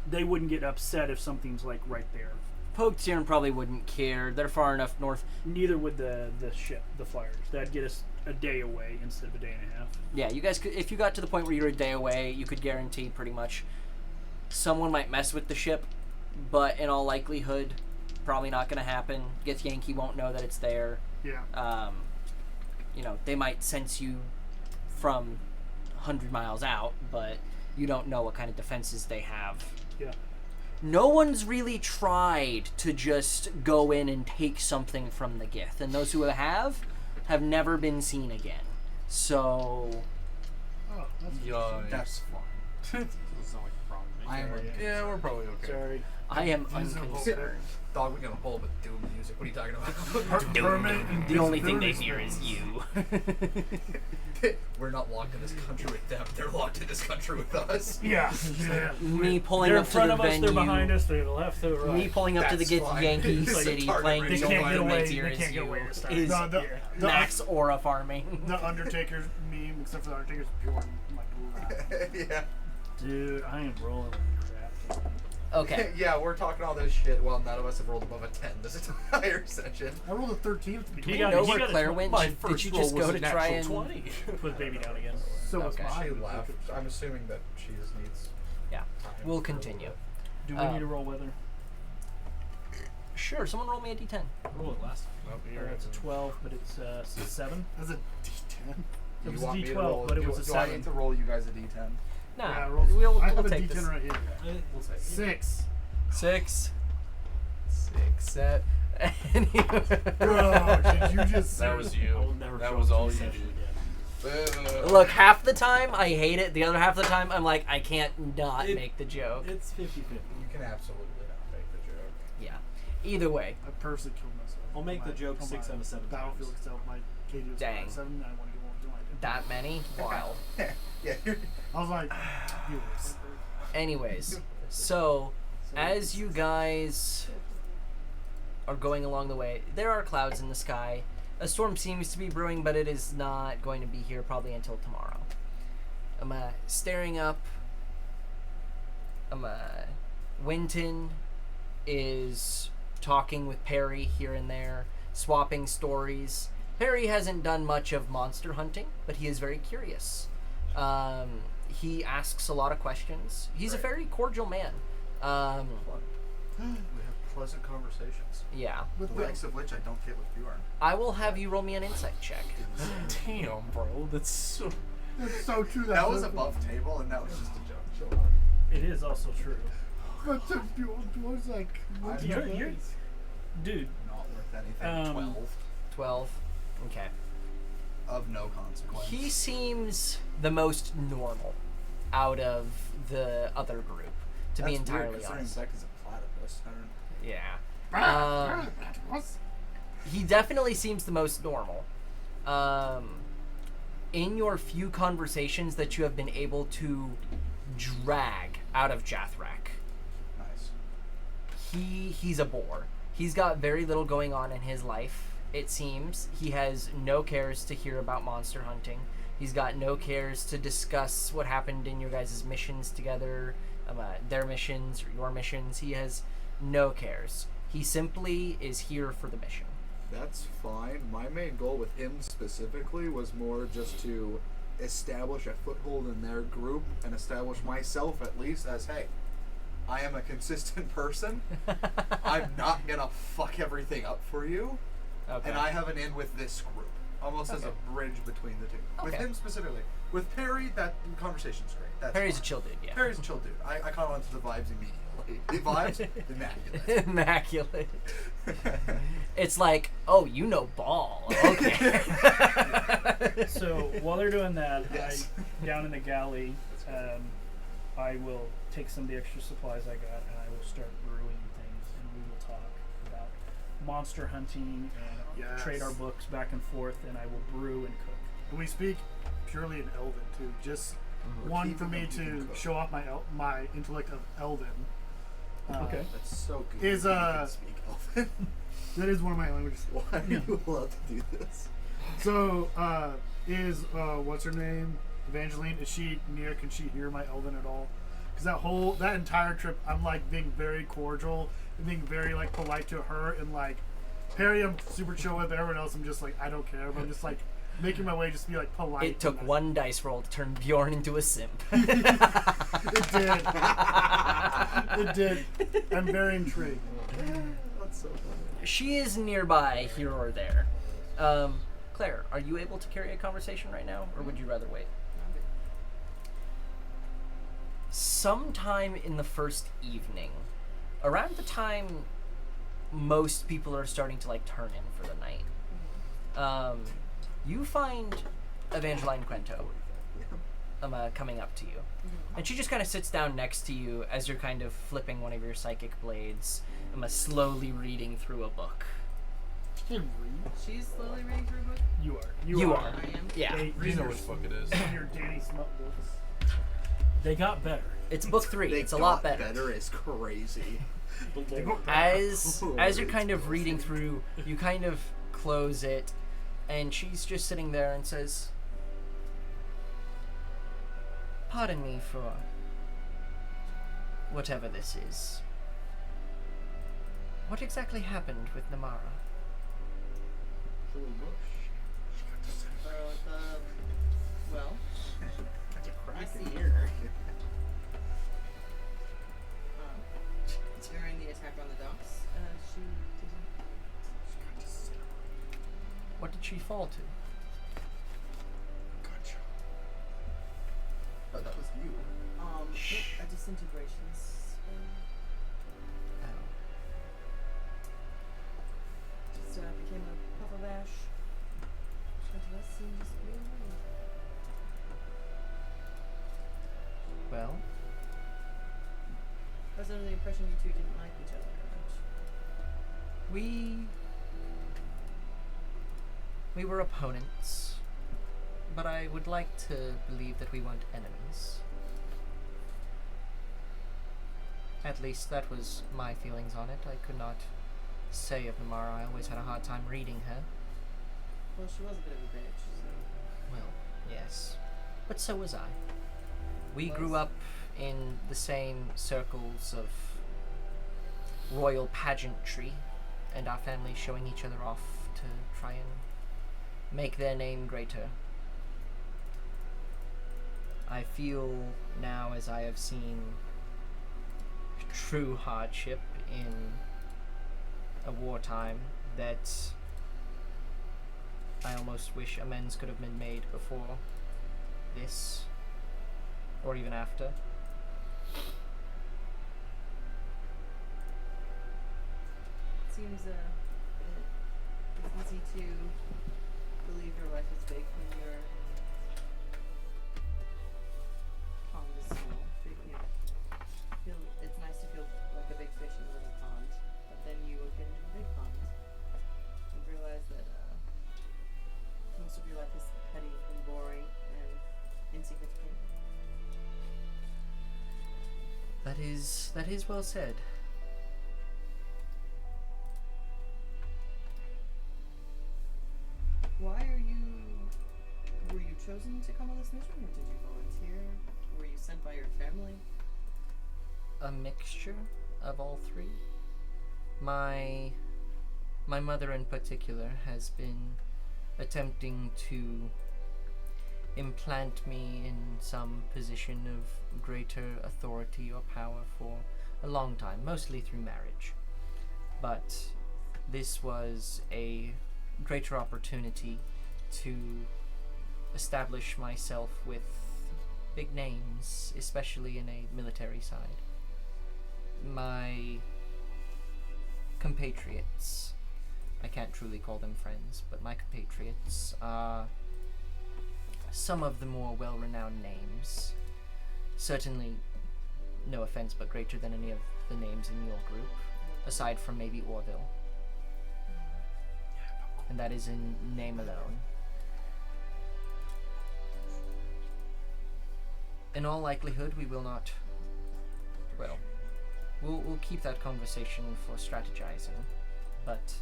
They wouldn't get upset if something's like right there. Poketiern probably wouldn't care. They're far enough north. Neither would the ship, the flyers. That'd get us a day away instead of a day and a half. Yeah, you guys could, if you got to the point where you're a day away, you could guarantee pretty much someone might mess with the ship, but in all likelihood, probably not going to happen. Gith Yankee won't know that it's there. Yeah. You know, they might sense you from 100 miles out, but you don't know what kind of defenses they have. Yeah. No one's really tried to just go in and take something from the Gith, and those who have never been seen again. So, Oh, that's Yeah. That's fine. Doesn't sound like a problem to me. I am Sorry. Yeah, we're probably okay. Sorry. I am Reasonable. unconcerned. Dog, we got a bowl with doom music. What are you talking about? permanent The only thing they invisibility hear is spells. you. We're not locked in this country with them. They're locked in this country with us. Yeah. Yeah. Me pulling They're in up to front the of us. venue. They're behind us. They're to the left. They're to the right. Me pulling up to the That's Gith fine. Yankee It's like City target playing range They the can't only get thing away. that's here They is can't get you. away this time. Is No, the Max aura farming. The Undertaker's meme, except for the Undertaker's pure like blue. Yeah. Dude, I am rolling with crap. Okay. Yeah, we're talking all this shit while none of us have rolled above a 10 this entire session. I rolled a 13 to be He You got- know he where got a Claire tw- went? My Did first you roll just was go a to natural try and 20. Put baby down again. So was Okay. mine. She left. I'm assuming that she just needs Yeah. time. We'll for continue. Do we Um, need to roll weather? Sure, someone roll me a d10. Roll it last. Or it's a 12, but it's 7. That's a D10. It was You a want me to D12, roll- but it do- was a do I 7. need to roll you guys a D10? Nah, Yeah, I rolled- we'll I have a take D10 this. right here. We'll take it. 6. 6, 7. Bro, did you just? That was I will you. never That show was up to all a you session did. again. Look, half the time I hate it. The other half of the time I'm like, I can't not It- make the joke. It's 50-50. You can absolutely not make the joke. Yeah. Either way, I personally killed myself. I'll make the joke on 6 my out of 7 Battlefield times. itself, my KD was Dang. 7. I want to go on to my that many? Wild. Yeah, you're I was like, viewers. Anyways, so as you guys are going along the way, there are clouds in the sky. A storm seems to be brewing, but it is not going to be here probably until tomorrow. I'm staring up. Winton is talking with Perry here and there, swapping stories. Perry hasn't done much of monster hunting, but he is very curious. He asks a lot of questions. He's a Right. very cordial man. We have pleasant conversations. Yeah. With The likes of which I don't get with Bjorn. I will have you roll me an insight check. Damn, bro. That's so. That's so true. That was a above table, and that was just a joke. Chill out. It is also true. But the was like, what's I'm the You're- you're- place? Dude, Not worth anything. 12 12. Okay. of no consequence. He seems the most normal out of the other group, to be That's weird, entirely considering honest. Zach is a platypus. I don't- Yeah. He definitely seems the most normal. In your few conversations that you have been able to drag out of Jathrak, Nice. he's a bore. He's got very little going on in his life, it seems. He has no cares to hear about monster hunting. He's got no cares to discuss what happened in your guys' missions together, their missions or your missions. He has no cares. He simply is here for the mission. That's fine. My main goal with him specifically was more just to establish a foothold in their group and establish myself at least as, hey, I am a consistent person. I'm not gonna fuck everything up for you. Okay. And I have an in with this group. Almost as a bridge between the two. With Okay. him specifically. With Perry, that conversation's great. That's Perry's a fine. chill dude, yeah. Perry's a chill dude. I caught on to the vibes immediately. The vibes, immaculate. Immaculate. It's like, oh, you know ball. Okay. so while they're doing that, Yes. down in the galley, I will take some of the extra supplies I got and I will start brewing things, and we will talk about monster hunting and Yes. trade our books back and forth, and I will brew and cook. And we speak purely in Elven too. Just One for me to show off my intellect of Elven. Okay. That's so good. Is, You can speak Elven. That is one of my languages. Why are you allowed to do this? So, what's her name? Evangeline, is she near? Can she hear my Elven at all? Because that entire trip, I'm like being very cordial and being very like polite to her, and like Harry, I'm super chill with. Everyone else, I'm just like I don't care. But I'm just like making my way, just to be like polite. It took one dice roll to turn Bjorn into a simp. It did. It did. I'm very intrigued. That's so funny. She is nearby, here or there. Claire, are you able to carry a conversation right now, or would you rather wait? Sometime in the first evening, around the time most people are starting to like turn in for the night, you find Evangeline Quento coming up to you. And she just kind of sits down next to you as you're kind of flipping one of your psychic blades, slowly reading through a book. She can read. She's slowly reading through a book. You are. You are. I am. Yeah. Hey, You know which book it is. Your Danny Smut books. They got better. It's book 3. They It's a lot got better. Better is crazy. As you're kind of reading through, you kind of close it, and she's just sitting there and says, "Pardon me for whatever this is. What exactly happened with Namara?" Well, I see. During the attack on the docks, she didn't. What did she fall to? Gotcha. Oh, that was you. A disintegration spell. Oh. Just became a puff of ash. Tried to let seem just real away. Well, I was under the impression you two didn't like each other very much. we were opponents, but I would like to believe that we weren't enemies. At least that was my feelings on it. I could not say of Namara. I always had a hard time reading her. Well, she was a bit of a bitch, so. Well, yes. But so was I. We grew up in the same circles of royal pageantry, and our families showing each other off to try and make their name greater. I feel now, as I have seen true hardship in a wartime, that I almost wish amends could have been made before this, or even after. It seems it's easy to believe your life is big when your pond is small. It's nice to feel like a big fish in a little pond, but then you look into a big pond and realize that most of your life is petty and boring and insignificant. That is well said. Were you chosen to come on this mission, or did you volunteer? Were you sent by your family? A mixture of all three. My mother in particular has been attempting to implant me in some position of greater authority or power for a long time, mostly through marriage. But this was a greater opportunity to establish myself with big names, especially in a military side. My compatriots, I can't truly call them friends, but my compatriots are some of the more well-renowned names. Certainly, no offense, but greater than any of the names in your group, aside from maybe Orville. And that is in name alone. in all likelihood, we will not. Well, we'll keep that conversation for strategizing, but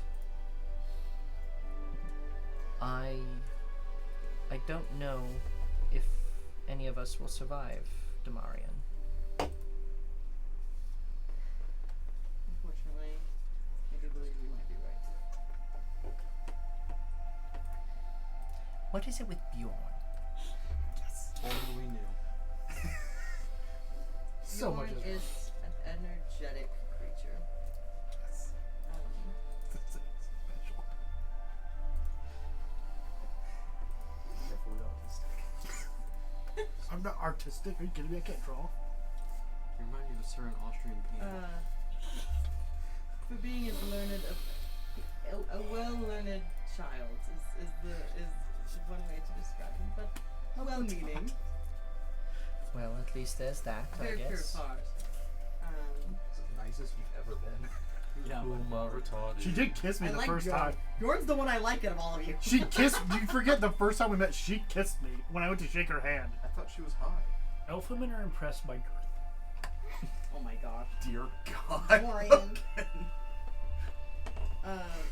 I don't know if any of us will survive Damarian. Unfortunately, I do believe you might be right. What is it with Bjorn? Only we knew. So much Bjorn is is an energetic creature. special. Definitely autistic. I'm not artistic. Are you kidding me? I can't draw. You remind me of a certain Austrian peanut. For being as learned, a well-learned child is one way to describe him, but well-meaning, Well, at least there's that, I very pure guess. of heart. It's the nicest you've ever been. Yeah, Who am I retarded? She did kiss me I the like first Bjorn. time. Bjorn's the one I like out of all of you. She kissed. Do you forget the first time we met? She kissed me when I went to shake her hand. I thought she was high. Alpha men are impressed by girth. Oh my god. Dear God. Dorian.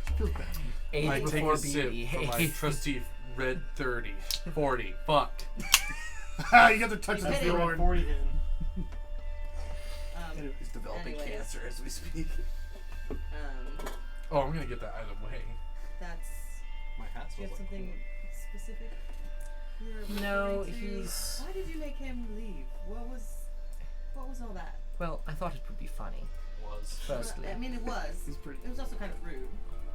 She feels bad. Age I take before a sip beauty. from my trusty red 30, 40. Fuck. You got to touch the Hey, Bjorn. 40 in. He's developing Anyways. cancer as we speak. Oh, I'm gonna get that either way. That's. My hat Do you smells have like something specific? You're No, referring to? he's- Why did you make him leave? What was all that? Well, I thought it would be funny, was. firstly. I mean, it was. He's pretty. It was also kind of rude.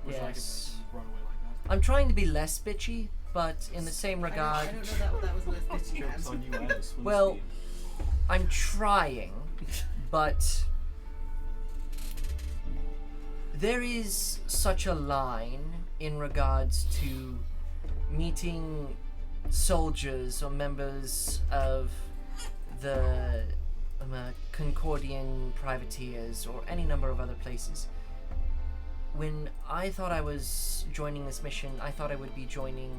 Wish I could Yes. run away like that. I'm trying to be less bitchy, but in the same I regard, don't know that was less bitchy. Jokes on you and the swim Well, speed. I'm trying, but there is such a line in regards to meeting soldiers or members of the Concordian privateers or any number of other places. When I thought I was joining this mission, I thought I would be joining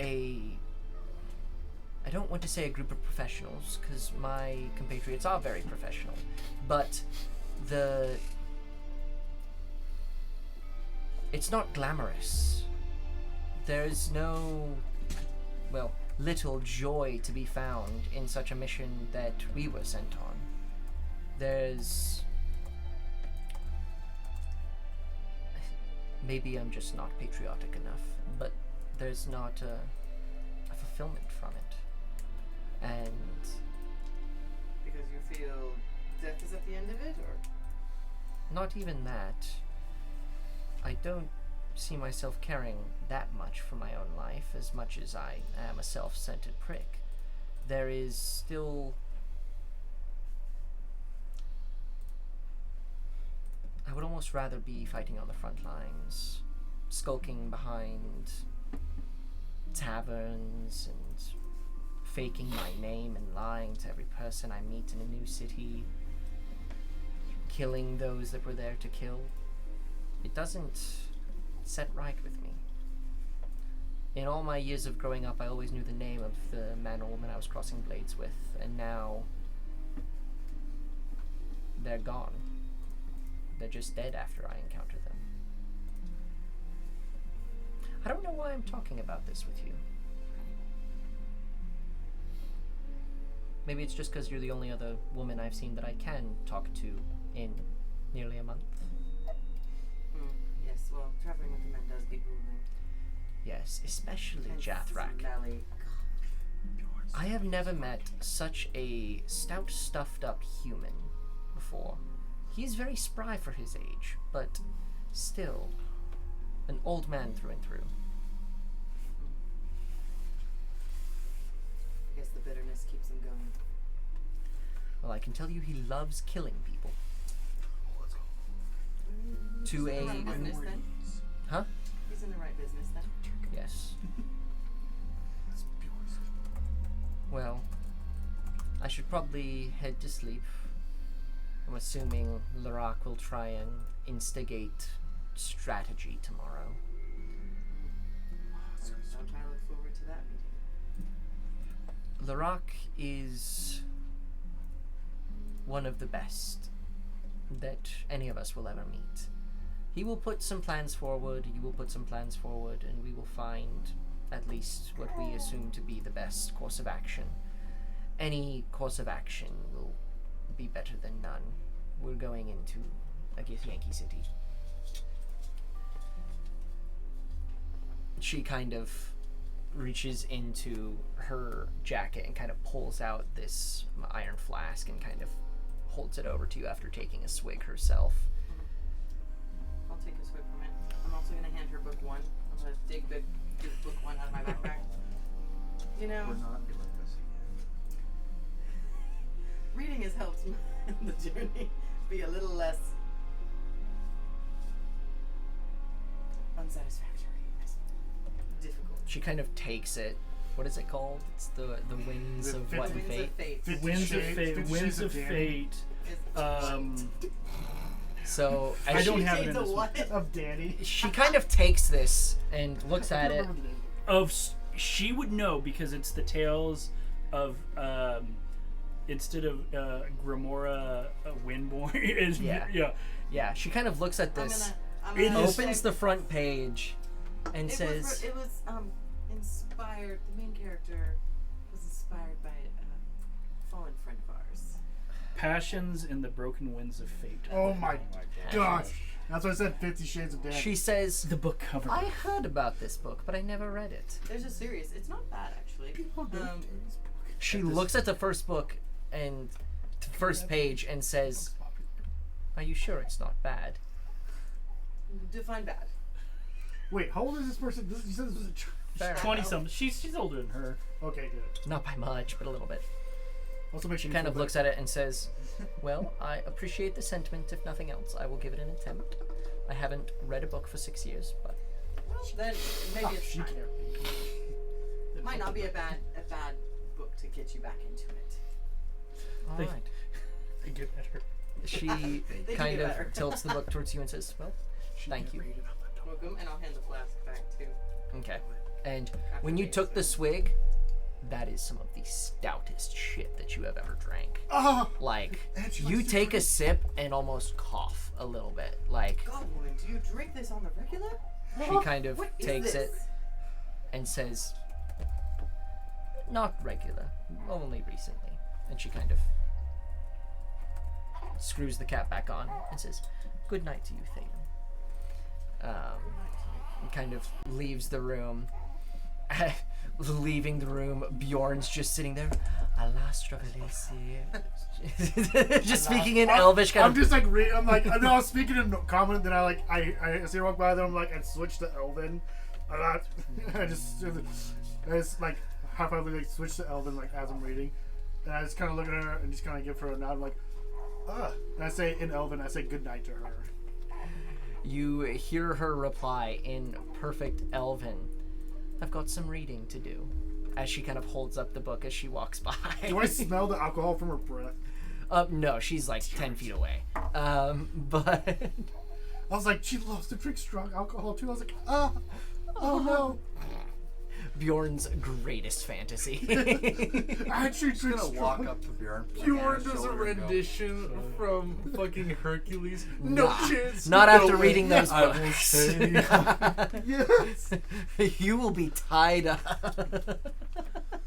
I don't want to say a group of professionals, because my compatriots are very professional, but it's not glamorous. There's no, well, little joy to be found in such a mission that we were sent on. Maybe I'm just not patriotic enough, but there's not a fulfillment from it. And Because you feel death is at the end of it, or not even that. I don't see myself caring that much for my own life as much as I am a self-centered prick. There is still... I would almost rather be fighting on the front lines, skulking behind taverns and faking my name and lying to every person I meet in a new city, killing those that were there to kill. It doesn't set right with me. In all my years of growing up, I always knew the name of the man or woman I was crossing blades with, and now they're gone. They're just dead after I encounter them. I don't know why I'm talking about this with you. Maybe it's just because you're the only other woman I've seen that I can talk to in nearly a month. yes. Well, traveling with the men does get grueling. Yes, especially Hence Jathrak. Valley. I have never met such a stout, stuffed up human before. He's very spry for his age, but still an old man through and through. I guess the bitterness keeps him going. Well, I can tell you he loves killing people. To He's in the a- right business then. Huh? He's in the right business then. Yes. Well, I should probably head to sleep. I'm assuming Larak will try and instigate strategy tomorrow. Don't I look forward to that meeting? Larak is one of the best that any of us will ever meet. He will put some plans forward, you will put some plans forward, and we will find at least what we assume to be the best course of action. Any course of action will be better than none. We're going into a Yankee City. She kind of reaches into her jacket and kind of pulls out this iron flask and kind of holds it over to you after taking a swig herself. I'll take a swig from it. I'm also going to hand her book 1. I'm going to dig book 1 out of my backpack. You know, We're not doing this again. reading has helped the journey be a little less unsatisfactory. Difficult. She kind of takes it. What is it called? It's the winds The of fifty- what Winds fate. of Fate. 50 Winds of Shades- Fate. 50 Winds Shades of Danny. Fate. So as I don't she, have it in Shades of this one. what? Of Danny. she kind of takes this and looks at it. She would know because it's the tales of instead of Grimora Windborn is Yeah. yeah. Yeah, she kind of looks at this, I'm It gonna is- opens say- the front page, and says, it was inspired. The main character was inspired by a fallen friend of ours. Passions in the Broken Winds of Fate. Oh my gosh. That's why I said 50 Shades of Danny. she says, The book cover. I heard about this book, but I never read it. There's a series. It's not bad actually. She looks at the first book and the first page and says, are you sure it's not bad? Define bad. Wait, how old is this person? You said this was a Fair. 20 something. She's older than her. Okay, good. Not by much, but a little bit. Also makes She me kind feel of looks at it and says, well, I appreciate the sentiment. If nothing else, I will give it an attempt. I haven't read a book for 6 years, but Then maybe better. it's She time. can't. Might not be a bad book to get you back into it. all They- right. They get better. She They kind do of better. tilts the book towards you and says, well, thank you. Welcome, and I'll hand the flask back too. Okay. And After when you being took the said. swig, that is some of the stoutest shit that you have ever drank. Oh, Like, And she you likes to take a drink. sip and almost cough a little bit. Like, Godwoman, do you drink this on the regular? she kind of What is takes this? it and says, not regular, only recently. And she kind of screws the cap back on and says, good night to you, Thalen. And kind of leaves the room. Leaving the room, Bjorn's just sitting there. Alastra Velisi. Just speaking in Elvish, kind I'm of. just like I'm like no, I was speaking in common. Then I see her walk by them. I'm like I switched to Elven. I just like half-heartedly like switch to Elven like as I'm reading, and I just kind of look at her and just kind of give her a nod. I'm like, and I say in Elven, I say good night to her. You hear her reply in perfect Elven. I've got some reading to do. As she kind of holds up the book as she walks by. Do I smell the alcohol from her breath? No, she's like 10 feet away. But I was like, she loves to drink strong alcohol too. I was like, oh no. Bjorn's greatest fantasy. I actually I'm drink gonna walk strong. up to Bjorn. Bjorn does a rendition from fucking Hercules. No Nah, chance. Not no after way. reading those I will books. say. Yes. You will be tied up.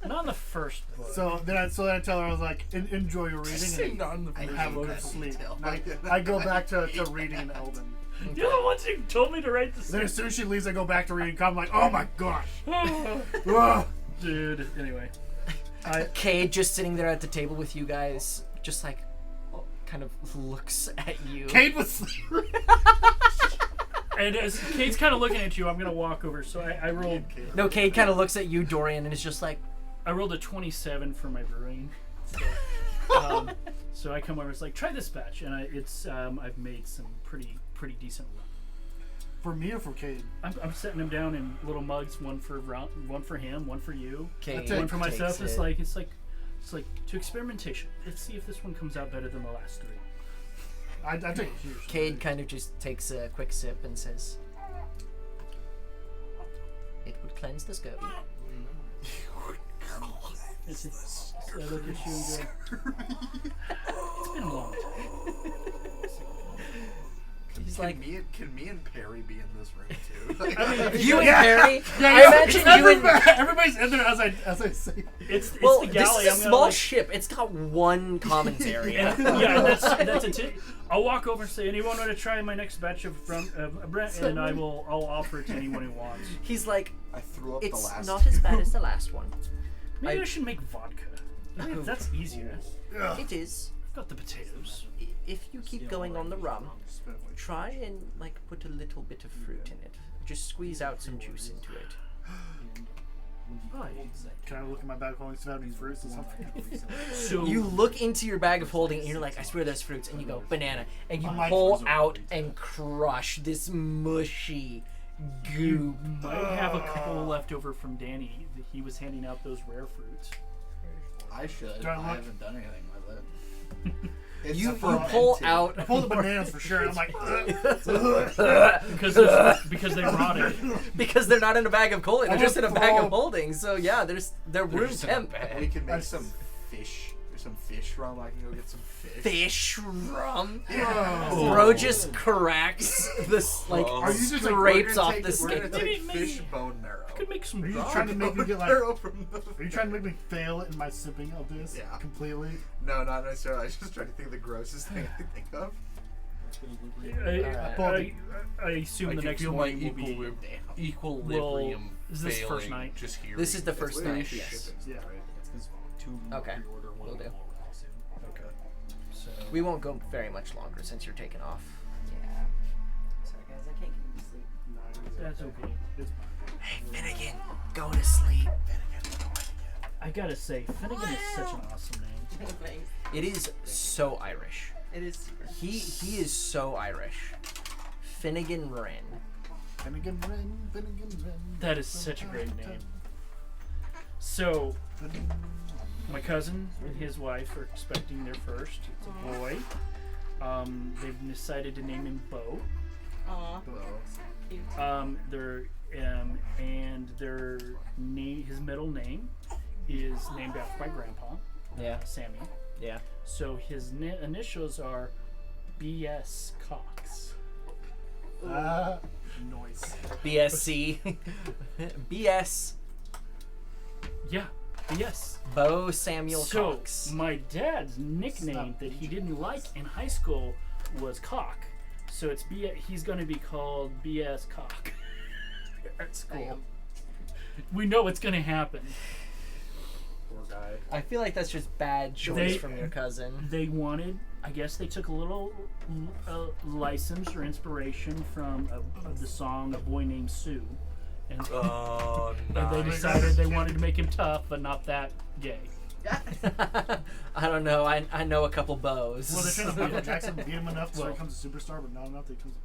Not in the first book. So then I tell her, I was like, enjoy your reading Say and not in the I first have a hate good that sleep. detail. I go back to reading in Elven. You're the ones who told me to write Then this. as soon as she leaves, I go back to reading. I'm like, oh my gosh. Ugh. Dude, anyway. Cade just sitting there at the table with you guys, just like, kind of looks at you. Kate was sleeping. And as Kate's kind of looking at you, I'm going to walk over. So I rolled No, Cade kind of looks at you, Dorian, and is just like, I rolled a 27 for my brewing. So I come over. It's like, try this batch, and I've made some pretty decent rum. For me or for Kate? I'm setting them down in little mugs, one for him, one for you, Cade one for myself. takes It's it. like to experimentation. Let's see if this one comes out better than the last three. I take a huge. Cade kind of just takes a quick sip and says, it would cleanse the scurvy. I look at you and go, it's been a long time. He's Can like, me and Perry be in this room too? you and Perry? Yeah, I imagine you and... everybody's in there as I say. It's Well, the this galley. is a I'm gonna, small like, ship. It's got one commons area. yeah, that's a tip. I'll walk over and say, anyone want to try my next batch of Brent, and I'll offer it to anyone who wants. He's like, I threw up the it's last not as bad two. as the last one. Maybe I should make vodka. That's easier. It is. I've got the potatoes. If you keep going on the rum, try and like put a little bit of fruit in it. Just squeeze out some juice into it. Can I look at my bag holding if I have any fruits or something? So You look into your bag of holding and you're like, I swear there's fruits, and you go banana, and you I might pull freeze 'em. out and crush this mushy goo. might have a couple left over from Danny. He was handing out those rare fruits. I should. Do I I look- haven't done anything with it. It's You fermented. pull out. I pull the bananas for sure. And I'm like, ugh. Because they rotted. Because they're not in a bag of holding, they're I'm just in a gonna bag throw- of holding. So yeah, they're They're room just in a temp. bag. We can make That's- some fish. There's some fish rum. I can go get some fish. Fish rum. Oh. Bro just cracks this like Are you just like, scrapes we're gonna off take- the We're skin. gonna take Maybe- fish bone marrow. Could make some Are you rum. trying to make me get like? Marrow from the Are you trying to make me fail in my sipping of this? Yeah. Completely. No, not necessarily. I was just trying to think of the grossest thing I could think of. I assume I the can next feel my morning will be. equilibrium is this the first failing night? just here. This is the first It's literally night. two Yes. shippings, Yeah. right? Okay. Will do. Okay. So We won't go very much longer since you're taking off. Yeah. Sorry guys, I can't keep you asleep. that's okay. It's fine. Hey Finnegan, go to sleep. I gotta say, Finnegan is such an awesome name. Thanks. It is so Irish. It is super. He is so Irish. Finnegan Wren. Finnegan Wren, Finnegan Wren. That is such a great name. So, my cousin and his wife are expecting their first. It's a boy. They've decided to name him Bo. Aw. Cute. Their name, his middle name, is named after my grandpa, Yeah, Sammy. yeah. So his initials are B.S. Cox. Noise. BSC. BS. Yeah, B.S. Bo Samuel So Cox. my dad's nickname that he didn't like in high school was Cock. So it's he's going to be called B.S. Cock at school. We know it's going to happen. Poor guy. I feel like that's just bad choice They- from your cousin. They wanted, I guess they took a little license or inspiration from the song "A Boy Named Sue," and, Oh, and they nice. decided they wanted to make him tough but not that gay. I don't know. I know a couple bows. Well, they're trying to Michael Jackson beat him enough so he Well- becomes a superstar, but not enough that he becomes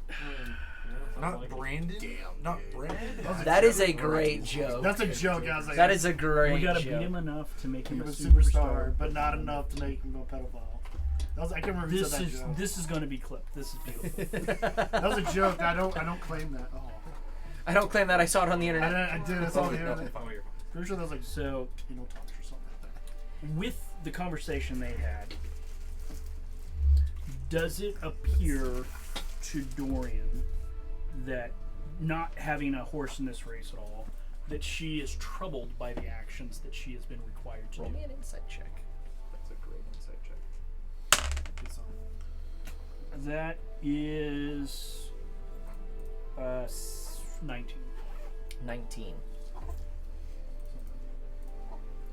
a pedophile. Not Brandon. Not Brandon. That is a great joke. That's a joke. I was like, That is a great We gotta joke. beat him enough to make him He a was a superstar. superstar, but not enough to make him a pedophile. That was, I can't remember who This said that is joke. this is going to be clipped. This is beautiful. That was a joke. I don't claim that. Oh, I don't claim that. I saw it on the internet. I did. It's on the No, internet. follow your- Pretty sure that was like So Talks or something like that. with the conversation they had, does it appear to Dorian that not having a horse in this race at all, that she is troubled by the actions that she has been required to Roll do? me an insight check. That's a great insight check. Good song. That is 19. 19.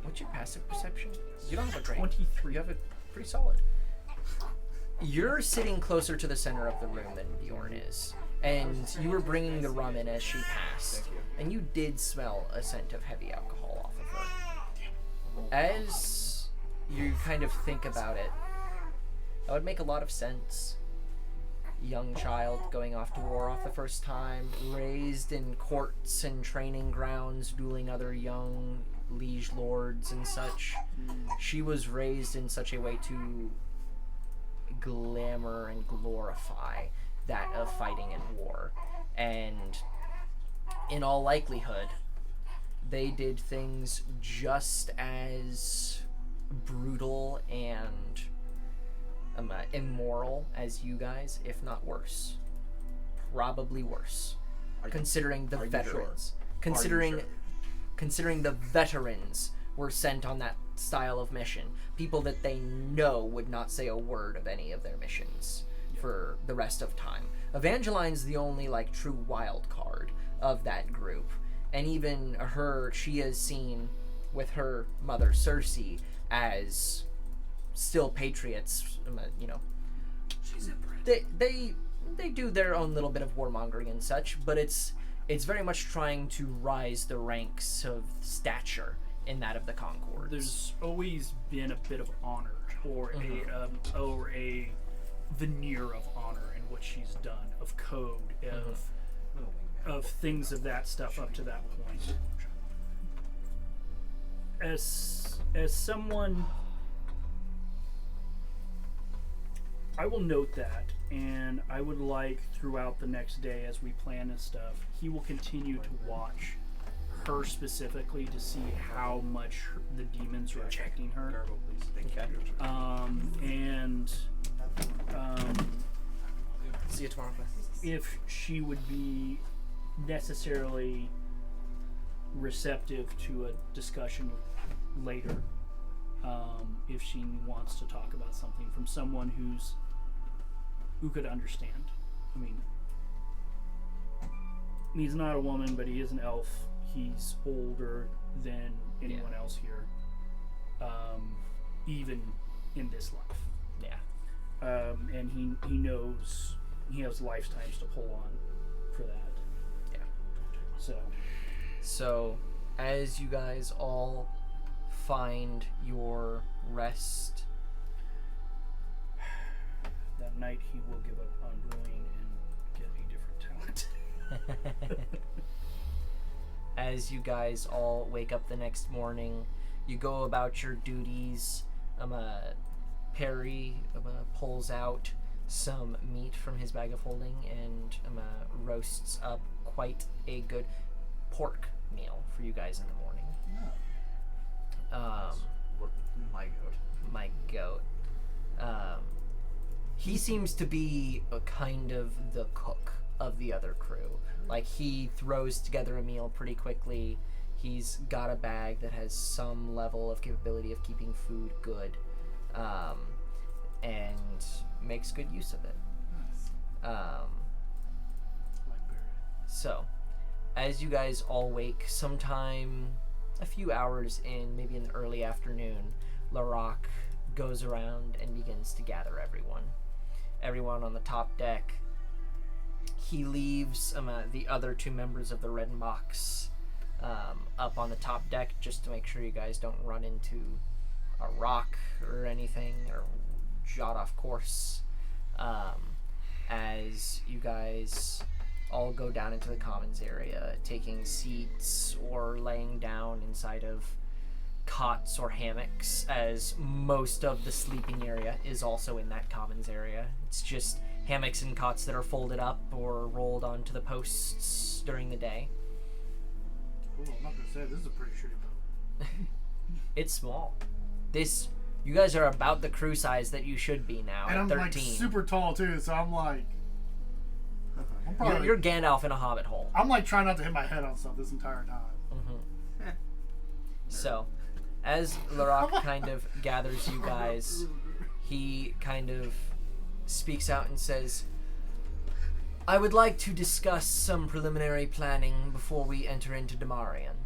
What's your passive perception? You don't have a great. 23. You have a pretty solid. You're sitting closer to the center of the room than Bjorn is, and you were bringing the rum in as she passed, and you did smell a scent of heavy alcohol off of her. As you kind of think about it, that would make a lot of sense. Young child going off to war off the first time, raised in courts and training grounds, dueling other young liege lords and such. She was raised in such a way to glamour and glorify that of fighting in war. And in all likelihood, they did things just as brutal and immoral as you guys, if not worse. Probably worse, considering the veterans. Considering the veterans were sent on that style of mission, people that they know would not say a word of any of their missions for the rest of time. Evangeline's the only like true wild card of that group, and even her, she is seen with her mother Cersei as still patriots. You know, She's they do their own little bit of warmongering and such, but it's very much trying to rise the ranks of stature in that of the Concords. There's always been a bit of honor, or a veneer of honor in what she's done, of code, of things of that stuff up to that point. As someone, I will note that, and I would like throughout the next day as we plan and stuff, he will continue to watch her specifically to see how much the demons are affecting her. Okay. See you tomorrow, class. If she would be necessarily receptive to a discussion later, if she wants to talk about something from someone who could understand. I mean, he's not a woman, but he is an elf. He's older than anyone else here, even in this life. Yeah. And he knows he has lifetimes to pull on for that. Yeah. So, as you guys all find your rest, that night he will give up on brewing and get a different talent. as you guys all wake up the next morning, you go about your duties. Perry pulls out some meat from his bag of holding and roasts up quite a good pork meal for you guys in the morning. My goat. He seems to be a kind of the cook of the other crew. Like, he throws together a meal pretty quickly. He's got a bag that has some level of capability of keeping food good, and makes good use of it. So, as you guys all wake, sometime a few hours in, maybe in the early afternoon, Larock goes around and begins to gather everyone on the top deck. He leaves the other two members of the Red Mox up on the top deck just to make sure you guys don't run into a rock or anything or jot off course, as you guys all go down into the commons area, taking seats or laying down inside of cots or hammocks, as most of the sleeping area is also in that commons area. It's just hammocks and cots that are folded up or rolled onto the posts during the day. Cool, I'm not gonna say this is a pretty shitty boat. It's small. You guys are about the crew size that you should be now. And at I'm 13. like super tall too, so I'm like, I'm probably You're Gandalf in a hobbit hole. I'm like trying not to hit my head on stuff this entire time. Mm-hmm. So, as Larock kind of gathers you guys, he kind of speaks out and says, I would like to discuss some preliminary planning before we enter into Damarian.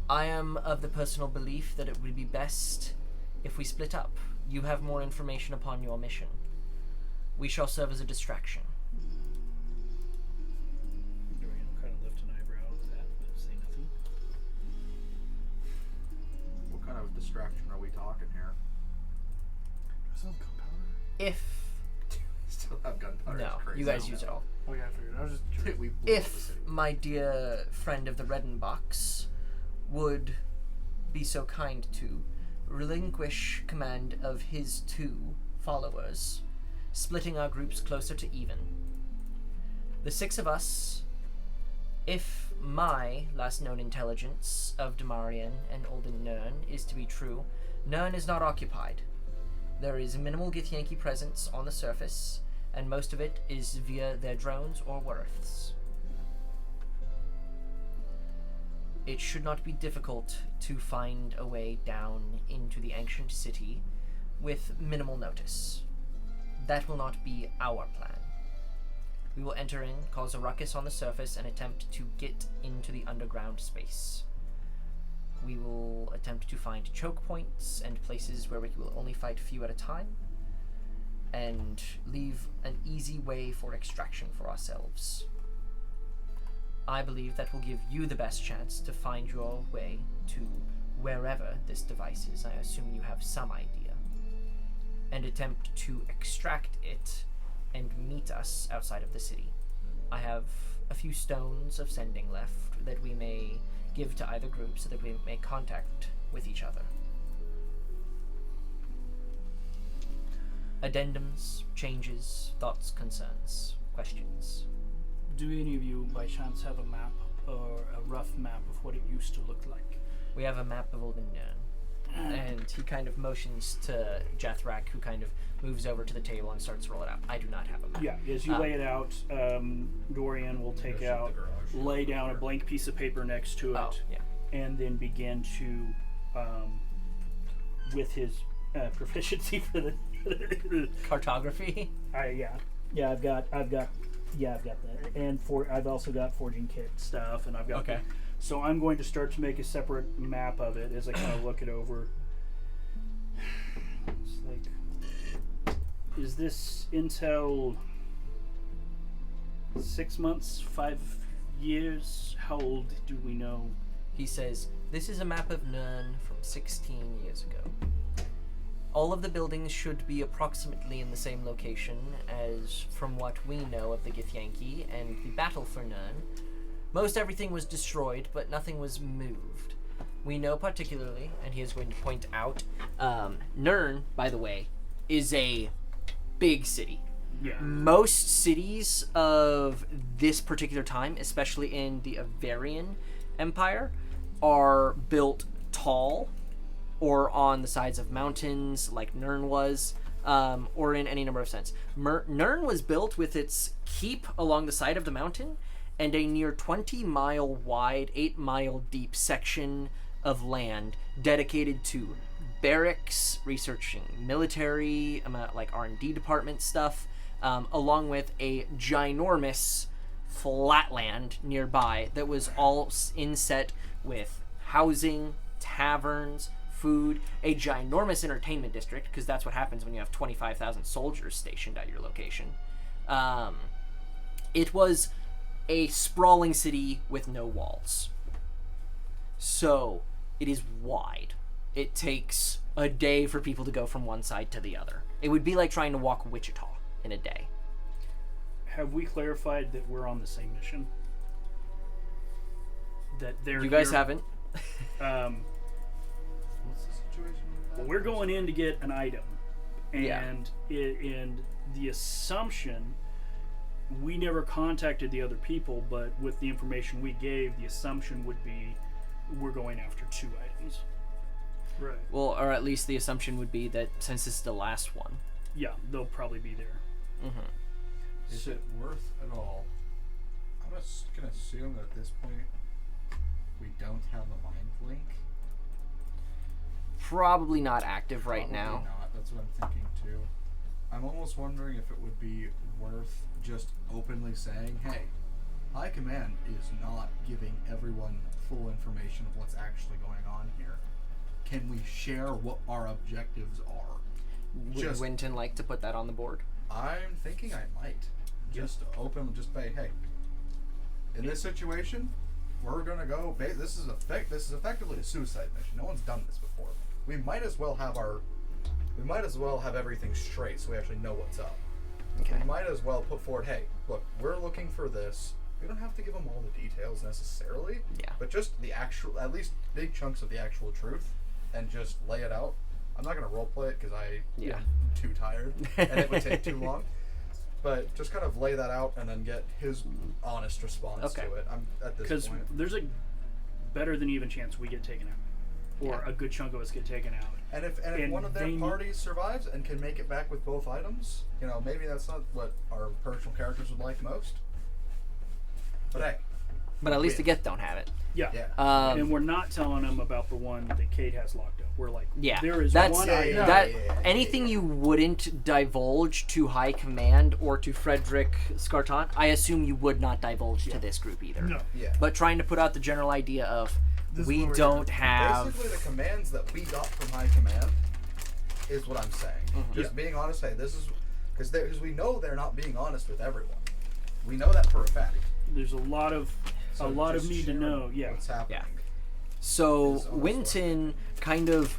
I am of the personal belief that it would be best if we split up. You have more information upon your mission. We shall serve as a distraction. Dorian will kind of lift an eyebrow at that, but say nothing. What kind of distraction are we talking here? Do I still have gunpowder? If Still have gunpowder. no, It's crazy. you guys use it all. Oh yeah, I figured. I was just curious. We blew up the If city. my dear friend of the Redenbachs would be so kind to relinquish command of his two followers, splitting our groups closer to even. The 6 of us, If my last known intelligence of Damarian and Olden Nern is to be true, Nern is not occupied. There is minimal Githyanki presence on the surface, and most of it is via their drones or worths. It should not be difficult to find a way down into the ancient city with minimal notice. That will not be our plan. We will enter in, cause a ruckus on the surface, and attempt to get into the underground space. We will attempt to find choke points and places where we will only fight few at a time, and leave an easy way for extraction for ourselves. I believe that will give you the best chance to find your way to wherever this device is. I assume you have some idea. And attempt to extract it and meet us outside of the city. I have a few stones of sending left that we may give to either group so that we may contact with each other. Addendums, changes, thoughts, concerns, questions. Do any of you, by chance, have a map or a rough map of what it used to look like? We have a map of Olden Nern. And he kind of motions to Jethrak, who kind of moves over to the table and starts to roll it out. I do not have a map. Yeah, as you lay it out, Dorian will take out, lay down a blank piece of paper next to it, Oh, yeah. and then begin to, with his proficiency for the Cartography? I've got that, and I've also got forging kit stuff, and I've got. Okay. So I'm going to start to make a separate map of it as I kind of look it over. It's like, is this intel 6 months, 5 years? How old do we know? He says, this is a map of Nern from 16 years ago. All of the buildings should be approximately in the same location as from what we know of the Githyanki and the battle for Nern. Most everything was destroyed, but nothing was moved. We know particularly, and he is going to point out, Nern, by the way, is a big city. Yeah. Most cities of this particular time, especially in the Avarian Empire, are built tall or on the sides of mountains like Nern was, or in any number of sense. Nern was built with its keep along the side of the mountain and a near 20-mile wide, 8-mile deep section of land dedicated to barracks, researching military, like R&D department stuff, along with a ginormous flatland nearby that was all inset with housing, taverns, food, a ginormous entertainment district, because that's what happens when you have 25,000 soldiers stationed at your location. It was a sprawling city with no walls. So, it is wide. It takes a day for people to go from one side to the other. It would be like trying to walk Wichita in a day. Have we clarified that we're on the same mission? That they're You guys here- haven't? What's the situation with that? Well, we're going in to get an item, and Yeah. and the assumption, we never contacted the other people, but with the information we gave, the assumption would be we're going after 2 items. Right. Well, or at least the assumption would be that since this is the last one. Yeah, they'll probably be there. Mm-hmm. Is it worth at all? I'm just gonna assume that at this point we don't have the mind link. Probably not active right Probably now. Not. That's what I'm thinking too. I'm almost wondering if it would be worth just openly saying, "Hey, High Command is not giving everyone full information of what's actually going on here. Can we share what our objectives are?" Would Just- Winton like to put that on the board? I'm thinking I might. Just open, just say, "Hey, in this situation, we're gonna go. This is effectively a suicide mission. No one's done this before. We might as well have everything straight, so we actually know what's up. Okay. We might as well put forward, hey, look, we're looking for this. We don't have to give them all the details necessarily, Yeah. but just the actual, at least big chunks of the actual truth, and just lay it out. I'm not gonna roleplay it because Yeah. I'm too tired and it would take too long. But just kind of lay that out and then get his honest response Okay. to it. I'm at this Because point. there's a better than even chance we get taken out, or Yeah. a good chunk of us get taken out. And if and one of their they need- parties survives and can make it back with both items, you know, maybe that's not what our personal characters would like most. But hey, But at least the Gith don't have it. Yeah. yeah. And we're not telling them about the one that Kate has locked up. We're like, Yeah, there is that's one yeah, item. yeah. that anything you wouldn't divulge to High Command or to Frederick Scarton, I assume you would not divulge to this group either. No. Yeah. But trying to put out the general idea of This is we what we're don't doing. have. Basically, the commands that we got from High Command is what I'm saying. Mm-hmm. Just being honest. Hey, this is because we know they're not being honest with everyone. We know that for a fact. There's a lot of So need just to sharing know. Yeah. what's happening. So is also- Winton kind of,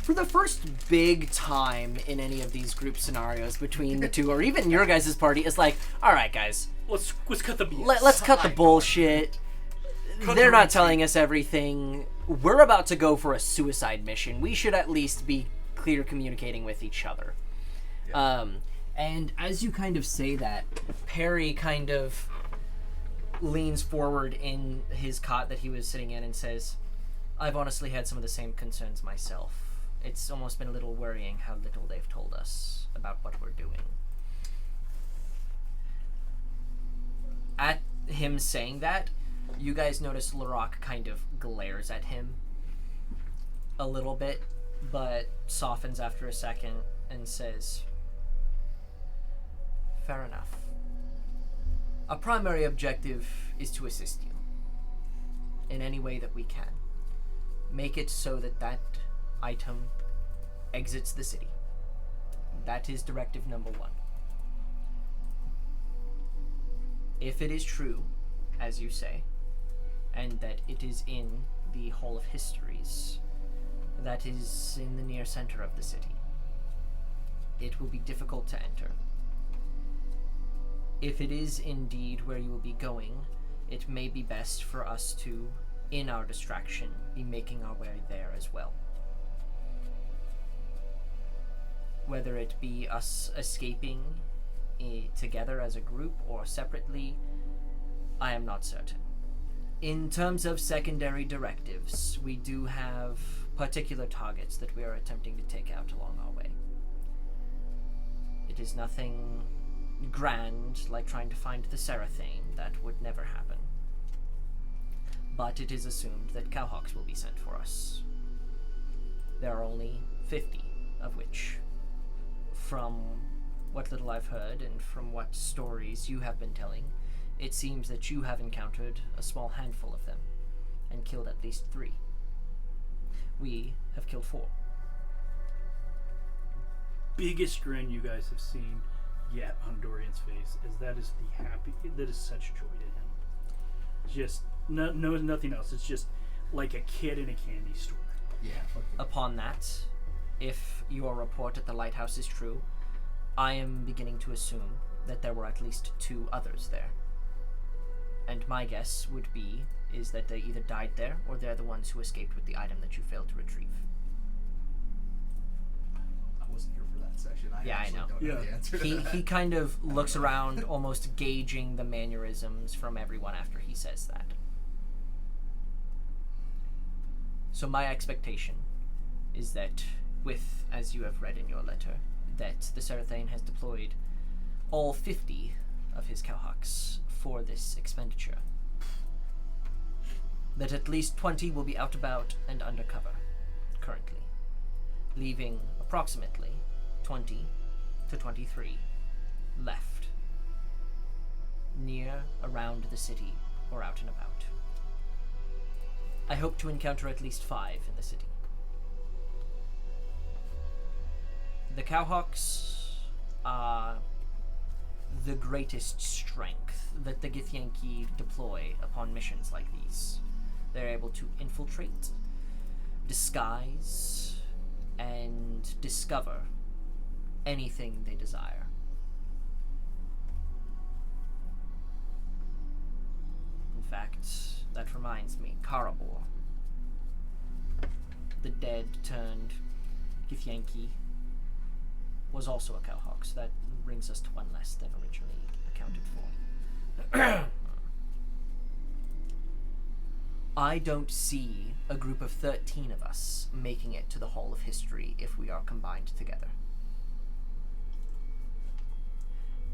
for the first big time in any of these group scenarios between the two, or even your guys' party, is like, all right, guys, Let's cut the BS. let's cut the bullshit. They're not telling us everything. We're about to go for a suicide mission. We should at least be clear communicating with each other. And as you kind of say that, Perry kind of leans forward in his cot that he was sitting in and says, I've honestly had some of the same concerns myself. It's almost been a little worrying how little they've told us about what we're doing. At him saying that, you guys notice Larock kind of glares at him a little bit, but softens after a second and says, fair enough. Our primary objective is to assist you in any way that we can. Make it so that that item exits the city. That is directive number 1. If it is true, as you say, and that it is in the Hall of Histories, that is in the near center of the city, it will be difficult to enter. If it is indeed where you will be going, it may be best for us to, in our distraction, be making our way there as well. Whether it be us escaping together as a group or separately, I am not certain. In terms of secondary directives, we do have particular targets that we are attempting to take out along our way. It is nothing grand like trying to find the Seraphane. That would never happen. But it is assumed that cowhawks will be sent for us. There are only 50 of which, from what little I've heard and from what stories you have been telling, it seems that you have encountered a small handful of them and killed at least 3. We have killed 4. Biggest grin you guys have seen yet on Dorian's face is that is such joy to him. Just nothing else. It's just like a kid in a candy store. Yeah. Upon that, if your report at the lighthouse is true, I am beginning to assume that there were at least 2 others there. And my guess would be is that they either died there or they're the ones who escaped with the item that you failed to retrieve. I wasn't here for that session. I Yeah, I actually know. don't know the answer to that. He kind of looks around, almost gauging the mannerisms from everyone after he says that. So my expectation is that with, as you have read in your letter, that the Seraphane has deployed all 50 of his cowhawks for this expenditure. That at least 20 will be out about and undercover, currently, leaving approximately 20 to 23 left, near, around the city, or out and about. I hope to encounter at least 5 in the city. The cowhawks are the greatest strength that the Githyanki deploy upon missions like these. They're able to infiltrate, disguise, and discover anything they desire. In fact, that reminds me, Karabor, the dead turned Githyanki, was also a cowhawk, so that brings us to one less than originally accounted for. I don't see a group of 13 of us making it to the Hall of History if we are combined together.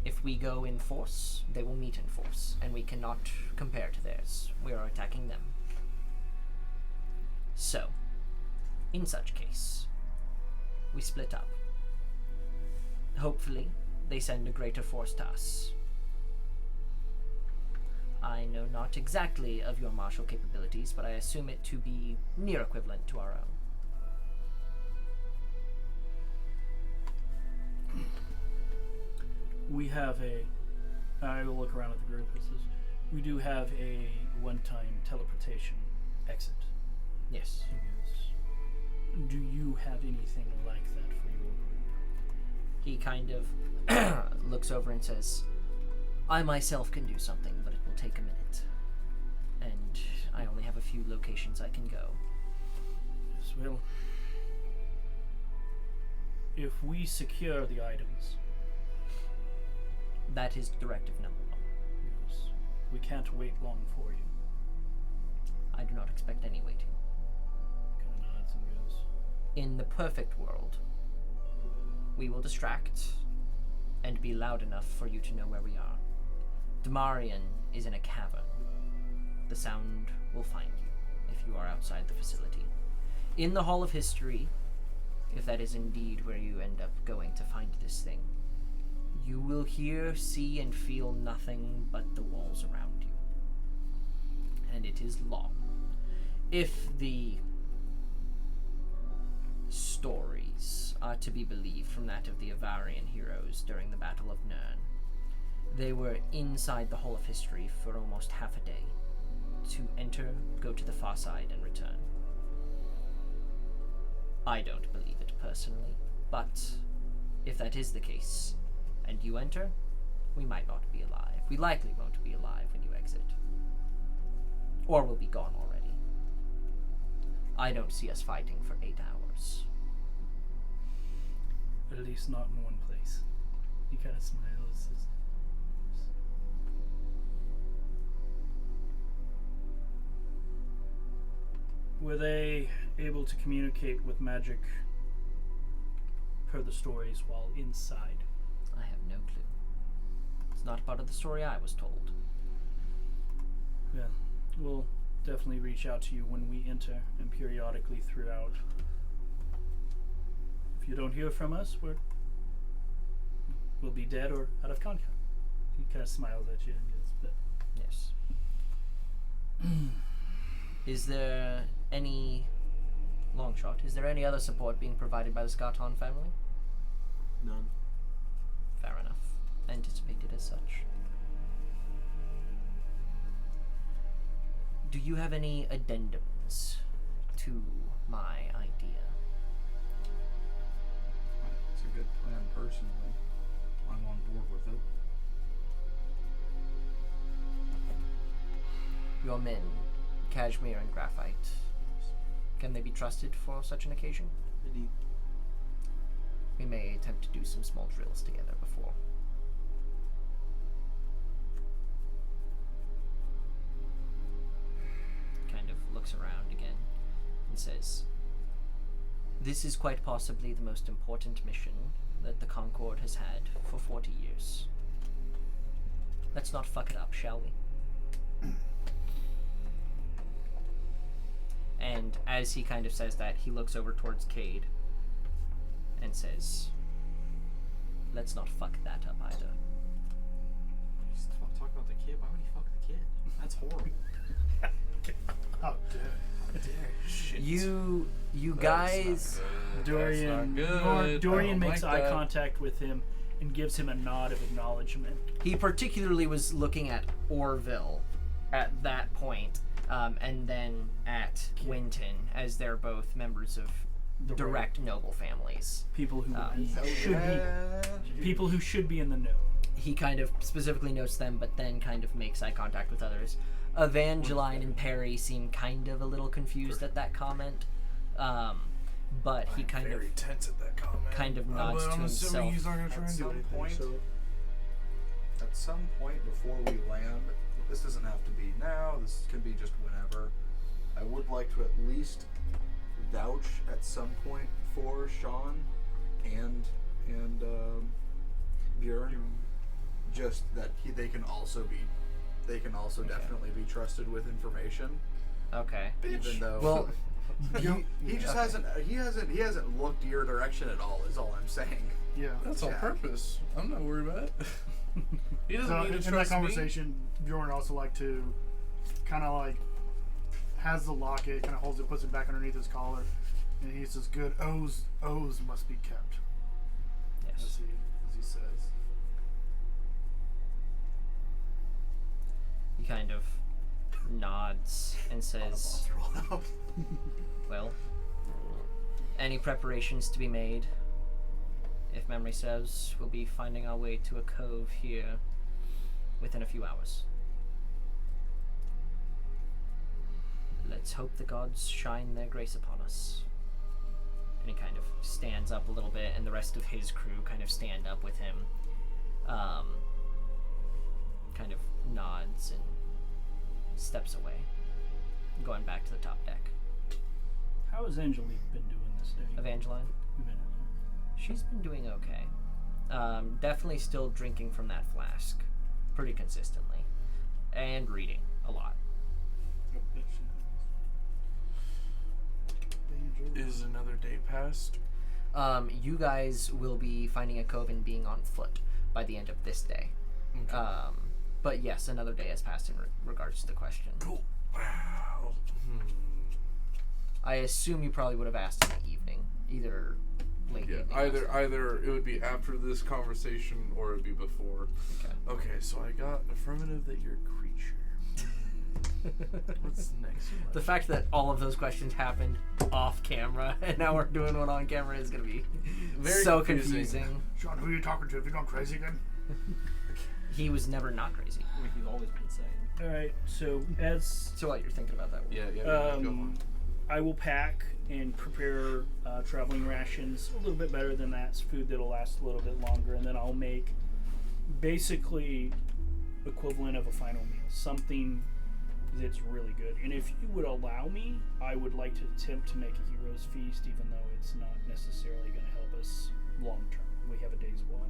If we go in force, they will meet in force, and we cannot compare to theirs. We are attacking them. So, in such case, we split up. Hopefully, they send a greater force to us. I know not exactly of your martial capabilities, but I assume it to be near equivalent to our own. We have I will look around at the group. It says, we do have a one-time teleportation exit. Yes. He goes, do you have anything like that for your group? He kind of looks over and says, I myself can do something, but it will take a minute. And I only have a few locations I can go. Yes, well, if we secure the items, That is directive number 1. yes, we can't wait long for you. I do not expect any waiting. Kind of nods and goes, In the perfect world, we will distract and be loud enough for you to know where we are. Damarian is in a cavern. The sound will find you if you are outside the facility. In the Hall of History, if that is indeed where you end up going to find this thing, you will hear, see, and feel nothing but the walls around you. And it is long. If the stories are to be believed from that of the Avarian heroes during the Battle of Nirn, they were inside the Hall of History for almost half a day to enter, go to the far side, and return. I don't believe it personally, but if that is the case, and you enter, we might not be alive. We likely won't be alive when you exit. Or we'll be gone already. I don't see us fighting for 8 hours. at least not in one place. He kind of smiles. Were they able to communicate with magic per the stories while inside? I have no clue. It's not part of the story I was told. Yeah, we'll definitely reach out to you when we enter and periodically throughout. If you don't hear from us, we'll be dead or out of Concord. He kind of smiles at you and goes, but Yes. Is there any long shot? Is there any other support being provided by the Scarton family? None. Fair enough. Anticipated as such. Do you have any addendums to my idea? It's a good plan personally. I'm on board with it. Your men, Cashmere and Graphite, can they be trusted for such an occasion? Indeed. We may attempt to do some small drills together before. Kind of looks around again and says, "This is quite possibly the most important mission that the Concord has had for 40 years. Let's not fuck it up, shall we?" And as he kind of says that, he looks over towards Cade and says, "Let's not fuck that up either." He's talking about the kid. Why would he fuck the kid? That's horrible. How dare Shit. You That's Dorian not good. That's not good. Dorian I don't makes like eye that. contact with him and gives him a nod of acknowledgement. He particularly was looking at Orville at that point, and then at Winton, as they're both members of The direct noble families. People who Oh, should be in the know. He kind of specifically notes them, but then kind of makes eye contact with others. Evangeline and Perry seem kind of a little confused at that comment. but he I'm kind of very tense at that comment. kind of nods but to I'm assuming himself. he's not gonna try At and do some anything. point- So At some point before we land, this doesn't have to be now, this can be just whenever, I would like to at least vouch at some point for Sean and Bjorn. Just that they can also definitely be trusted with information. Okay. Even though Well, he just hasn't looked your direction at all, is all I'm saying. Yeah. that's on Jack. purpose. I'm not worried about it. He doesn't So need to in that trust me. conversation, Bjorn also like to kind of like has the locket, kind of holds it, puts it back underneath his collar, and he says, "Good oaths must be kept," as yes. he says. He kind of nods and says, well, any preparations to be made? If memory serves, we'll be finding our way to a cove here within a few hours. Let's hope the gods shine their grace upon us. And he kind of stands up a little bit, and the rest of his crew kind of stand up with him. Kind of nods and steps away, going back to the top deck. How has Angelique been doing this day? Evangeline? She's been doing okay. Definitely still drinking from that flask pretty consistently. And reading a lot. Is another day passed? You guys will be finding a cove and being on foot by the end of this day. Okay. But yes, another day has passed in regards to the question. Cool. Wow. I assume you probably would have asked in the evening. Either late Yeah, evening. either it would be after this conversation or it would be before. Okay. Okay, so I got affirmative that you're a creature. What's next? The fact that all of those questions happened off camera and now we're doing one on camera is going to be Very so confusing. confusing. Sean, who are you talking to? Have you gone crazy again? He was never not crazy. I mean, he's always been saying. Alright, so as So what you're thinking about that? Yeah, go on. I will pack and prepare traveling rations a little bit better than that. It's food that'll last a little bit longer, and then I'll make basically equivalent of a final meal, something that's really good. And if you would allow me, I would like to attempt to make a hero's feast, even though it's not necessarily going to help us long term. We have a day's walk.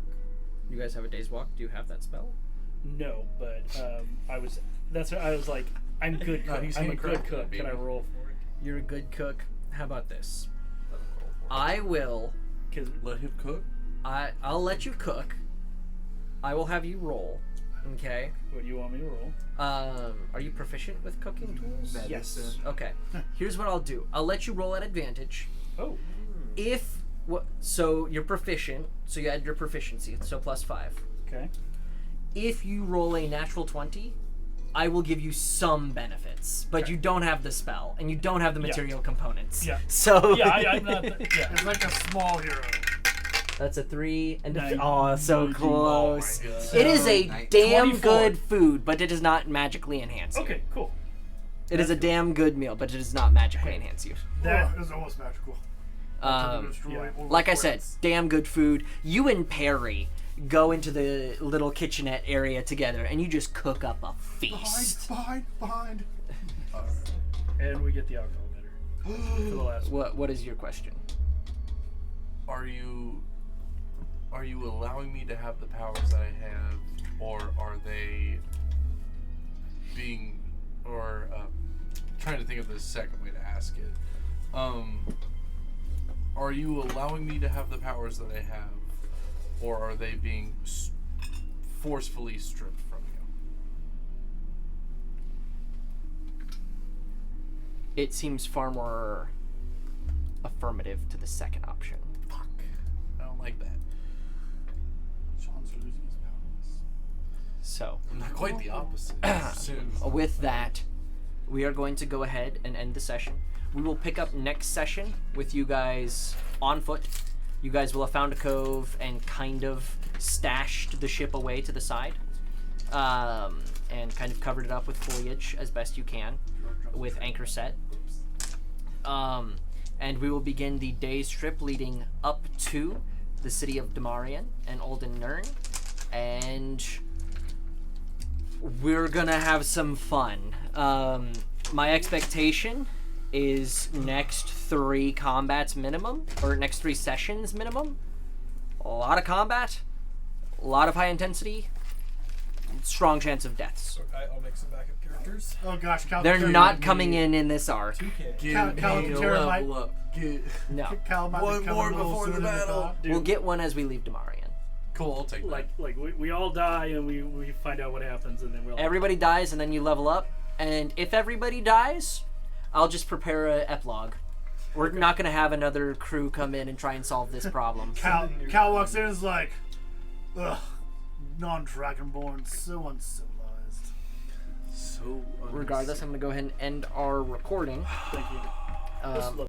You guys have a day's walk? Do you have that spell? No, but I was like, I'm good. No, Cook. he's I'm a gonna good crack cook. that, Can I baby. roll for it? You're a good cook. How about this? I will. Because Let him cook. I'll let you cook. I will have you roll. Okay. what do you want me to roll? Are you proficient with cooking tools? Medicine. Okay. Here's what I'll do. I'll let you roll at advantage. Oh, So you're proficient. So you add your proficiency. So +5. okay. If you roll a natural 20, I will give you some benefits, but Okay. you don't have the spell and you don't have the Yeah. material components. Yeah. So Yeah, I'm not. Yeah. It's like a small hero. that's a 3 and a Nine- oh, so 19. close. Oh my God. It is a So, damn 24. good food, but it does not magically enhance you. Okay, cool. It is a damn good meal, but it does not magically enhance you. That is almost magical. yeah. Like I said, damn good food. You and Perry go into the little kitchenette area together, and you just cook up a feast. Behind. and we get the alcohol better for the last one. What is your question? Are you allowing me to have the powers that I have, or are they being, or trying to think of the second way to ask it. Are you allowing me to have the powers that I have, or are they being forcefully stripped from you? It seems far more affirmative to the second option. Fuck. I don't like that. Sean's losing his powers. So, Not quite the opposite. Soon. with that, we are going to go ahead and end the session. We will pick up next session with you guys on foot. You guys will have found a cove and kind of stashed the ship away to the side, and kind of covered it up with foliage as best you can, with anchor set. and we will begin the day's trip leading up to the city of Damarian and Olden Nern, and we're gonna have some fun. My expectation is next 3 combats minimum, or next 3 sessions minimum. A lot of combat, a lot of high intensity, strong chance of deaths. I'll make some backup characters. Oh gosh, They're not coming in this arc. 2K. Give Cal- me a Cal- level up. No. Cal might One be coming more a little before the sooner than battle. thought. Dude, We'll get one as we leave Damarian. Cool, I'll take that. like we all die and we find out what happens and then we'll. Everybody dies and then you level up. And if everybody dies, I'll just prepare a epilogue. We're not going to have another crew come in and try and solve this problem. Cal walks in and is like, ugh, non-dragonborn, so uncivilized. So Regardless, I'm going to go ahead and end our recording. Thank you. Um,